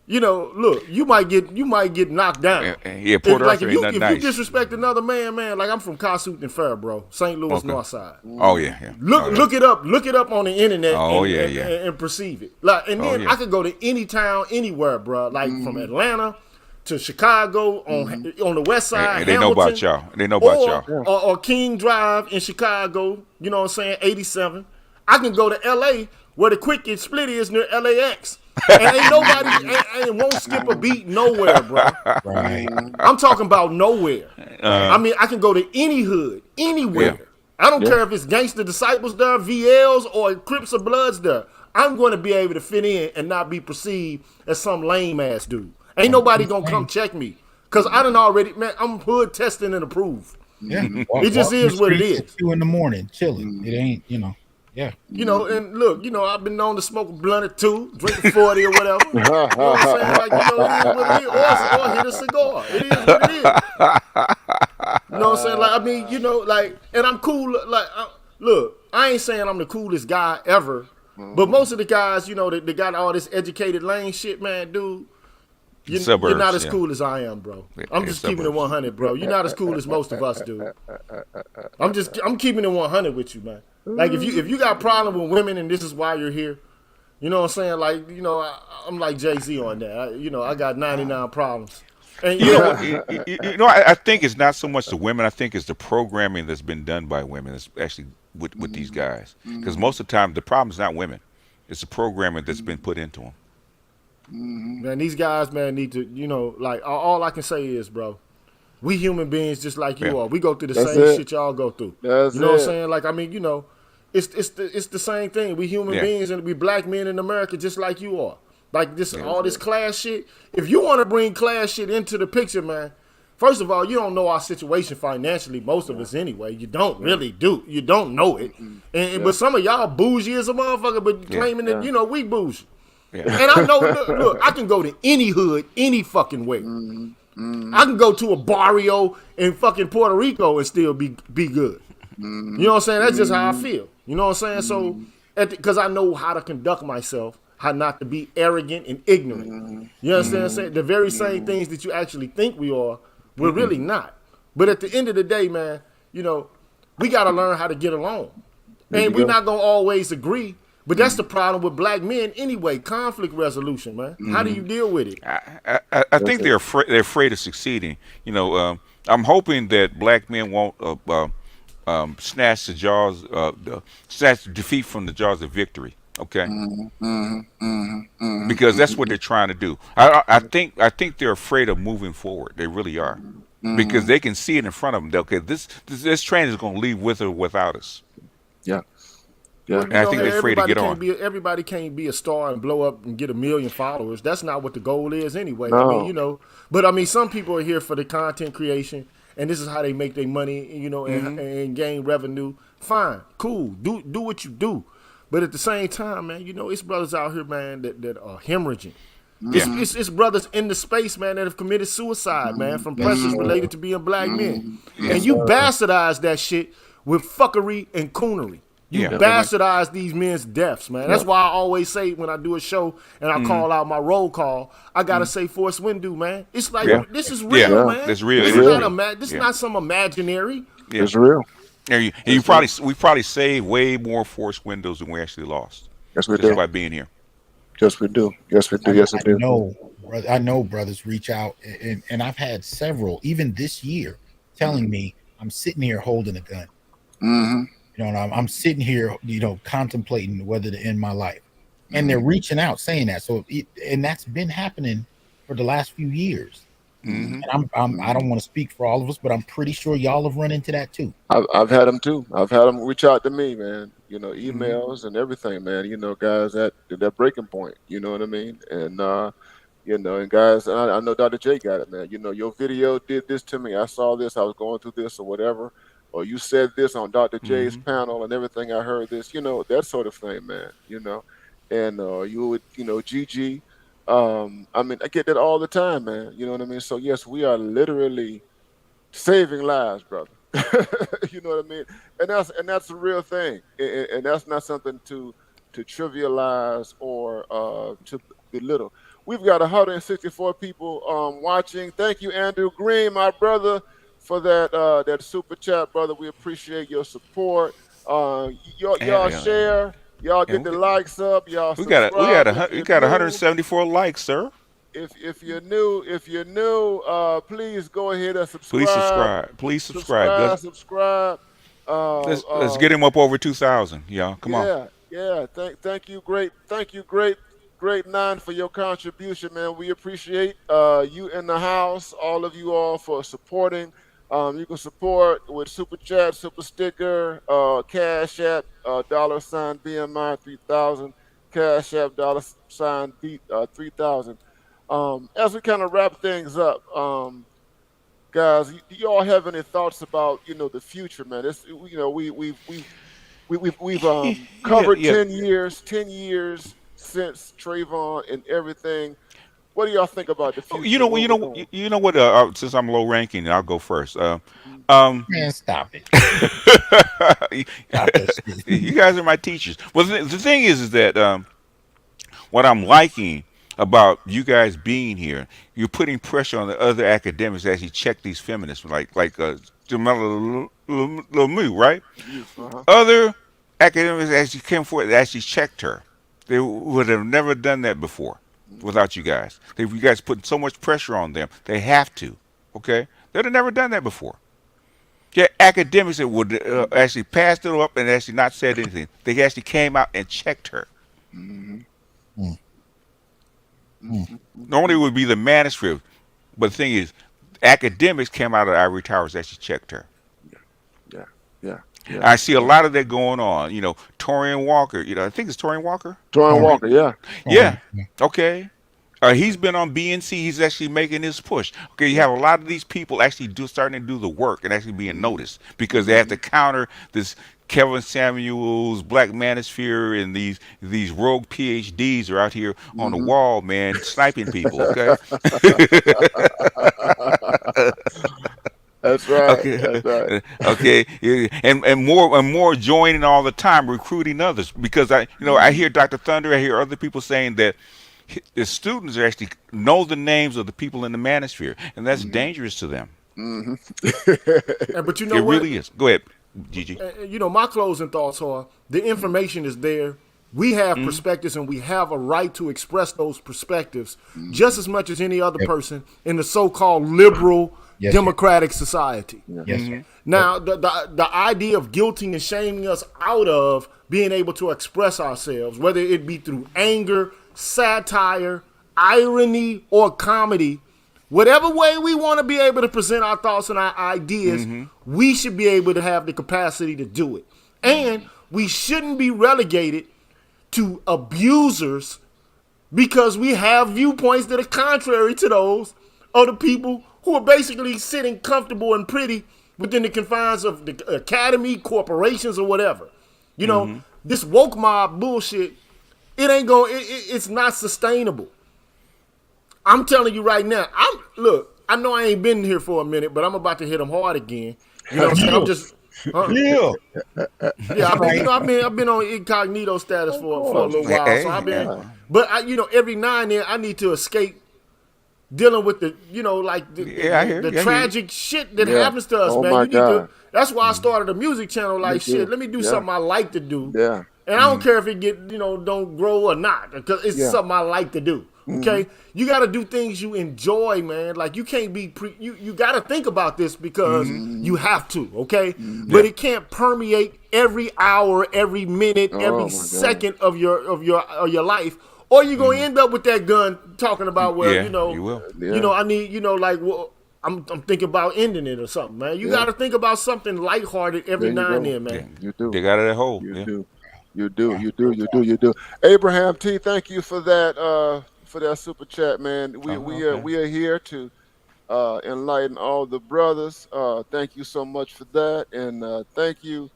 look, you might get knocked down. yeah. Port Like Arthur if ain't you nothing nice. disrespect another man, like I'm from Kossuth and Fair, bro, St. Louis Okay. North Side. Oh yeah, yeah. Look it up on the internet Oh, and, yeah, and, yeah. and perceive it. Like, and Oh, then yeah. I could go to any town, anywhere, bro. Like from Atlanta to Chicago on the west side, And they know about Hamilton, y'all. They know about y'all. or King Drive in Chicago. You know what I'm saying? 87. I can go to L.A. where the quick split is near LAX. And ain't nobody and won't skip a beat nowhere, bro. Right. I'm talking about nowhere. I mean, I can go to any hood, anywhere. Yeah. I don't care if it's Gangster Disciples there, VLs, or Crips or Bloods there. I'm going to be able to fit in and not be perceived as some lame ass dude. Ain't nobody gonna come check me, cause I done already, man. I'm hood tested and approved. Yeah. It just is what it is. At 2 a.m, chilling. It ain't, Yeah. And look, I've been known to smoke a blunt or two, drink a 40 or whatever. You know what I'm saying? Like, it is what it is. Or hit a cigar. It is what it is. You know what I'm saying? Like, I mean, and I'm cool. Like, look, I ain't saying I'm the coolest guy ever, but most of the guys, they got all this educated lane shit, man, dude. You're not as cool as I am, bro. I'm just keeping it 100, bro. You're not as cool as most of us, dude. I'm keeping it 100 with you, man. Like if you got a problem with women and this is why you're here, you know what I'm saying? Like, I'm like Jay-Z on that. I got 99 problems. And I think it's not so much the women. I think it's the programming that's been done by women. That's actually with these guys. Because most of the time, the problem is not women. It's the programming that's been put into them. Man, these guys, man, need to, like all I can say is, bro, we human beings just like you are. We go through the same shit y'all go through. You know what I'm saying? Like, I mean, it's the same thing. We human beings and we black men in America just like you are. Like this this class shit. If you want to bring class shit into the picture, man, first of all, you don't know our situation financially, most of us anyway. You don't really do. You don't know it. But some of y'all bougie as a motherfucker, but claiming that, we bougie. Yeah. And I know, look, I can go to any hood, any fucking way. I can go to a barrio in fucking Puerto Rico and still be good. You know what I'm saying? That's just how I feel. You know what I'm saying? So, because I know how to conduct myself, how not to be arrogant and ignorant. You understand what I'm saying? The very same things that you actually think we are, we're really not. But at the end of the day, man, we got to learn how to get along. And we're not going to always agree. But that's the problem with black men anyway. Conflict resolution, man. How do you deal with it? I think they're afraid of succeeding. I'm hoping that black men won't snatch snatch defeat from the jaws of victory. Okay, because that's what they're trying to do. I think they're afraid of moving forward. They really are, because they can see it in front of them. Okay, this train is going to leave with or without us. Yeah. Yeah. And I think they're afraid to get on. Everybody can't be a star and blow up and get 1 million followers. That's not what the goal is anyway. No. I mean, but I mean, some people are here for the content creation, and this is how they make their money, and gain revenue. Fine, cool, do what you do. But at the same time, man, it's brothers out here, man, that are hemorrhaging. It's brothers in the space, man, that have committed suicide, man, from pressures related to being black men. And you bastardize that shit with fuckery and coonery. You bastardize these men's deaths, man. That's why I always say when I do a show and I call out my roll call, I gotta say Forrest Windu, man. It's like this is real, man. It's real. This is not some imaginary. Yeah. It's real. And we probably saved way more Forrest Windows than we actually lost. Yes, we just do. by being here. Yes, we do. Yes, we do. Yes, we do. I know brothers reach out, and I've had several, even this year, telling me I'm sitting here holding a gun. Mm-hmm. You know, and I'm sitting here, you know, contemplating whether to end my life. And they're reaching out saying that. So, and that's been happening for the last few years. Mm-hmm. And I don't want to speak for all of us, but I'm pretty sure y'all have run into that too. I've had them too. I've had them reach out to me, man. You know, Mm-hmm. emails and everything, man. You know, guys at that breaking point. You know what I mean? And you know, and guys, I know Dr. J got it, man. You know, your video did this to me. I saw this. I was going through this or whatever. Or you said this on Dr. J's Mm-hmm. panel and everything. I heard this. You know, that sort of thing, man. You know, and you would, you know, GG. I mean, I get that all the time, man. You know what I mean? So yes, we are literally saving lives, brother. You know what I mean? And that's a real thing, and that's not something to trivialize or to belittle. We've got 164 people watching. Thank you, Andrew Green, my brother, for that super chat, brother. We appreciate your support. Y'all And, share, y'all get and the likes up, y'all we subscribe if we you're got new. 174 likes, sir. If you're new, please go ahead and Please subscribe, subscribe. Please subscribe. subscribe. Let's get him up over 2,000, y'all. Come on. Yeah. Thank you, great nine for your contribution, man. We appreciate you in the house, all of you all for supporting. You can support with super chat, super sticker, cash app, $ BMI 3000, cash app $ 3000. As we kind of wrap things up, guys, do you all have any thoughts about the future, man? It's we've Yeah, covered yeah. 10 years since Trayvon and everything. What do y'all think about the Oh, future? Where we're going? you know what? Since I'm low ranking, I'll go first. Mhm. Um, Man, stop it. you Stop that shit. guys are my teachers. Well, the thing is that what I'm liking about you guys being here, you're putting pressure on the other academics to actually check these feminists, like Jamila Lemieux, right? You, uh-huh. Other academics actually came forward and actually checked her. They would have never done that before Mhm. without you guys. You guys put so much pressure on them. They have to. Okay? They'd have never done that before. Yeah, academics that would Mhm. actually passed it up and actually not said anything. They actually came out and checked her. Mhm. Mm, mm. Mhm. Normally it Mhm. would be the manuscript, but the thing is, academics came out of the ivory towers and actually checked her. Yeah, yeah, yeah, yeah, I see a yeah. lot of that going on. Torian Walker. I think it's Torian Walker. Torian Torrent, Walker, yeah, Yeah. torrent. Yeah. Okay. He's been on BNC. He's actually making his push. Okay, you yeah. have a lot of these people actually starting to do the work and actually being Mhm. noticed because they have to Mhm. counter this Kevin Samuels, Black Manosphere, and these rogue PhDs are out here on the Mhm. wall, man, sniping people. Okay. That's right. Okay, That's right. okay, yeah, and more joining all the time, recruiting others because I Mhm. hear Dr. Thunder, I hear other people saying that the students are actually know the names of the people in the manosphere, and that's Mhm. dangerous to them. Mhm. And but you know It what? really is. Go ahead, Gigi. My closing thoughts are the information is there. We have Mm-hmm. perspectives and we have a right to express those perspectives just Mhm. as much as any other Yep. person in the so-called liberal Yes, sir. democratic society. Yeah. Yes, sir. Mm-hmm. Yep. Now, the idea of guilting and shaming us out of being able to express ourselves, whether it be through anger, satire, irony, or comedy, whatever way we want to be able to present our thoughts and our ideas, Mm-hmm. we should be able to have the capacity to do it. And we shouldn't be relegated to abusers because we have viewpoints that are contrary to those of the people who are basically sitting comfortable and pretty within the confines of the academy, corporations, or whatever. You know, Mm-hmm. this woke mob bullshit, it ain't going, it's not sustainable. I'm telling you right now, look, I know I ain't been here for a minute, but I'm about to hit them hard again. You know what I'm saying? I'm Yeah. just, huh? Yeah. Yeah, That's right. I've been on incognito status Of for a course. little while, so Hey, I've Of been. hey. course. But every now and then I need to escape dealing with the like Yeah, the I hear you. tragic shit that Yeah. happens to us, Oh man. my You need to. God. That's why I Mm, started a music channel. Me Like shit, too. let me do Yeah. something I like to do, Yeah. and I don't Mm-hmm. care if it don't grow or not, because it's Yeah. something I like to do. Okay, you got to do things you enjoy, man. Like you can't be you got to think about this because you have to. Okay, but Yeah. it can't permeate every hour, every minute, every Oh my God. second of your life, or you're gonna end up with that gun talking about, well, Yeah, you will. Yeah. I need, like, well, I'm thinking about ending it or something, man. You got Yeah. to think about something lighthearted every There you now and go. then, man. Yeah. You do. Dig out of that hole. You Yeah. do. You do. Yeah, You do. real You do. talk. You do. Abraham T, thank you for that super chat, man. We Oh, we are okay. we are here to enlighten all the brothers. Thank you so much for that, and thank you,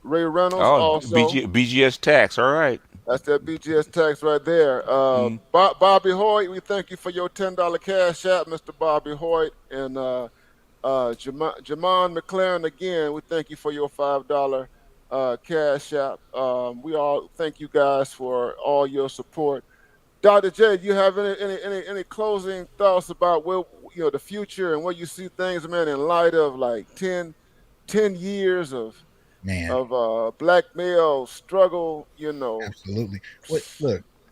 Ray Reynolds. Oh, Also, BGS tax. All right. that's that BGS tax right there. Mm. Bobby Hoyt, we thank you for your $10 cash app, Mr. Bobby Hoyt, and Jamon McLaren again. We thank you for your $5 cash app. We all thank you guys for all your support. Dr. J, do you have any closing thoughts about where the future and where you see things, man, in light of like 10 years Man, of black male struggle, you know? absolutely.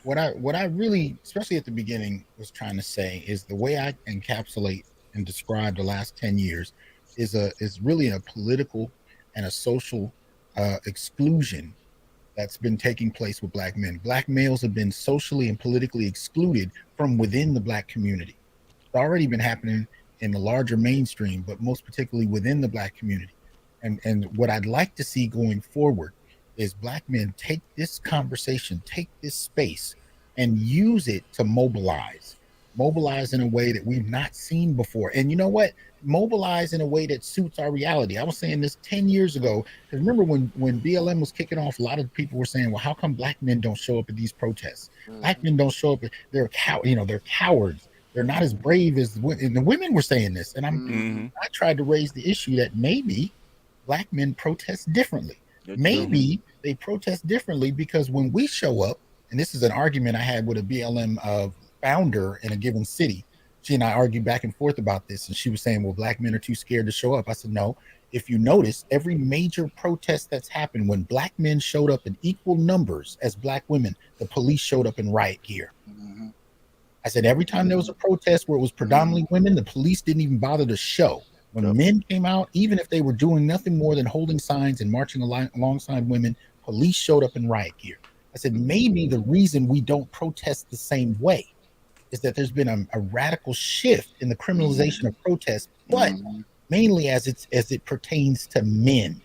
What I really, especially at the beginning, was trying to say is the way I encapsulate and describe the last 10 years is really a political and a social exclusion that's been taking place with black men. Black males have been socially and politically excluded from within the black community. It's already been happening in the larger mainstream, but most particularly within the black community. And what I'd like to see going forward is black men take this conversation, take this space, and use it to mobilize in a way that we've not seen before. And you know what? Mobilize in a way that suits our reality. I was saying this 10 years ago. Because remember when BLM was kicking off, a lot of people were saying, well, how come black men don't show up at these protests? Black Mhm. men don't show up. They're cowards. They're not as brave as and the women were saying this. And Mhm. Mm-hmm. I tried to raise the issue that maybe black men protest differently. They do. Maybe they protest differently because when we show up, and this is an argument I had with a BLM founder in a given city. She and I argued back and forth about this, and she was saying, well, black men are too scared to show up. I said, no. If you notice, every major protest that's happened, when black men showed up in equal numbers as black women, the police showed up in riot gear. Mhm. I said every time there was a protest where it was Mhm. predominantly women, the police didn't even bother to show. When Yep. men came out, even if they were doing nothing more than holding signs and marching alongside women, police showed up in riot gear. I said maybe the reason we don't protest the same way is that there's been a radical shift in the criminalization of Mhm. protest, but Mhm. mainly as it pertains to men.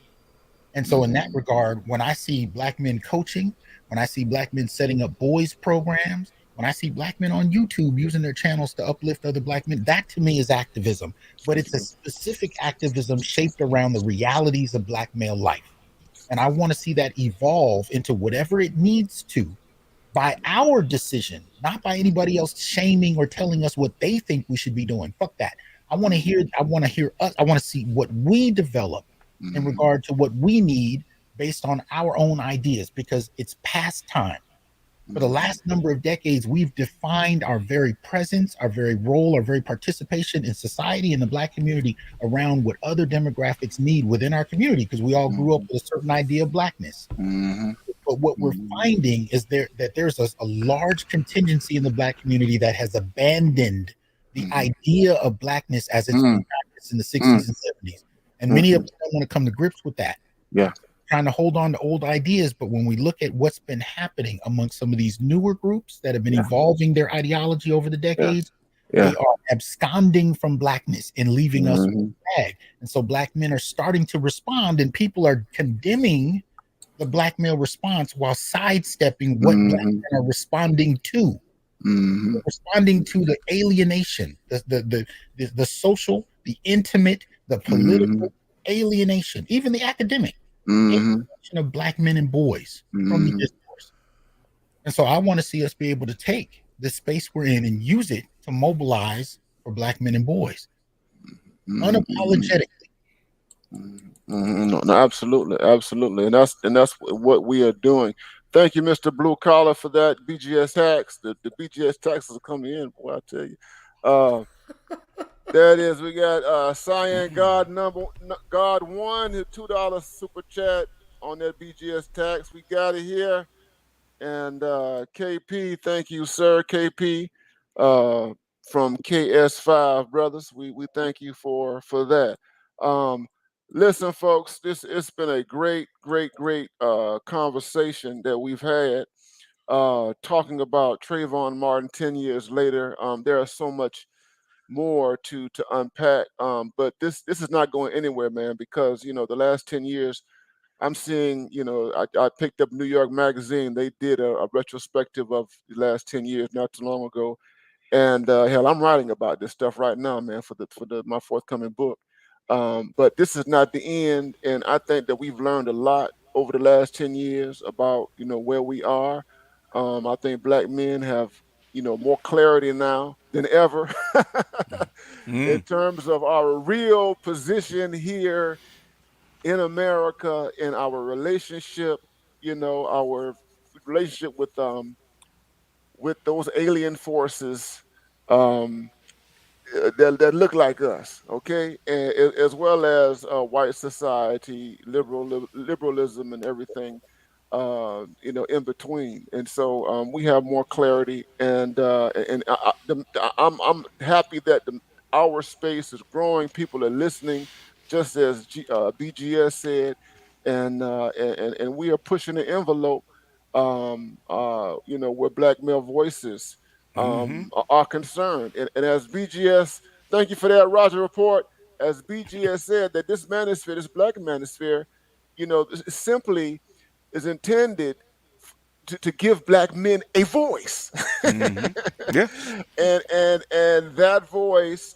And so, in that Mhm. regard, when I see black men coaching, when I see black men setting up boys programs, when I see black men on YouTube using their channels to uplift other black men, that to me is activism. But it's a specific activism shaped around the realities of black male life. And I want to see that evolve into whatever it needs to by our decision, not by anybody else shaming or telling us what they think we should be doing. Fuck that. I want to hear us, I want to see what we develop in Mhm. regard to what we need based on our own ideas because it's past time. For the Mhm. last number of decades, we've defined our very presence, our very role, our very participation in society and the black community around what other demographics need within our community because we all grew up Mhm. with a certain idea of blackness. Mhm. But what we're Mhm. finding is there's a large contingency in the black community that has abandoned the Mhm. idea of blackness as it's been Mm. practiced in the Mm. 60s and 70s. And many of Mhm. us don't want to come to grips with that, Yeah. trying to hold on to old ideas. But when we look at what's been happening amongst some of these newer groups that have been Yeah. evolving their ideology over the Yeah. decades, Yeah. they are absconding from blackness and leaving us with Mhm. a bag. And so black men are starting to respond, and people are condemning the black male response while sidestepping what black Mhm. men are responding to. They're Mhm. responding to the alienation, the social, the intimate, the Mhm. political alienation, even the academic Mhm. alienation of black men and boys from the Mhm. discourse. And so I want to see us be able to take the space we're in and use it to mobilize for black men and boys Mhm. Mhm. unapologetically. No, no, absolutely, absolutely, and that's what we are doing. Thank you, Mr. Blue Collar, for that BGS hacks. The BGS taxes are coming in, boy. I tell you. Uh, there it is. We got Cyan God God one, his $2 super chat on that BGS tax. We got it here, and KP, thank you, sir. KP uh, from KS5 brothers. We thank you for that. Um, listen, folks, this it's been a great conversation that we've had talking about Trayvon Martin 10 years later. There are so much more to unpack, but this is not going anywhere, man, because the last 10 years I'm seeing, I picked up New York Magazine. They did a retrospective of the last 10 years not too long ago. And hell, I'm writing about this stuff right now, man, for my forthcoming book. But this is not the end, and I think that we've learned a lot over the last 10 years about where we are. I think black men have more clarity now than ever in Mm, terms of our real position here in America, in our relationship, our relationship with those alien forces, um, that look like us, okay, and as well as white society, liberalism, and everything, in between. And so we have more clarity, I'm happy that our space is growing. People are listening, just as BGS said, and we are pushing the envelope. Where black male voices mm-hmm. are concerned. And as BGS, thank you for that, Roger Report. As BGS said, that this manosphere, this black manosphere, simply is intended to give black men a voice. Mm-hmm. Yeah. And that voice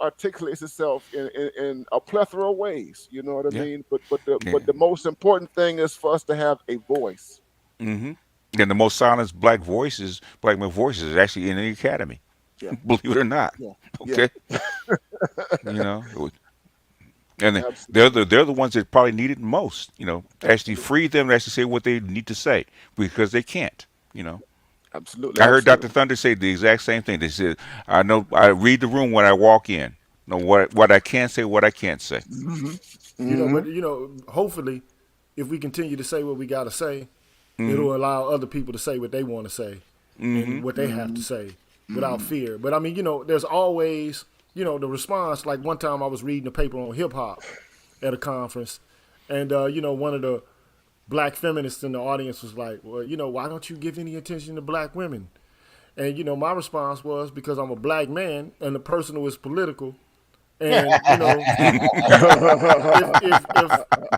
articulates itself in a plethora of ways, you know what I Yeah. mean? But Yeah. the most important thing is for us to have a voice. Mm-hmm. And the most silenced black voices, black male voices, is actually in the academy. Yeah, Believe it or not. yeah, yeah. Okay. You know, and Absolutely. they're the ones that probably need it most. Actually Absolutely. free them to actually say what they need to say because they can't. You know. Absolutely. I heard Dr. Absolutely. Thunder say the exact same thing. They said, "I know. I read the room when I walk in. Know what I can say, what I can't say." Hmm. But Hmm. hopefully, if we continue to say what we got to say, Mm-hmm. it'll allow other people to say what they want to say Mm-hmm. and what they have to Hmm. say without Hmm. fear. But I mean, there's always, the response. Like one time I was reading a paper on hip hop at a conference, and one of the black feminists in the audience was like, "Well, why don't you give any attention to black women?" And my response was because I'm a black man and the person who is political, and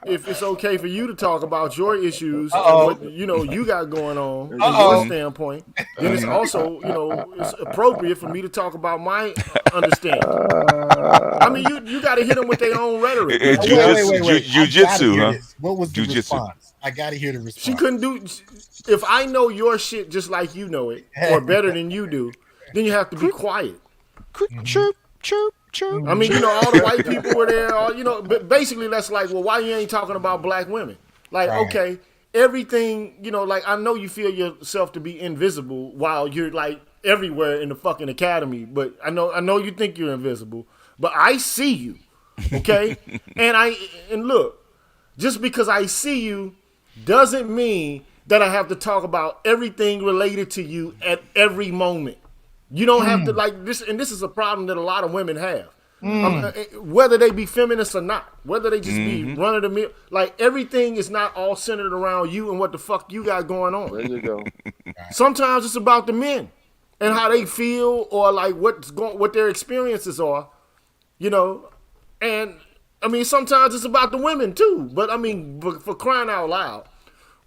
if it's okay for you to talk about your issues and Uh-oh. what you got going on There you and your go. Uh-oh. standpoint, then it's Mm-hmm. also it's appropriate for me to talk about my understanding. I mean, Uh, you got to hit them with their own rhetoric, Oh, man. wait, wait, Jujitsu, wait, wait. I gotta jujitsu, hear huh? this. What was the Jujitsu. response? I gotta hear the She response. couldn't do. If I know your shit just like you know it, or better than you do, then you have to be Quick, quiet. quick, Mhm, chirp, chirp, chirp, I mean, mhm. chirp. all the white people were there. But basically, that's like, well, why you ain't talking about black women? Like, Right. okay, everything, like I know you feel yourself to be invisible while you're like everywhere in the fucking academy, but I know you think you're invisible, but I see you, okay? And look, just because I see you doesn't mean that I have to talk about everything related to you at every moment. You don't have to Mm, like this, and this is a problem that a lot of women have. mm. Whether they be feminists or not, whether they just be Mm-hmm. run of the mill, like everything is not all centered around you and what the fuck you got going on. there you go. Sometimes it's about the men and how they feel or like what their experiences are, you know. And I mean, sometimes it's about the women too. But I mean, for crying out loud,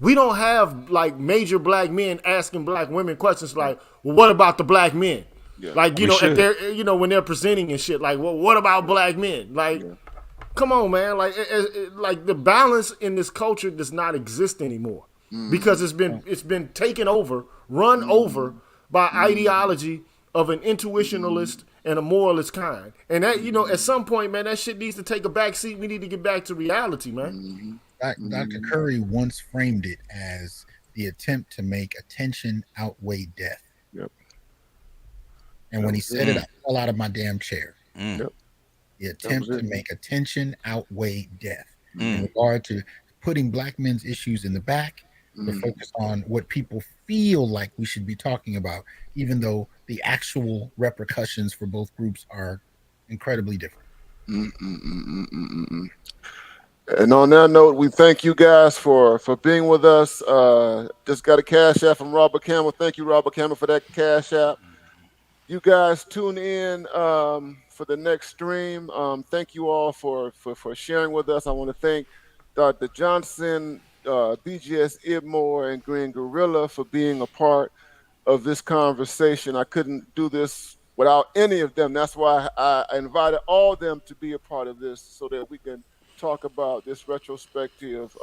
we don't have like major black men asking black women questions like, "Well, what about the black men?" Yeah. Like We at should. their when they're presenting and shit. Like, well, what about black men? Like, Yeah. come on, man. Like the balance in this culture does not exist anymore because Hmm. it's been taken over, run over Hmm. by Hmm. ideology of an intuitionalist and a moralist kind. And that at Hmm. some point, man, that shit needs to take a back seat. We need to get back to reality, man. Hmm. Dr. Hmm. Curry once framed it as the attempt to make attention outweigh death. Yep. And That when he was it. said it, I Mm, fell out of my damn chair. mm, Yep. The That was attempt to it. make attention outweigh death in mm, Hmm. regard to putting black men's issues in the back, to mm, focus on what people feel like we should be talking about, even though the actual repercussions for both groups are incredibly different. mm, mm, mm, mm, mm, mm, mm. And on that note, we thank you guys for being with us. Just got a cash app from Robert Campbell. Thank you, Robert Campbell, for that cash app. You guys tune in for the next stream. Thank you all for sharing with us. I want to thank Dr. Johnson, BGS IBMOR, and Green Gorilla for being a part of this conversation. I couldn't do this without any of them. That's why I invited all of them to be a part of this so that we can talk about this retrospective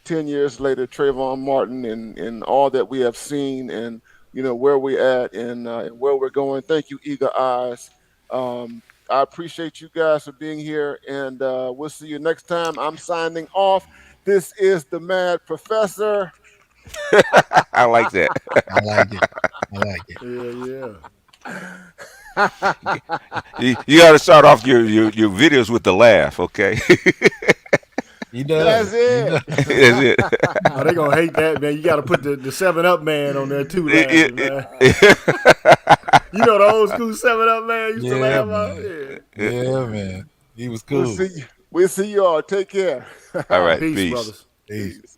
10 years later, Trayvon Martin and all that we have seen and, where we're at and where we're going. Thank you, Eager Eyes. I appreciate you guys for being here, and we'll see you next time. I'm signing off. This is the Mad Professor. I like that. I like it. I like it. Yeah, You got to start off your videos with the laugh, okay? He That's does. He it. does. That's it. Oh, they gonna hate that, man. You got to put the 7 Up man on there too, laughing, man. You know the old school 7 Up man used to Yeah, laugh out. man. Yeah. Yeah, man. He was We'll cool. see you. We'll see you all. Take care. All right, Peace, peace. brothers. Peace. Peace.